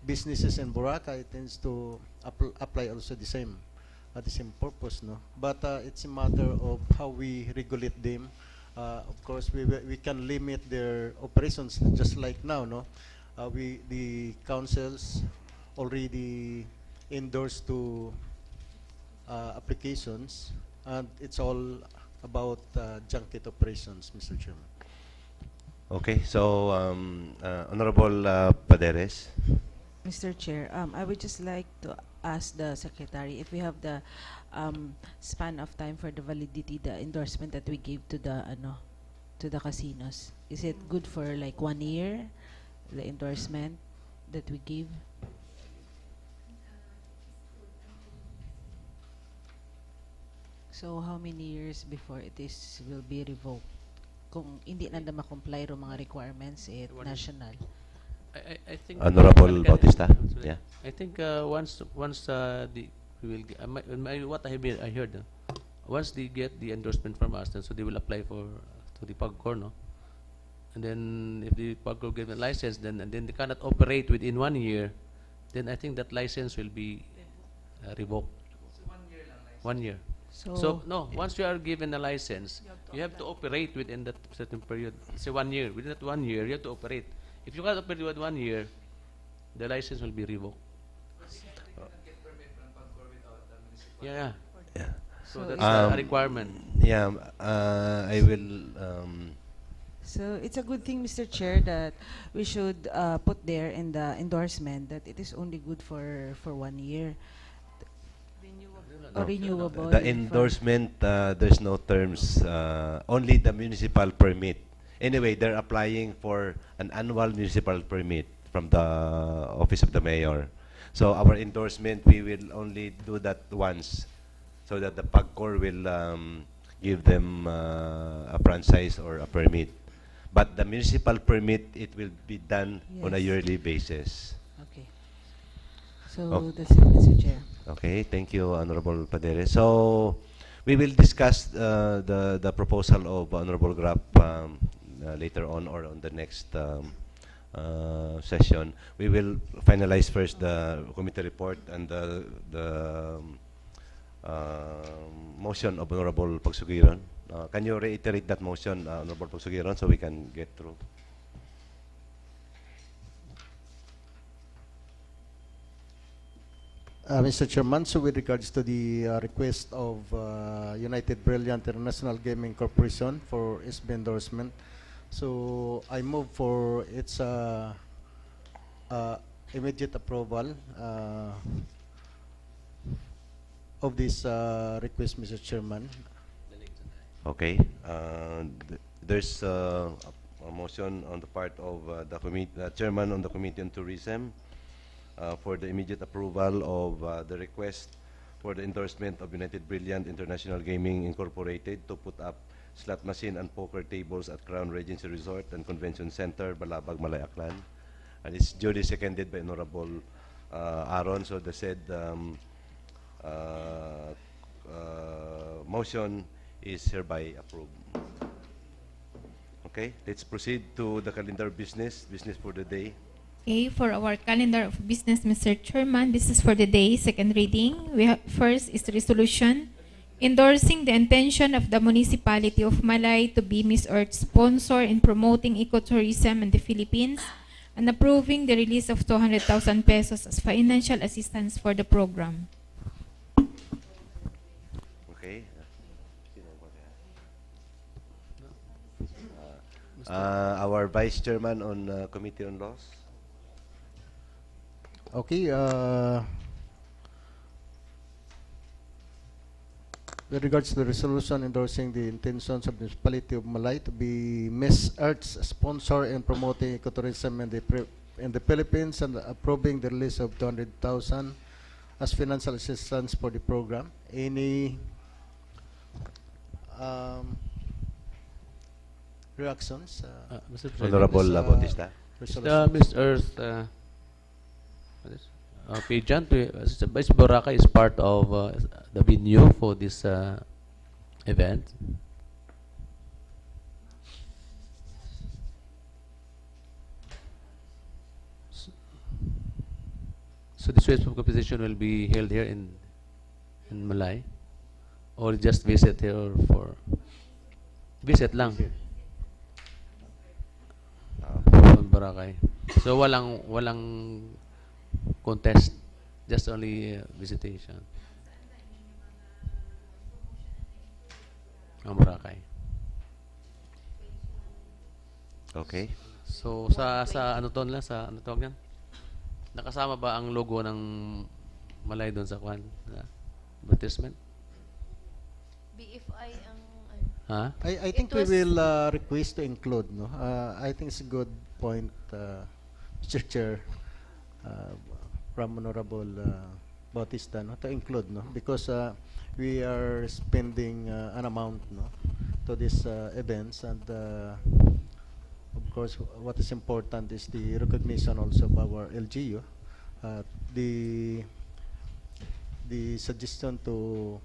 businesses in Boracay tends to apply also the same purpose, no. But it's a matter of how we regulate them. Of course, we can limit their operations, just like now, no. The councils already endorsed to applications, and it's all about junket operations, Mr. Chairman. Okay. So, Honorable Paderes. Mr. Chair, I would just like to ask the Secretary if we have the span of time for the validity, the endorsement that we gave to the casinos. Is it good for like 1 year, the endorsement that we give? So how many years before it will be revoked? Kung hindi na ma-comply ro mga requirements national. I think Honorable Bautista. Yeah. I think once we will what I heard, once they get the endorsement from us, then so they will apply to the PAGCOR, no? And then if the PAGCOR gives a license, then they cannot operate within 1 year, then I think that license will be revoked. 1 year. So no, once you are given a license, you have to operate within that certain period. Say 1 year. Within that 1 year, you have to operate. If you can't operate within 1 year, the license will be revoked. Yeah. Yeah. So that's a requirement. Yeah. I will. So it's a good thing, Mr. Chair, that we should put there in the endorsement that it is only good for 1 year. Or renewable. The endorsement, there's no terms. Only the municipal permit. Anyway, they're applying for an annual municipal permit from the office of the mayor. So our endorsement, we will only do that once, so that the PAGCOR will give them a franchise or a permit. But the municipal permit, it will be done on a yearly basis. Okay. So that's it, Mr. Chair. Okay, thank you, Honorable Padere. So we will discuss the proposal of Honorable Grab later on, or on the next session. We will finalize first the committee report and the motion of Honorable Pagsugiron. Can you reiterate that motion, Honorable Pagsugiron, so we can get through? Mr. Chairman, so with regards to the request of United Brilliant International Gaming Corporation for SB endorsement, so I move for its immediate approval of this request, Mr. Chairman. Okay. there's a motion on the part of the chairman on the Committee on Tourism for the immediate approval of the request for the endorsement of United Brilliant International Gaming Incorporated to put up slot machine and poker tables at Crown Regency Resort and Convention Center, Balabag, Malay, Aklan. And it's duly seconded by Honorable Aaron. So the said motion is hereby approved. Okay, let's proceed to the calendar business for the day. Okay, for our calendar of business, Mr. Chairman, this is for the day, second reading. First is the resolution endorsing the intention of the municipality of Malay to be Miss Earth's sponsor in promoting ecotourism in the Philippines and approving the release of 200,000 pesos as financial assistance for the program. Okay. Our Vice Chairman on Committee on Laws. Okay, with regards to the resolution endorsing the intentions of the municipality of Malay to be Miss Earth's sponsor in promoting ecotourism in the Philippines and approving the release of 200,000 as financial assistance for the program. Any reactions? Mr. President, Honorable Bautista. Miss Earth, what is, pageant, Vice Boracay is part of the venue for this event. So this wave of competition will be held here in Malay, or just visit here or for visit lang. Boracay. So walang contest, just only visitation. Boracay. Okay. So sa ano to lang, sa ano tawag yan? Nakasama ba ang logo ng Malay doon sa kwan? Advertisement? BFI ang Ha? I think we will request to include, no? I think it's a good point, Mr. Chair, from Honorable Bautista, no, to include, no, because we are spending an amount, no, to these events, and of course, what is important is the recognition also of our LGU. The suggestion to,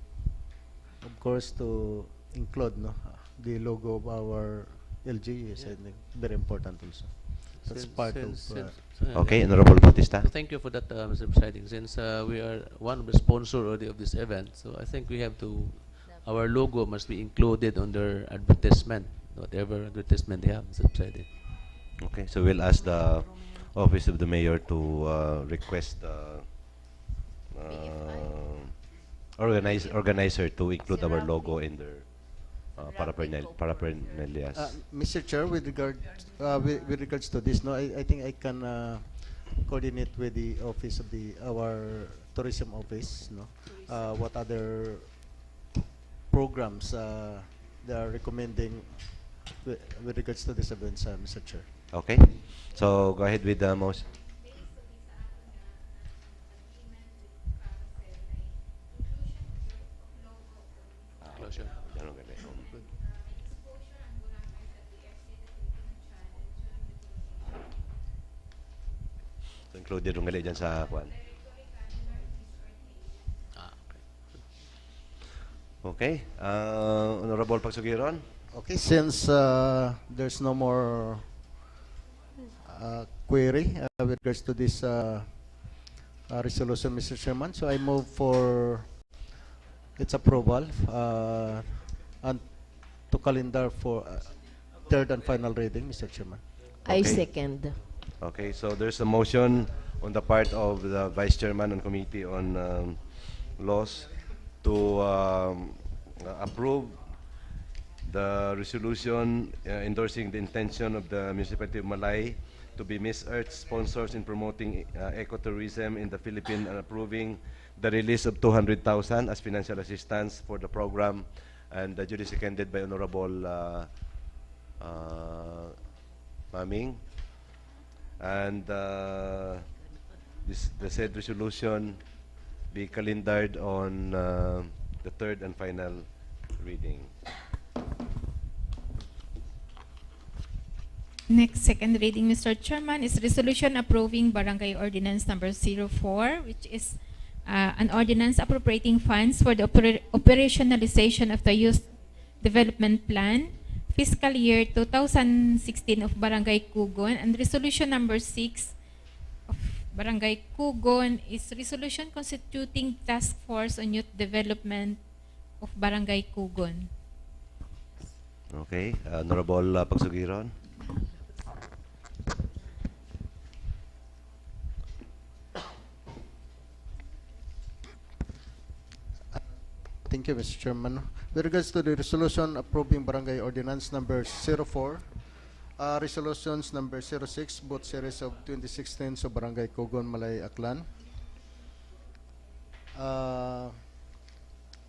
of course, to include, no, the logo of our LGU is, I think, very important also. That's part of. Okay, Honorable Bautista. So thank you for that, Mr. Presiding. Since we are one of the sponsors already of this event, so I think we have to, our logo must be included on their advertisement, whatever advertisement they have, Mr. Presiding. Okay, so we'll ask the Office of the Mayor to request organizer to include our logo in their paraphernalia. Mr. Chair, with regards to this, no, I think I can coordinate with the office of our tourism office, no, what other programs they are recommending with regards to this event, Mr. Chair. Okay, so go ahead with the motion. Closure. So included yung gali dyan sa kwan. Okay, Honorable Pagsugiron. Okay, since there's no more query with regards to this resolution, Mr. Chairman, so I move for its approval and to calendar for third and final reading, Mr. Chairman. I Okay. second. Okay, so there's a motion on the part of the Vice Chairman and Committee on Laws to approve the resolution endorsing the intention of the Municipality of Malay to be Miss Earth sponsors in promoting ecotourism in the Philippines and approving the release of 200,000 as financial assistance for the program, and duly seconded by Honorable Maming. And the said resolution be calendared on the third and final reading. Next, second reading, Mr. Chairman, is resolution approving Barangay Ordinance number 04, which is an ordinance appropriating funds for the operationalization of the Youth Development Plan, fiscal year 2016 of Barangay Kugon, and resolution number 6 of Barangay Kugon is resolution constituting task force on youth development of Barangay Kugon. Okay, Honorable Pagsugiron. Thank you, Mr. Chairman. With regards to the resolution approving Barangay Ordinance number 04, resolutions number 06, both series of 2016, so Barangay Kugon, Malay, Aklan.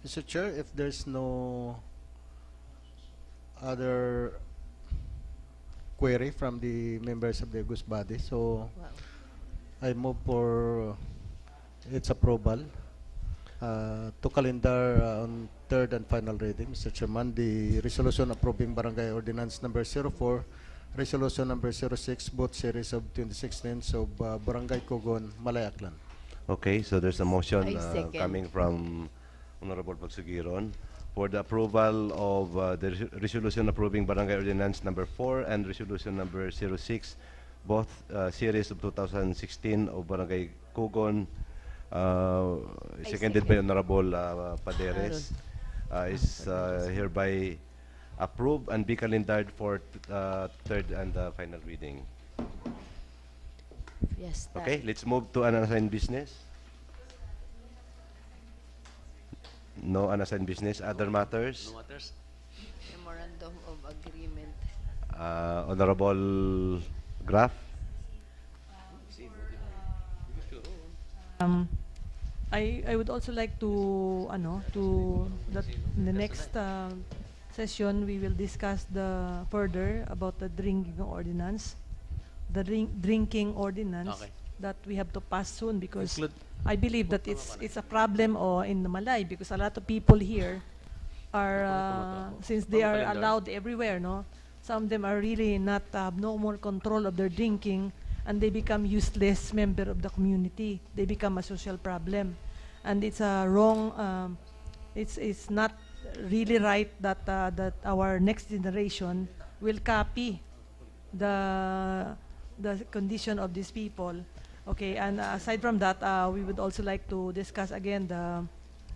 Mr. Chair, if there's no other query from the members of the August body, so I move for its approval. To calendar on third and final reading, Mr. Chairman, the resolution approving Barangay Ordinance number 04, resolution number 06, both series of 2016, so Barangay Kugon, Malay, Aklan. Okay, so there's a motion I second. coming from Honorable Pagsugiron for the approval of the resolution approving Barangay Ordinance number 4 and resolution number 06, both series of 2016 of Barangay Kugon, seconded by Honorable Paderes, is hereby approved and be calendared for third and final reading. Yes, Okay, let's move to unassigned business. No unassigned business. Other matters? No matters. Memorandum of Agreement. Honorable Graf. I would also like to that in the next session we will discuss the further about the drinking ordinance, drinking ordinance Okay. that we have to pass soon, because Include- I believe that it's a problem in the Malay, because a lot of people here are since they are allowed everywhere, no, some of them are really not no more control of their drinking, and they become useless member of the community. They become a social problem, and it's a wrong. It's not really right that that our next generation will copy the condition of these people. Okay, and aside from that, we would also like to discuss again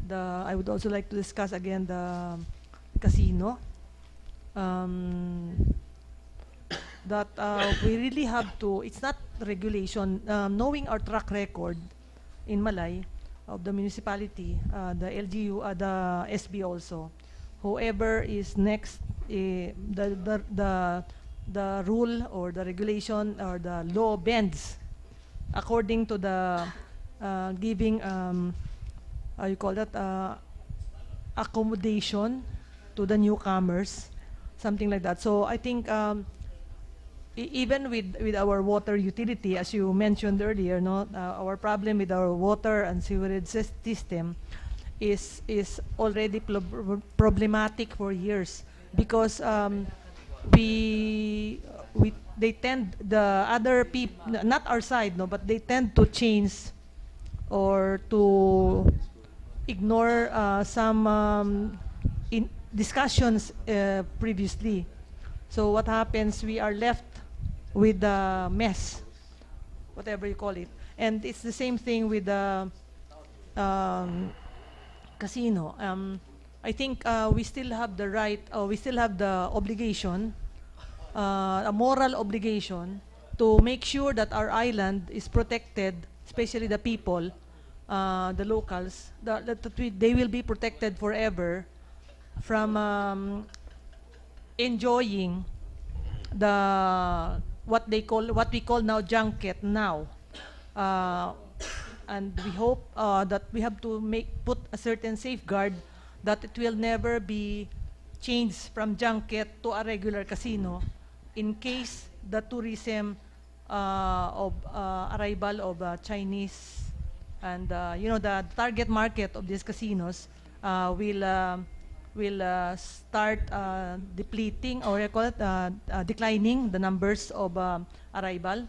I would also like to discuss again the casino. That we really have to, it's not regulation, knowing our track record in Malay of the municipality, the LGU, the SB also, whoever is next, the rule or the regulation or the law bends according to the giving, how you call that, accommodation to the newcomers, something like that. So I think even with our water utility, as you mentioned earlier, no, our problem with our water and sewerage system is already problematic for years, because they tend, the other people, not our side, no, but they tend to change or to ignore some in discussions previously. So what happens, we are left with the mess, whatever you call it. And it's the same thing with the casino. I think we still have the right, we still have the obligation, a moral obligation, to make sure that our island is protected, especially the people, the locals, that they will be protected forever from enjoying the what we call now junket now, and we hope that we have to put a certain safeguard that it will never be change from junket to a regular casino in case the tourism of arrival of Chinese and the target market of these casinos will start depleting, or I call it declining the numbers of arrival.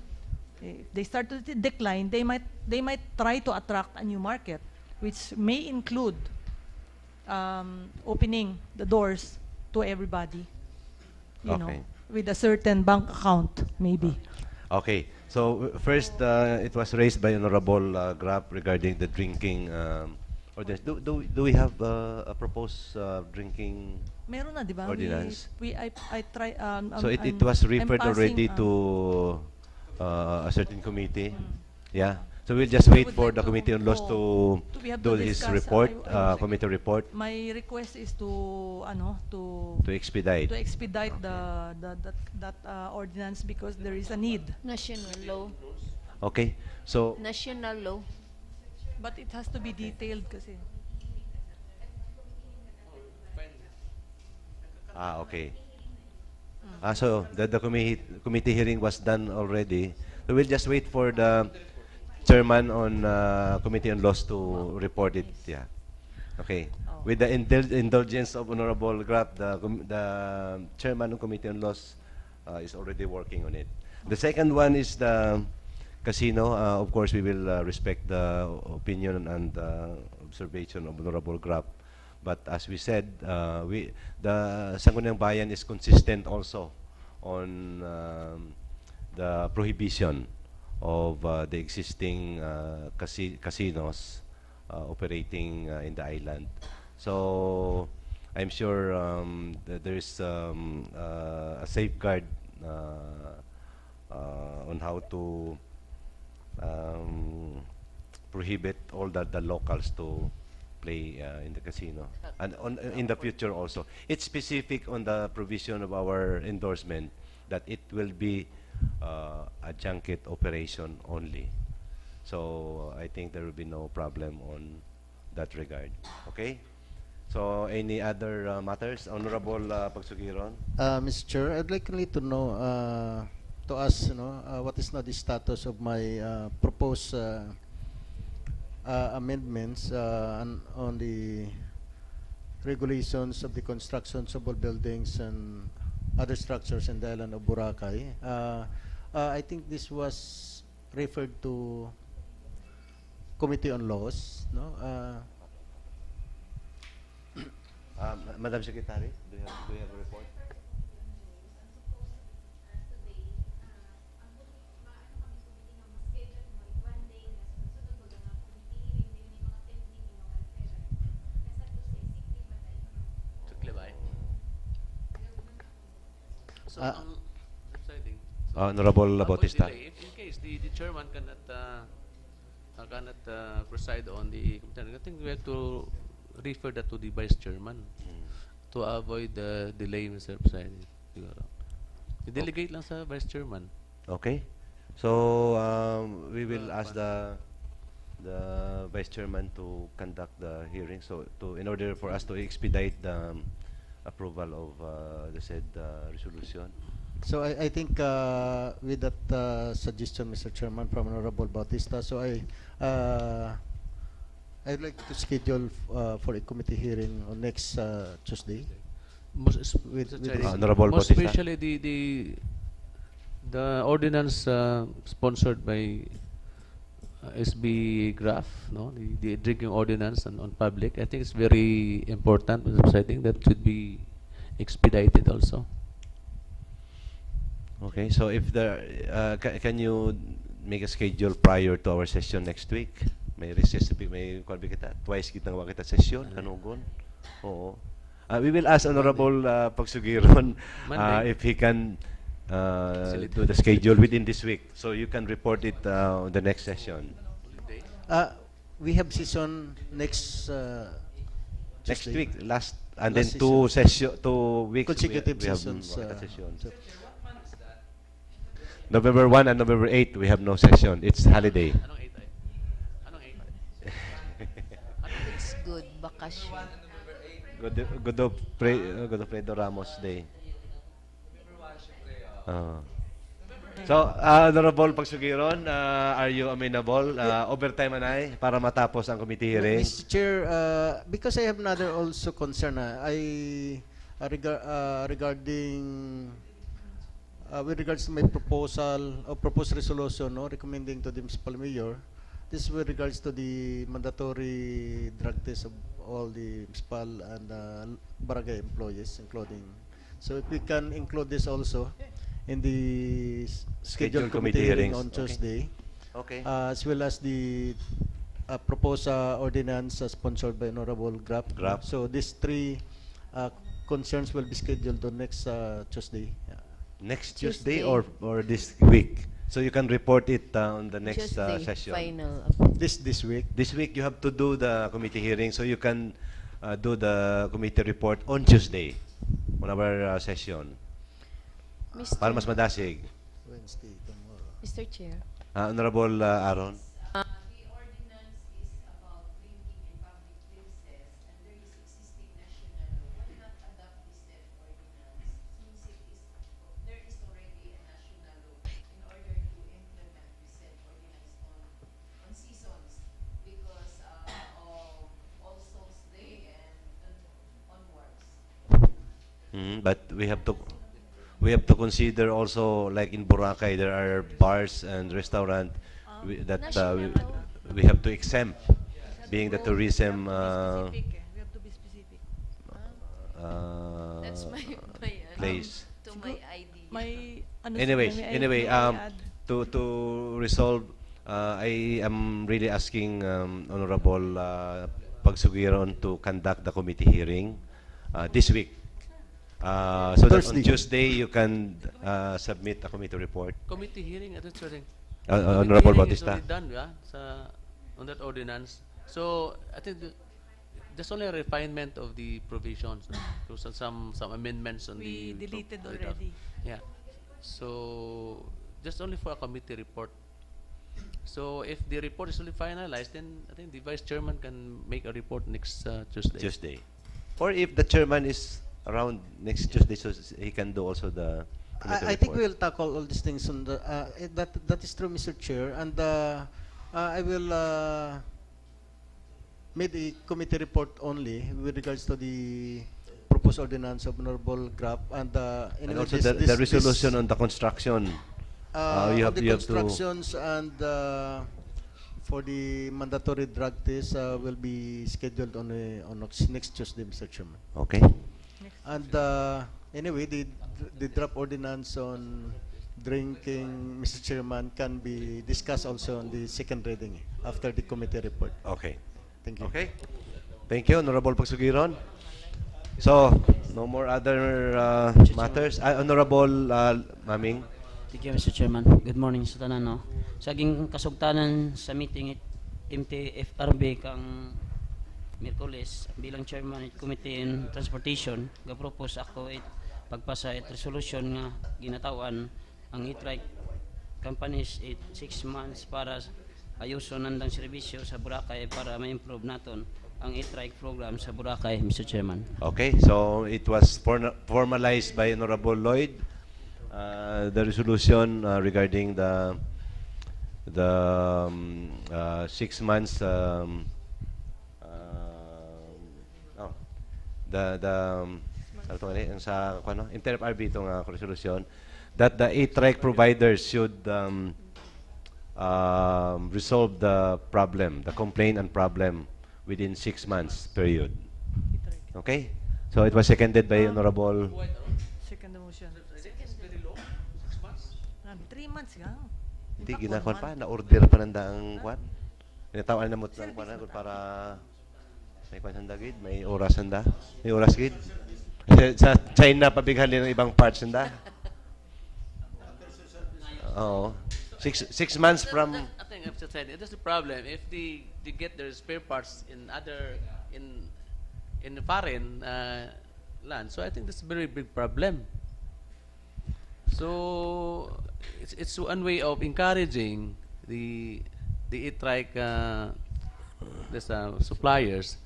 If they start to decline, they might try to attract a new market, which may include opening the doors to everybody, Okay. with a certain bank account, maybe. Okay. So first, it was raised by Honorable Grab regarding the drinking ordinance. Do we have a proposed drinking Meron na, di ba? ordinance? I try. So it I'm- was I'm referred passing, already to a certain committee. Yeah. So we'll just I wait would for like the to- Committee on Laws to we have do to his discuss, report, I would- committee report, My request is to to expedite. expedite that ordinance, because there is a need, National law. Okay. So National law. but it has to be detailed kasi. okay. So the committee hearing was done already. So we'll just wait for the chairman on Committee on Laws to report it. Yeah. Okay. With the indulgence of Honorable Grab, the chairman of Committee on Laws is already working on it. The second one is the casino. Of course, we will respect the opinion and observation of Honorable Grab. But as we said, the Sangguniang Bayan is consistent also on the prohibition of the existing casinos operating in the island. So I'm sure that there is a safeguard on how to prohibit all the locals to play in the casino and in the future also. It's specific on the provision of our endorsement that it will be a junket operation only. So I think there will be no problem on that regard. Okay? So any other matters? Honorable Pagsugiron? Mr. Chair, I'd like only to know, to ask, what is now the status of my proposed amendments on the regulations of the constructions of all buildings and other structures in the island of Boracay. I think this was referred to Committee on Laws, no? Madam Secretary, do you have a report? So, Ah. deciding. Honorable Avoid Bautista. delay. If in case the chairman cannot preside on the committee, I think we have to refer that to the vice chairman to avoid the delay, Mr. President. Siguro. I-delegate lang sa vice chairman. Okay. So we will ask the vice chairman to conduct the hearing. So in order for us to expedite the approval of the said resolution. So I think with that suggestion, Mr. Chairman, from Honorable Bautista, so I'd like to schedule for a committee hearing on next Tuesday. Most With- Mr. with Chair, this- Honorable most Bautista. especially the ordinance sponsored by SB Graph, no, the drinking ordinance on public. I think it's very important, Mr. President, that should be expedited also. Okay. So if can you make a schedule prior to our session next week? May recess, may kuwan ba kita? Twice kita nga kita session, kanugon. Oo. We will ask Honorable Pagsugiron Monday. if he can do the schedule within this week, so you can report it on the next session. We have session next Next Tuesday. week, last, and Last then 2 weeks. Consecutive we have sessions. Wakita sessions. November 1 and November 8, we have no session. It's holiday. Anong 8 ay? Anong 8? It's good, bakasyon. Godofredo Ramos Day. Uh, so, Honorable Pagsugiron, are you amenable? Overtime anay para matapos ang committee hearing. Mr. Chair, because I have another also concern, regarding with regards to my proposal or proposed resolution, no, recommending to the municipal mayor, this is with regards to the mandatory drug test of all the municipal and barangay employees, including. So if we can include this also in the scheduled committee hearing on Tuesday, Okay. as well as the proposed ordinance sponsored by Honorable Grab. Grab. So these three concerns will be scheduled on next Tuesday. Next Tuesday Tuesday. or this week? So you can report it on the next Tuesday, session. final. This week. This week you have to do the committee hearing, so you can do the committee report on Tuesday, on our session. Para mas madasig. Wednesday, tomorrow. Mr. Chair. Honorable Aaron. The ordinance is about drinking in public places, and there is existing national law. Why not adopt this said ordinance since there is already a national law in order to implement this said ordinance on seasons because of All Souls Day and onwards. But we have to consider also, like in Boracay, there are bars and restaurant that we have to exempt, being the tourism. Specific, eh. We have to be specific. That's my place. to my idea. May, Anyway, to resolve, I am really asking Honorable Pagsugiron to conduct the committee hearing this week. So that on Tuesday you can submit a committee report. Committee hearing, I think, Honorable Bautista. Is already done, yeah, on that ordinance. So I think there's only a refinement of the provisions. No? So some amendments on we the deleted pro- already. Yeah. So just only for a committee report. So if the report is fully finalized, then I think the vice chairman can make a report next Tuesday. Or if the chairman is around next Tuesday, so he can do also the committee I think report. we'll tackle all these things on the that is true, Mr. Chair, and I will make the committee report only with regards to the proposed ordinance of Honorable Grab and And also the resolution on the construction. You have the to constructions and for the mandatory drug test will be scheduled on next Tuesday, Mr. Chairman. Okay. And anyway, the draft ordinance on drinking, Mr. Chairman, can be discussed also on the second reading after the committee report. Okay. Thank you. Okay. Thank you, Honorable Pagsugiron. So, no more other matters. Honorable Maming. Thank you, Mr. Chairman. Good morning sa tanan, no. Sa aging kasugtanan sa meeting MTFRB kang Miyerkules bilang chairman at committee in transportation, ga-propose ako pagpasa resolution nga ginatawan ang e-trike companies 6 months para ayuson nandang serbisyo sa Boracay para ma-improve naton ang e-trike program sa Boracay, Mr. Chairman. Okay, so it was formalized by Honorable Lloyd. The resolution regarding the 6 months sa Inter-RB itong resolution that the e-trike providers should resolve the complaint and problem within 6 months period. Okay? So it was seconded by Honorable. Second motion. Very low, 6 months. 3 months nga. Hindi, ginakon pa. Na-order pa nang daang kwan. Inatawan na mo ng kwan para may kwan handa gid, may oras handa. May oras gid. Sa China, pabighan din ng ibang parts handa. Oo. 6 months from... I think I've just said it. That's the problem. If they get their spare parts in the foreign land, so I think that's a very big problem. So it's one way of encouraging the e-trike suppliers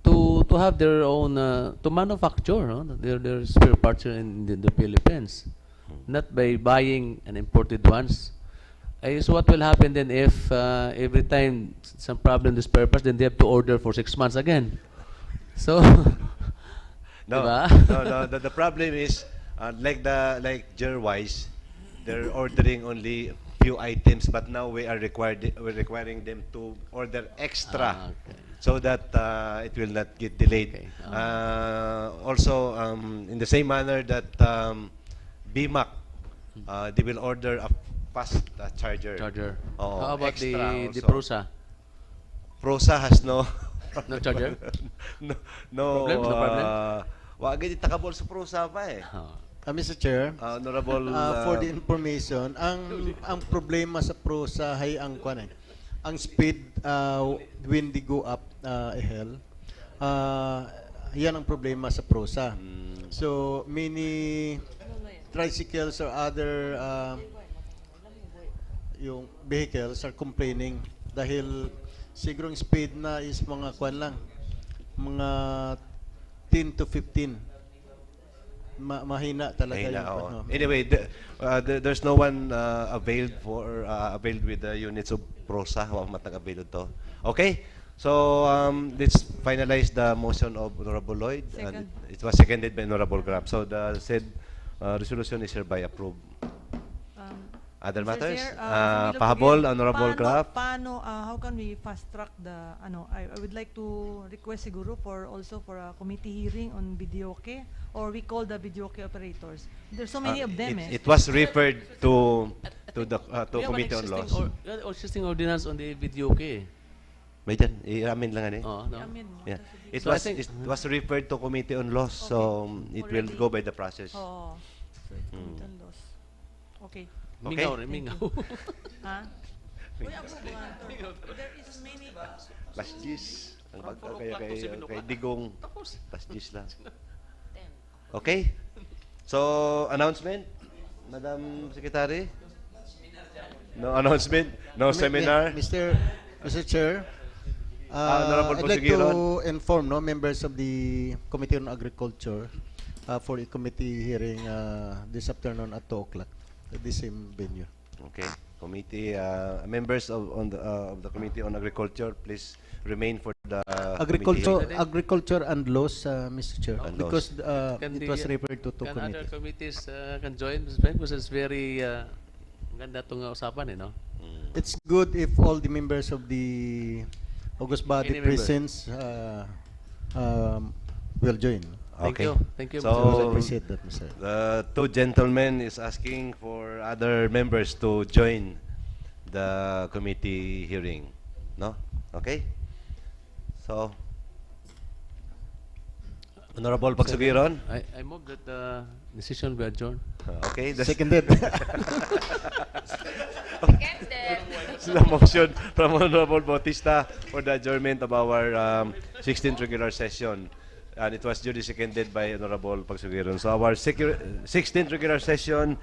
to to have their own to manufacture their spare parts here in the Philippines, not by buying and imported ones. So what will happen then if every time some problem with spare parts, then they have to order for 6 months again? So No, diba? no. The problem is like Gerwise, they're ordering only few items, but now we're requiring them to order extra Okay. so that it will not get delayed. Okay. Also, in the same manner that BMAC, they will order a fast charger. Oo, How about extra the also. Prusa? Prusa has no No charger? no Problem? No problem? Wag gid takabol sa Prusa pa eh. Mr. Chair, Honorable for the information, ang problema sa PROSA ay ang kwan eh. Ang speed when they go up a hill, yan ang problema sa PROSA. So many tricycles or other yung vehicles are complaining dahil siguro ang speed na is mga kwan lang, mga 10 to 15. Mahina talaga Mahina, yung oo. kwan, no? Anyway, there's no one availed with the units of Prosa. Wa matang availed to. Okay? So let's finalize the motion of Honorable Lloyd. And it was seconded by Honorable Grab. So the said resolution is hereby approved. Other Mr. matters? Chair, Bilo Pahabol, Puget, Honorable Grab. how can we fast track the, I would like to request siguro also for a committee hearing on videoke, or we call the videoke operators. There's so many of them It was referred to the to Committee on Laws. We have an existing ordinance on the video okay. May dyan, i-amin lang ani. No. Amin mo. Yeah. It So I think- was referred to Committee on Laws, so it will Already. go by the process. Oo. Committee on Laws. Okay. Okay. Mingaw. Ha? Uy, ako mga to. There is many. Last gis. Ang bagka kay Digong. Last gis lang. Okay? So, announcement? Madam Secretary? No announcement? No seminar? Mr. Chair, Honorable I'd like Pusigiron. to inform members of the Committee on Agriculture for a committee hearing this afternoon at 2 o'clock at the same venue. Okay. Committee, members of the Committee on Agriculture, please remain for the committee hearing. Agriculture and laws, Mr. Chair, And because Can it was referred to Can other committees. committees can join, Mr. Ben? Because it's very ganda itong usapan, no? It's good if all the members of the August body Any member. presence will join. Thank Okay. you. Thank you, So, I So, appreciate that, Mr. the two gentlemen is asking for other members to join the committee hearing. No? Okay? So, Honorable Pagsugiron. I move that the decision be adjourned. Okay. Seconded. The motion from Honorable Bautista for the adjournment of our 16th regular session. And it was duly seconded by Honorable Pagsugiron. So our 16th regular session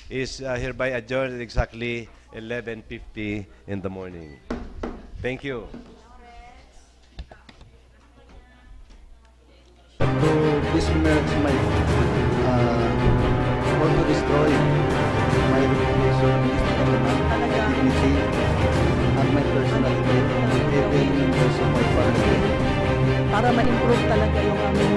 is hereby adjourned at exactly 11:50 in the morning. Thank you. To besmirch my or to destroy my reputation, dignity, and my personal faith, even members of my family. Para ma-improve talaga yung aming